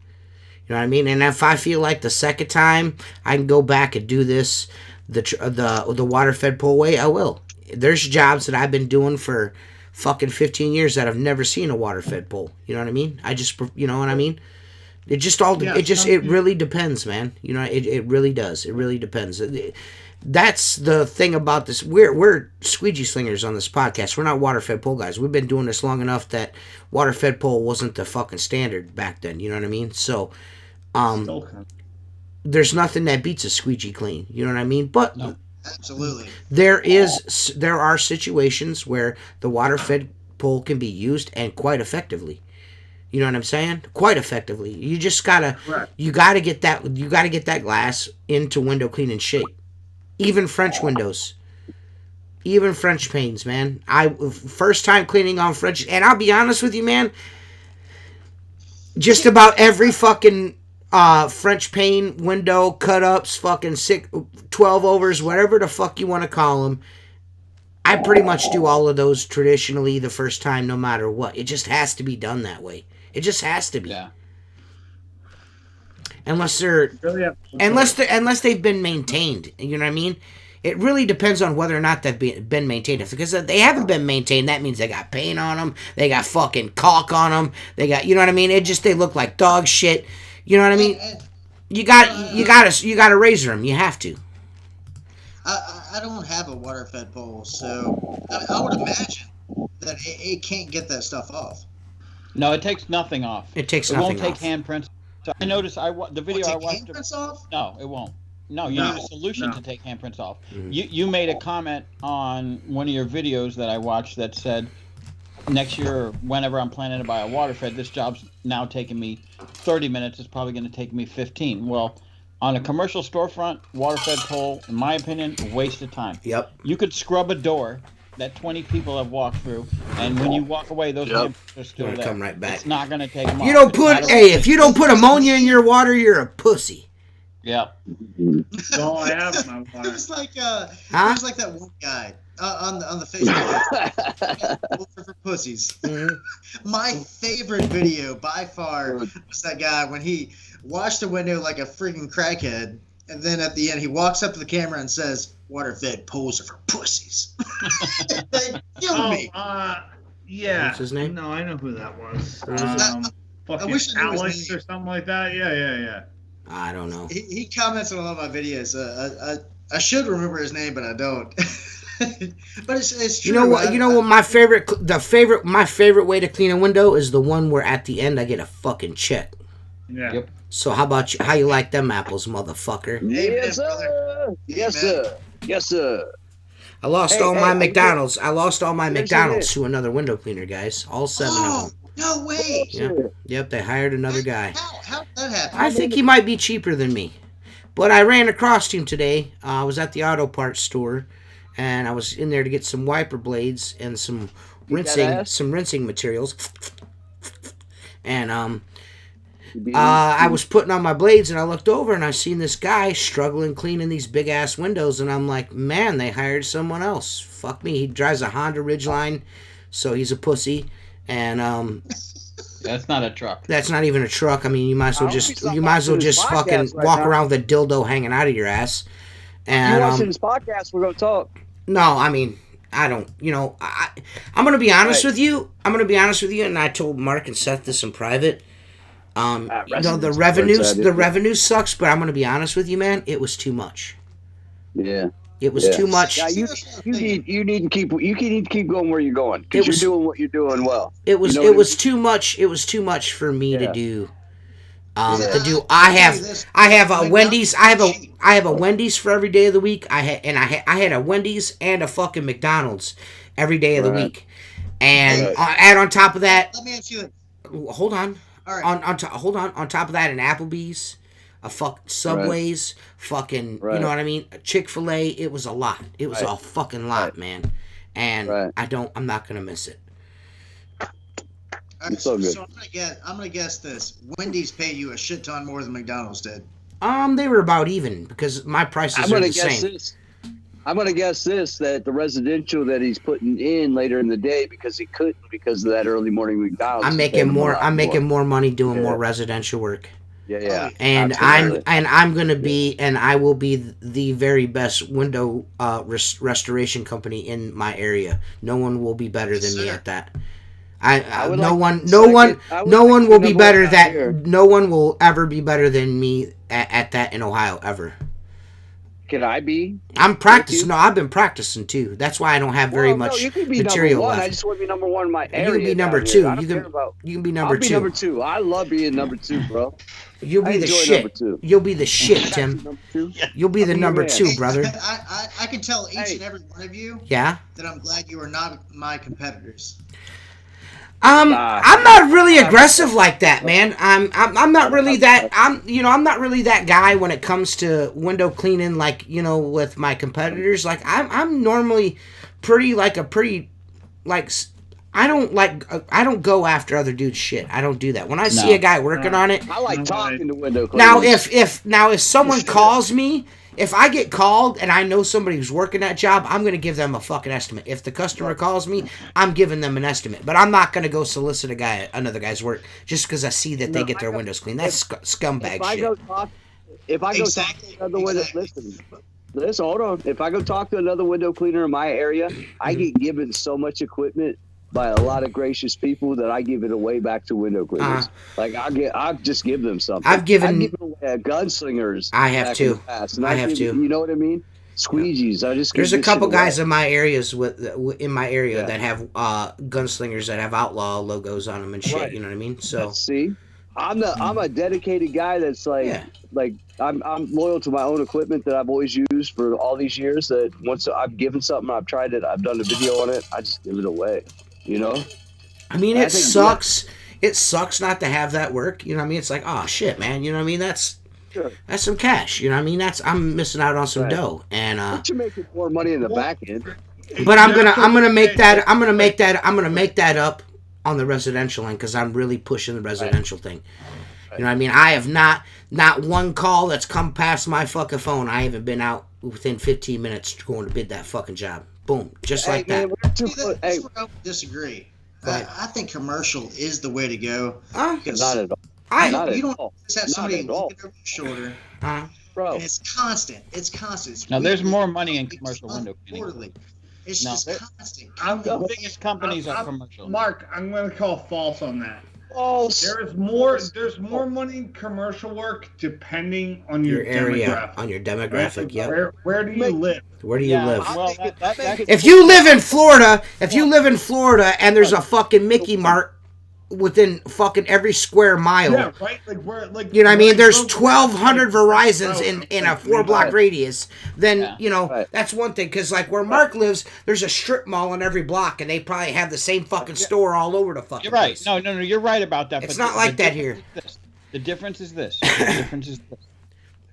S1: You know what I mean? And if I feel like the second time I can go back and do this the water-fed pole way, I will. There's jobs that I've been doing for fucking 15 years that I've never seen a water-fed pole. You know what I mean? You know what I mean? It just it really depends, man. You know, it really does. It really depends. That's the thing about this. We're squeegee slingers on this podcast. We're not water-fed pole guys. We've been doing this long enough that water-fed pole wasn't the fucking standard back then. You know what I mean? So, there's nothing that beats a squeegee clean. You know what I mean? But
S2: no, absolutely,
S1: there are situations where the water-fed pole can be used and quite effectively. You know what I'm saying? Quite effectively. You just gotta get that glass into window cleaning shape. Even French windows. Even French panes, man. First time cleaning on French, and I'll be honest with you, man, just about every fucking French pane window, cut-ups, fucking 12 overs, whatever the fuck you want to call them, I pretty much do all of those traditionally the first time no matter what. It just has to be done that way. It just has to be. Yeah. Unless they've been maintained, you know what I mean? It really depends on whether or not they've been maintained. Because if they haven't been maintained, that means they got paint on them, they got fucking caulk on them, they got, you know what I mean? They look like dog shit. You know what I mean? You gotta razor them. You have to.
S2: I don't have a water-fed pole, so I would imagine that it can't get that stuff off.
S3: No, it takes nothing off.
S1: It won't
S3: take handprints. So I noticed the video I watched.
S2: Handprints off?
S3: No, it won't. No, you need a solution to take handprints off. Mm-hmm. You made a comment on one of your videos that I watched that said, next year, whenever I'm planning to buy a water fed, this job's now taking me 30 minutes. It's probably going to take me 15. Well, on a commercial storefront, water fed pole, in my opinion, a waste of time.
S1: Yep.
S3: You could scrub a door that 20 people have walked through, and when you walk away, those handprints are still there.
S1: Come right back.
S3: It's not going to take them off.
S1: If you don't put ammonia in your water, you're a pussy.
S3: Yeah.
S4: So I have my water.
S2: It was like that one guy on the Facebook for pussies. Mm-hmm. My favorite video by far was that guy when he washed the window like a freaking crackhead, and then at the end he walks up to the camera and says, "Water-fed poles are for pussies." They killed me.
S4: Yeah.
S1: What's his name?
S4: No, I know who that was.
S2: I wish I knew his
S4: Alex
S2: name.
S4: or something like that. Yeah.
S1: I don't know.
S2: He comments on a lot of my videos. I should remember his name, but I don't. But it's true.
S1: You know what? My favorite way to clean a window is the one where at the end I get a fucking check.
S4: Yeah.
S3: Yep.
S1: So how about you? How you like them apples, motherfucker?
S5: Yes, sir. Yes, sir. Yes, sir.
S1: I lost all my McDonald's. I lost all my McDonald's to another window cleaner, guys. All 7 of them.
S2: No way.
S1: Yep. They hired another guy.
S2: How did that happen?
S1: I think he might be cheaper than me, but I ran across him today. I was at the auto parts store, and I was in there to get some wiper blades and some rinsing materials. And I was putting on my blades, and I looked over, and I seen this guy struggling cleaning these big ass windows, and I'm like, man, they hired someone else. Fuck me. He drives a Honda Ridgeline, so he's a pussy. And
S3: that's not a truck.
S1: That's not even a truck. I mean, you might as well just fucking walk around with a dildo hanging out of your ass. And
S5: you watching this podcast, we're gonna talk.
S1: No, I mean, I don't. You know, I'm gonna be honest with you. And I told Mark and Seth this in private. The revenue sucks, but I'm gonna be honest with you, man. It was too much.
S5: Yeah.
S1: It was too much.
S5: Yeah, you need to keep going where you're going because you're doing what you're doing well.
S1: It was too much. It was too much for me to do. I have a Wendy's. I have a Wendy's for every day of the week. I had a Wendy's and a fucking McDonald's every day of the week. And add on top of that.
S2: Let me ask you.
S1: Hold on.
S2: All right.
S1: Hold on. On top of that, an Applebee's, Subways, fucking, you know what I mean? Chick-fil-A. It was a lot. It was a fucking lot, man. And I'm not gonna miss it.
S2: Right, so I'm gonna guess this. Wendy's paid you a shit ton more than McDonald's did.
S1: They were about even because my prices are the same.
S5: I'm gonna guess this, that the residential that he's putting in later in the day because he couldn't because of that early morning McDonald's.
S1: I'm making more money doing more residential work.
S5: Yeah.
S1: And I'm gonna be, and I will be the very best window restoration company in my area. No one will be better than me at that. No one will ever be better than me at that in Ohio ever.
S5: Can I be?
S1: I'm practicing. No, I've been practicing too. That's why I don't have very much material left.
S5: I just want to be number one in my area.
S1: You can be number two. You can be number two.
S5: Number two. I love being number two, bro.
S1: You'll be the shit. You'll be the shit, Tim. You'll be the number two, brother.
S2: I can tell each and every one of you.
S1: Yeah.
S2: That I'm glad you are not my competitors.
S1: I'm not really aggressive like that, man. I'm not really that. I'm not really that guy when it comes to window cleaning, like, with my competitors. Like, I'm normally I don't go after other dudes' shit. I don't do that. When I see a guy working on it,
S5: I like talking to window cleaners.
S1: If someone calls me. If I get called and I know somebody who's working that job, I'm going to give them a fucking estimate. If the customer calls me, I'm giving them an estimate. But I'm not going to go solicit another guy's work just because I see that they get their windows cleaned. That's scumbag shit.
S5: If I go talk to another window, listen, hold on. If I go talk to another window cleaner in my area, I get given so much equipment by a lot of gracious people that I give it away back to window cleaners. I'll just give them something.
S1: I've given
S5: away gunslingers.
S1: I have to.
S5: You know what I mean? Squeegees.
S1: There's a couple guys in my areas that have gunslingers that have outlaw logos on them and shit. Right. You know what I mean? So
S5: see, I'm a dedicated guy that's I'm loyal to my own equipment that I've always used for all these years. That once I've given something, I've tried it, I've done a video on it, I just give it away.
S1: I mean, it sucks. It sucks not to have that work. You know what I mean? It's like, oh shit, man. You know what I mean? That's some cash. You know what I mean? I'm missing out on some dough. And
S5: but you're making more money in the back end.
S1: But I'm gonna make that up on the residential end because I'm really pushing the residential thing. You know what I mean? I have not one call that's come past my fucking phone. I haven't been out within 15 minutes going to bid that fucking job. Boom. Just like that.
S2: I disagree. I think commercial is the way to go.
S5: Not at all.
S2: You don't just have somebody looking over your shoulder.
S5: Bro.
S2: And it's constant.
S3: Now, there's more money in commercial window cleaning.
S2: It's just constant.
S3: The biggest companies are commercial.
S4: Mark, I'm going to call false on that. There's more money in commercial work depending on your
S1: area,
S4: demographic.
S1: on your demographic. Yeah.
S4: Where do you live?
S1: Where do you live?
S3: Well,
S1: if you live in Florida, and there's a fucking Mickey Mart within fucking every square mile.
S4: Yeah, right. Like
S1: you know what I mean? There's 1,200 Verizons in a 4-block radius. Then that's one thing. Because like where Mark lives, there's a strip mall in every block, and they probably have the same fucking store all over the fucking
S3: You're right.
S1: place.
S3: No, you're right about that.
S1: It's not like that here.
S3: The difference is this.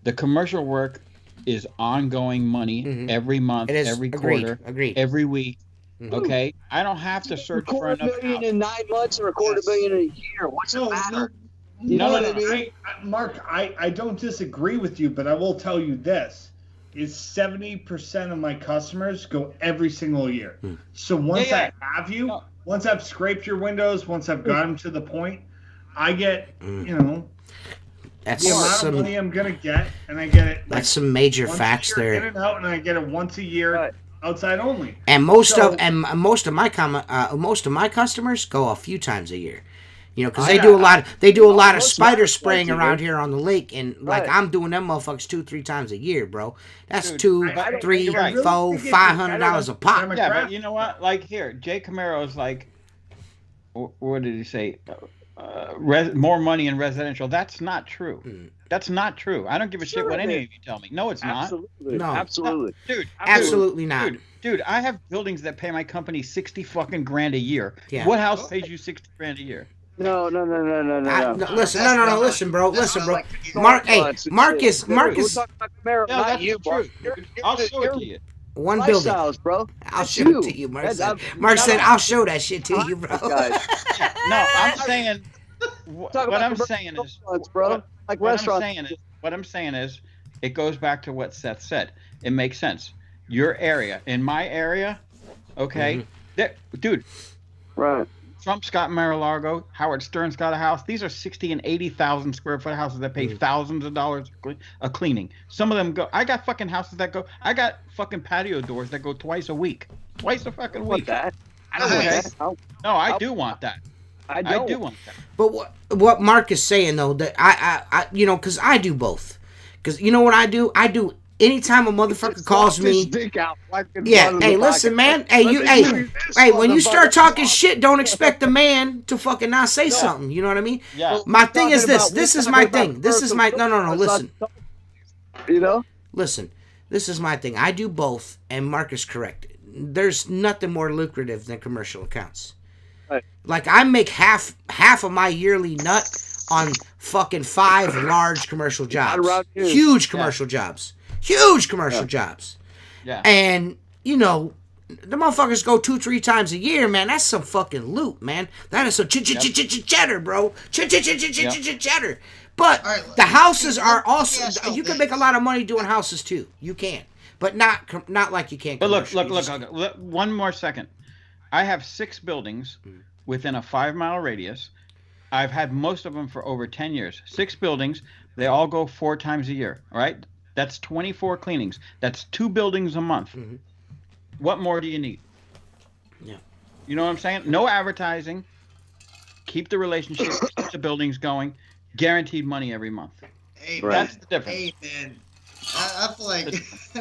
S3: The commercial work is ongoing money every month, every quarter, every week. Okay, I don't have to search for another
S5: $250 million in 9 months or $250 million in a year. What's the matter? You know what I mean?
S4: Mark, I don't disagree with you, but I will tell you this: is 70% of my customers go every single year. So once I have you, once I've scraped your windows, once I've got them to the point, I get
S1: that's
S4: the amount of money I'm gonna get, and I get it.
S1: That's some major facts there.
S4: In and out, and I get it once a year. Outside only,
S1: and most of my customers go a few times a year, because they do a lot of spider spraying around here on the lake, and like I'm doing them motherfuckers 2-3 times a year, bro. That's $200, $300, $400, $500 a pop.
S3: Yeah, but you know what? Like here, Jay Camaro is like, what did he say? More money in residential. That's not true. That's not true. I don't give a shit what any of you tell me. No, it's not.
S1: No,
S5: absolutely,
S3: dude.
S1: Absolutely not.
S3: Dude, I have buildings that pay my company $60 fucking grand a year.
S1: Yeah.
S3: What house pays you $60 grand a year?
S5: No.
S1: Listen, bro. Marcus.
S5: We're talking about Camaro,
S3: No,
S5: not
S3: that's
S5: you,
S3: the
S5: bro.
S3: truth. I'll show it to you.
S1: One building.
S5: Lifestyles, bro.
S1: I'll
S5: That's
S1: show
S5: you.
S1: it to you, Mark.
S5: That's-
S1: Mark said, "I'll show that shit to you, bro."
S5: Guys.
S3: No, I'm saying.
S5: Talk
S3: What
S5: about
S3: I'm
S5: commercial
S3: saying is,
S5: restaurants, bro. Like
S3: what
S5: restaurants.
S3: what I'm saying is, it goes back to what Seth said. It makes sense. Your area, in my area, okay, dude.
S5: Right.
S3: Trump's got Mar-a-Lago. Howard Stern's got a house. These are 60 and 80,000 square foot houses that pay thousands of dollars a cleaning. Some of them go. I got fucking houses that go. I got fucking patio doors that go twice a week. Twice a fucking
S5: Want
S3: week.
S5: that? I don't want that.
S3: No, I do want that.
S5: I don't.
S3: I do want that.
S1: But what Mark is saying though, that I because I do both. Because you know what I do? I do anytime a motherfucker calls me. Yeah, hey, listen, man. Hey, when you start talking shit, don't expect a man to fucking not say something. You know what I mean?
S3: Yeah.
S1: My thing is this. This is my thing. This is my no. Listen.
S5: You know?
S1: Listen. This is my thing. I do both, and Mark is correct. There's nothing more lucrative than commercial accounts.
S5: Right.
S1: Like I make half of my yearly nut on fucking 5 large commercial jobs. Huge commercial jobs. Huge commercial jobs.
S3: Yeah.
S1: And, you know, the motherfuckers go 2-3 times a year, man. That's some fucking loot, man. That is some cheddar, bro. Cheddar. But the houses are also, you can make a lot of money doing houses too. You can. But not like you can.
S3: But look, one more second. I have 6 buildings within a 5-mile radius. I've had most of them for over 10 years. 6 buildings. They all go 4 times a year. All right. That's 24 cleanings. That's 2 buildings a month. Mm-hmm. What more do you need?
S1: Yeah.
S3: You know what I'm saying? No advertising. Keep the relationship. Keep the buildings going. Guaranteed money every month.
S2: Hey,
S3: That's the difference.
S2: Hey, man. I feel like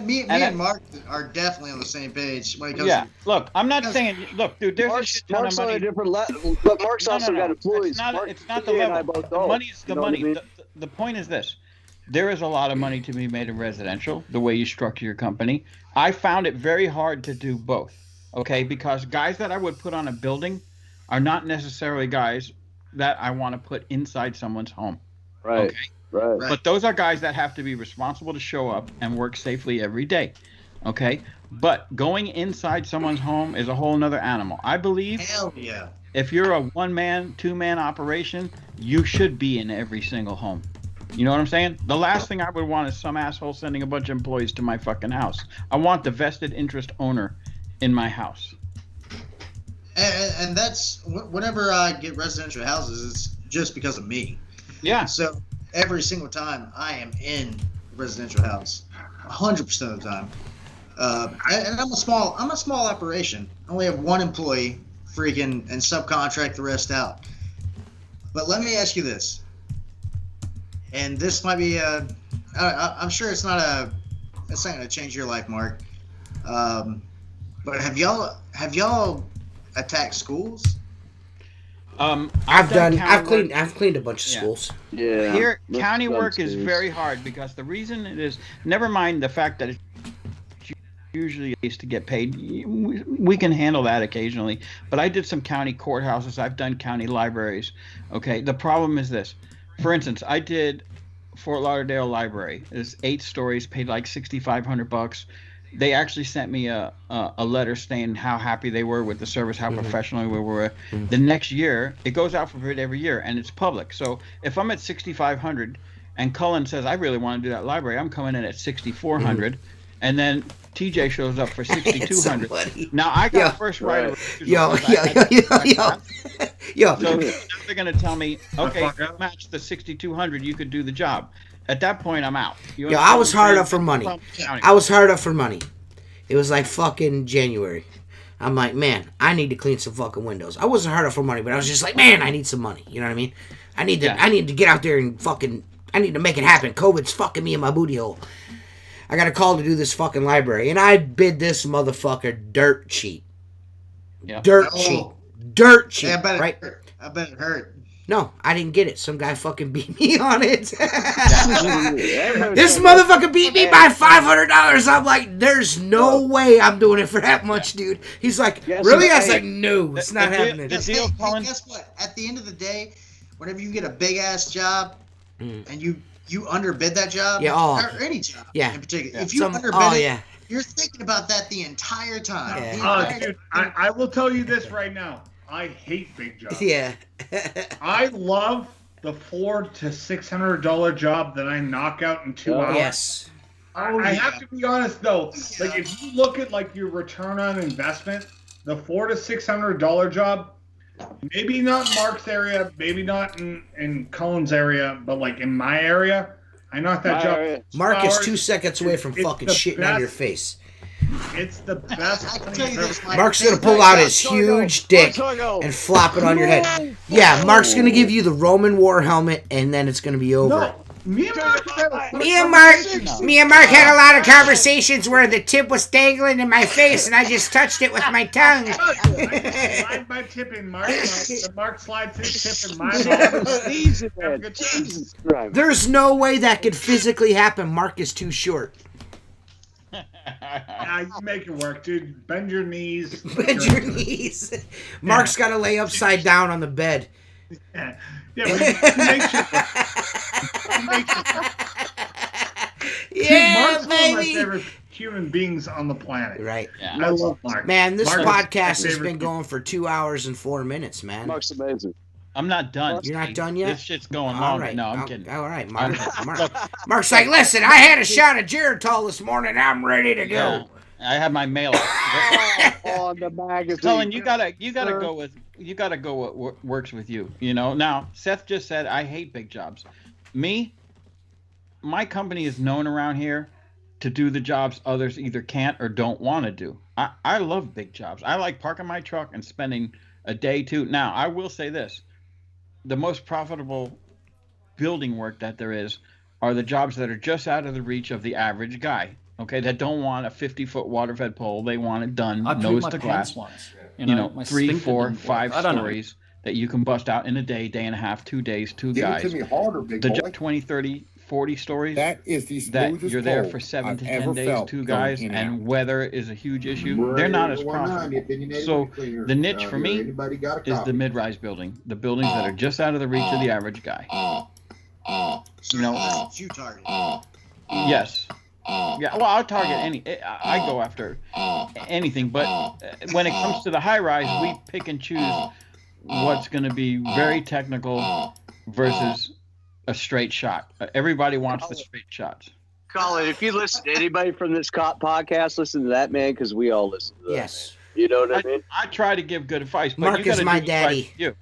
S2: me and Mark are definitely on the same page when it comes to...
S3: Look, I'm not saying... Look, dude, there's a shit ton of money.
S5: On a different level, but Mark's also got employees.
S3: It's not the level. The money's the money. I mean? The point is this. There is a lot of money to be made in residential, the way you structure your company. I found it very hard to do both, okay? Because guys that I would put on a building are not necessarily guys that I want to put inside someone's home.
S5: Right.
S3: Okay?
S5: Right.
S3: But those are guys that have to be responsible to show up and work safely every day. Okay? But going inside someone's home is a whole nother animal. I believe if you're a 1-man, 2-man operation, you should be in every single home. You know what I'm saying? The last thing I would want is some asshole sending a bunch of employees to my fucking house. I want the vested interest owner in my house.
S2: And that's, whenever I get residential houses, it's just because of me.
S3: Yeah.
S2: So every single time I am in a residential house, 100% of the time. And I'm a small operation. I only have 1 employee, freaking, and subcontract the rest out. But let me ask you this. And this might be I'm sure it's not going to change your life, Mark. But have y'all attacked schools?
S1: I've cleaned a bunch of schools.
S5: Yeah.
S3: Here, county work is very hard because the reason it is, never mind the fact that it's usually to get paid. We can handle that occasionally. But I did some county courthouses. I've done county libraries. Okay. The problem is this. For instance, I did Fort Lauderdale Library. It's 8 stories, paid like $6,500. They actually sent me a letter saying how happy they were with the service, how professional we were. The next year, it goes out for bid every year, and it's public. So if I'm at $6,500 and Cullen says, I really want to do that library, I'm coming in at $6,400. And then TJ shows up for $6,200. Now I got first right of refusal. So now they're gonna tell me, okay, if you match the $6,200, you could do the job. At that point, I'm out.
S1: I was hard up for money. It was like fucking January. I'm like, man, I need to clean some fucking windows. I wasn't hard up for money, but I was just like, man, I need some money. You know what I mean? I need to get out there and fucking. I need to make it happen. COVID's fucking me in my booty hole. I got a call to do this fucking library, and I bid this motherfucker dirt cheap.
S3: Yeah.
S1: Dirt cheap. Dirt cheap.
S2: Yeah,
S1: right?
S2: I bet it hurt.
S1: No, I didn't get it. Some guy fucking beat me on it. This motherfucker beat me by $500. I'm like, there's no way I'm doing it for that much, dude. He's like, really? I was like, no, it's not happening.
S2: Hey, guess what? At the end of the day, whenever you get a big ass job and you underbid that job, or any job in particular, if you underbid it, you're thinking about that the entire time.
S4: Yeah. Dude, I will tell you this right now. I hate big jobs.
S1: Yeah.
S4: I love the $400 to $600 job that I knock out in 2 hours.
S1: Yes.
S4: I have to be honest though. Like if you look at like your return on investment, the $400 to $600 job, maybe not Mark's area, maybe not in Colin's area, but like in my area, I knocked that job.
S1: Mark is 2 seconds away from fucking shitting on your face.
S4: It's the best.
S2: I can tell you this,
S1: Mark's gonna pull out his huge dick and flop it on your head. Yeah, Mark's gonna give you the Roman war helmet, and then it's gonna be over.
S4: No, me and Mark
S1: had a lot of conversations where the tip was dangling in my face, and I just touched it with my tongue.
S4: Slide my tip in Mark. Mark slides his tip in my mouth.
S1: There's no way that could physically happen. Mark is too short.
S4: You make it work, dude. Bend your knees.
S1: Bend your knees. Mark's got to lay upside down on the bed.
S4: Yeah, but you make sure.
S1: Yeah,
S4: Mark's
S1: baby.
S4: one of my favorite human beings on the planet.
S1: Right.
S3: Yeah.
S4: I love Mark.
S1: Man, this
S4: Mark
S1: podcast has been going for 2 hours and 4 minutes, man.
S5: Mark's amazing.
S3: I'm not done.
S1: You're not done yet?
S3: This shit's going
S1: All
S3: on.
S1: right.
S3: No, I'm kidding.
S1: All right, Mark. Mark's like, listen, I had a shot of Geritol this morning. I'm ready to go.
S3: Yeah, I have my mail
S5: On the magazine.
S3: Colin, you gotta go with what works with you. You know. Now, Seth just said I hate big jobs. Me, my company is known around here to do the jobs others either can't or don't want to do. I love big jobs. I like parking my truck and spending a day too. Now, I will say this. The most profitable building work that there is are the jobs that are just out of the reach of the average guy. Okay, that don't want a 50-foot water-fed pole. They want it done nose to glass. You know, 3, 4, 5 stories that you can bust out in a day, day and a half, 2 days, two guys.
S6: Give it to me harder, big
S3: The
S6: boy.
S3: job 20, 30, 40 stories
S6: That is the
S3: that
S6: smoothest
S3: you're there
S6: pole
S3: for 7
S6: I've
S3: to 10
S6: ever
S3: days,
S6: felt
S3: two
S6: going
S3: guys,
S6: in
S3: and
S6: out.
S3: weather is a huge issue. They're not as profitable. So the niche for me is the mid-rise building, the buildings that are just out of the reach of the average guy. You know,
S2: you target.
S3: yes. Yeah, well, I'll target I go after anything, but when it comes to the high-rise, we pick and choose what's going to be very technical versus a straight shot. Everybody wants the straight shots.
S5: Colin, if you listen to anybody from this podcast, listen to that man because we all listen to that.
S1: Yes.
S5: Man. You know what I mean?
S3: I try to give good advice, but
S1: Mark
S3: you gotta
S1: is my
S3: do what's right
S1: daddy.
S3: for you.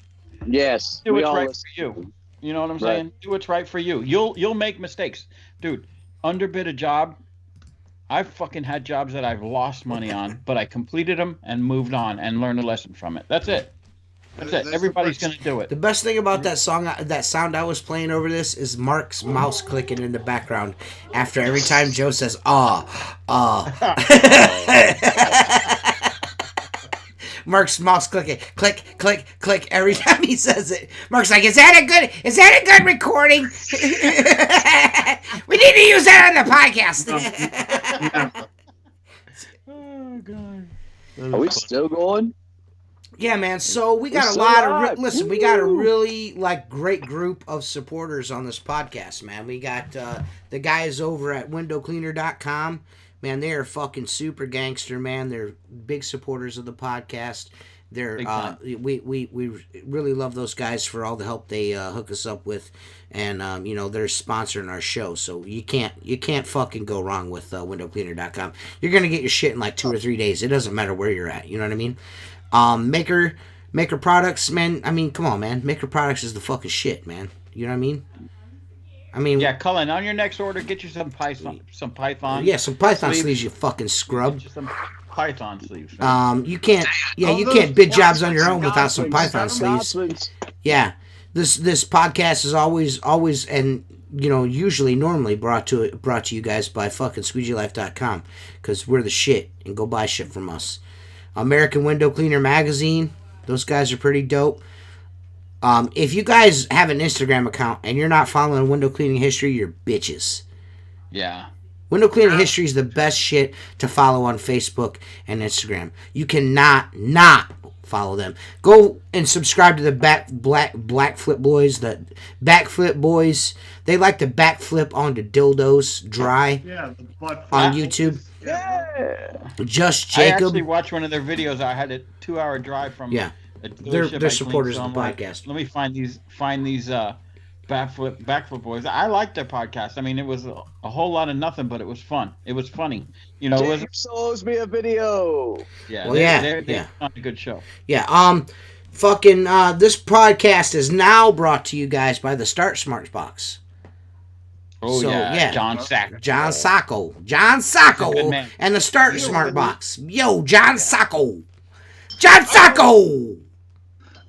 S5: Yes.
S3: Do
S5: we
S3: what's
S5: all
S3: right
S5: listen
S3: for you.
S5: to him.
S3: You know what I'm
S5: Right.
S3: saying? Do what's right for you. You'll make mistakes, dude. Underbid a job. I've fucking had jobs that I've lost money on, but I completed them and moved on and learned a lesson from it. That's it. That's it. Everybody's gonna do it.
S1: The best thing about that sound I was playing over this is Mark's mouse clicking in the background after every time Joe says, Mark's mouse clicking, click, click, click every time he says it. Mark's like, is that a good recording? We need to use that on the podcast.
S3: Oh god.
S5: Are we still going?
S1: Yeah, man. So we got
S5: We're
S1: a
S5: so
S1: lot
S5: live.
S1: of we got a really great group of supporters on this podcast, man. We got the guys over at windowcleaner.com. Man, they are fucking super gangster, man. They're big supporters of the podcast. They're we really love those guys for all the help they hook us up with, and they're sponsoring our show. So you can't fucking go wrong with windowcleaner.com. You're gonna get your shit in like 2 or 3 days. It doesn't matter where you're at. You know what I mean? Maker Products, man. I mean, come on, man. Maker Products is the fucking shit, man. You know what I mean?
S3: Yeah, Cullen, on your next order, get you some Python.
S1: Yeah, some Python sleeves, you fucking scrub.
S3: Get you some Python sleeves. Man.
S1: You can't bid jobs on your own without some Python sleeves. Yeah, this podcast is always and normally brought to you guys by fucking SqueegeeLife.com because we're the shit, and go buy shit from us. American Window Cleaner Magazine, those guys are pretty dope. If you guys have an Instagram account and you're not following Window Cleaning History, you're bitches.
S3: Yeah.
S1: Window Cleaning History is the best shit to follow on Facebook and Instagram. You cannot not follow them. Go and subscribe to the Backflip Boys. The Backflip Boys. They like to backflip onto dildos dry.
S4: Yeah, the butt
S1: on YouTube.
S5: Yeah.
S1: Just Jacob.
S3: I actually watched one of their videos. I had a 2-hour drive from.
S1: Yeah. They're supporters of the podcast.
S3: Let me find these backflip boys. I liked their podcast. I mean, it was a whole lot of nothing, but it was fun. It was funny. You know,
S5: James owes me a video.
S3: Yeah,
S1: well,
S3: they're on a good show.
S1: Yeah. This podcast is now brought to you guys by the Start Smart Box.
S3: Oh, so, yeah. John Sacco,
S1: and the Start Smart Box. Yo, John Sacco. John Sacco.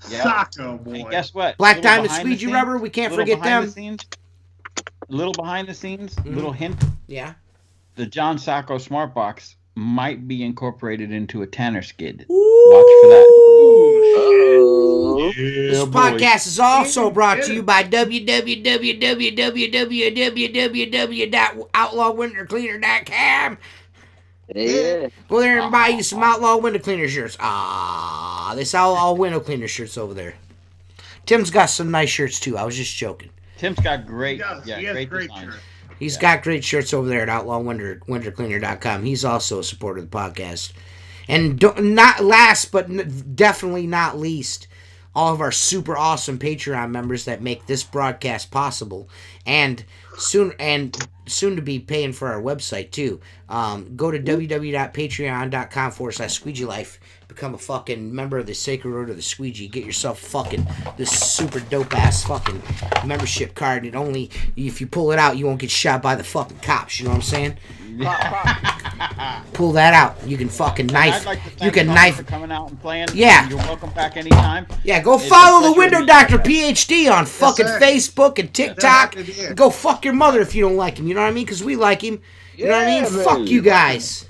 S3: Yeah.
S4: Sacco, boy.
S3: And guess what?
S1: Black Diamond Squeegee Rubber. We can't forget them.
S3: Little behind the scenes, little hint.
S1: Yeah.
S3: The John Sacco Smart Box might be incorporated into a Tanner skid.
S1: Ooh.
S3: Watch for that.
S1: This podcast is also brought to you by www.outlawwindowcleaner.com.
S5: Yeah.
S1: Go there and buy you some Outlaw Window Cleaner shirts. They sell all window cleaner shirts over there. Tim's got some nice shirts too. I was just joking.
S3: Tim's got great,
S4: great
S3: designs.
S4: shirts.
S1: He's got great shirts over there at outlawwintercleaner.com. He's also a supporter of the podcast. And not last, but definitely not least, all of our super awesome Patreon members that make this broadcast possible, and soon to be paying for our website too. Go to www.patreon.com/Squeegee Life. Become a fucking member of the Sacred Order of the Squeegee. Get yourself fucking this super dope ass fucking membership card. And only if you pull it out, you won't get shot by the fucking cops. You know what I'm saying? Pull that out. You can fucking knife.
S3: Like
S1: you can knife.
S3: For coming out and playing.
S1: Yeah.
S3: You're welcome back anytime.
S1: Yeah, go follow the Window Doctor PhD on fucking Facebook and TikTok. Go fuck your mother if you don't like him. You know what I mean? Because we like him. You know what I mean?
S5: Yeah,
S1: Fuck you guys.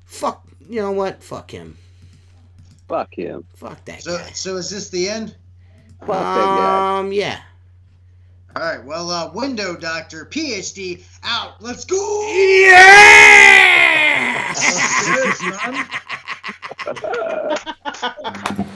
S1: Fuck. You know what? Fuck him.
S5: Fuck him.
S1: Fuck that
S2: So,
S1: guy.
S2: so is this the end?
S5: Fuck that guy.
S1: Yeah.
S2: All right. Well, Window Doctor PhD out. Let's go.
S1: Yeah!
S4: Cheers, man.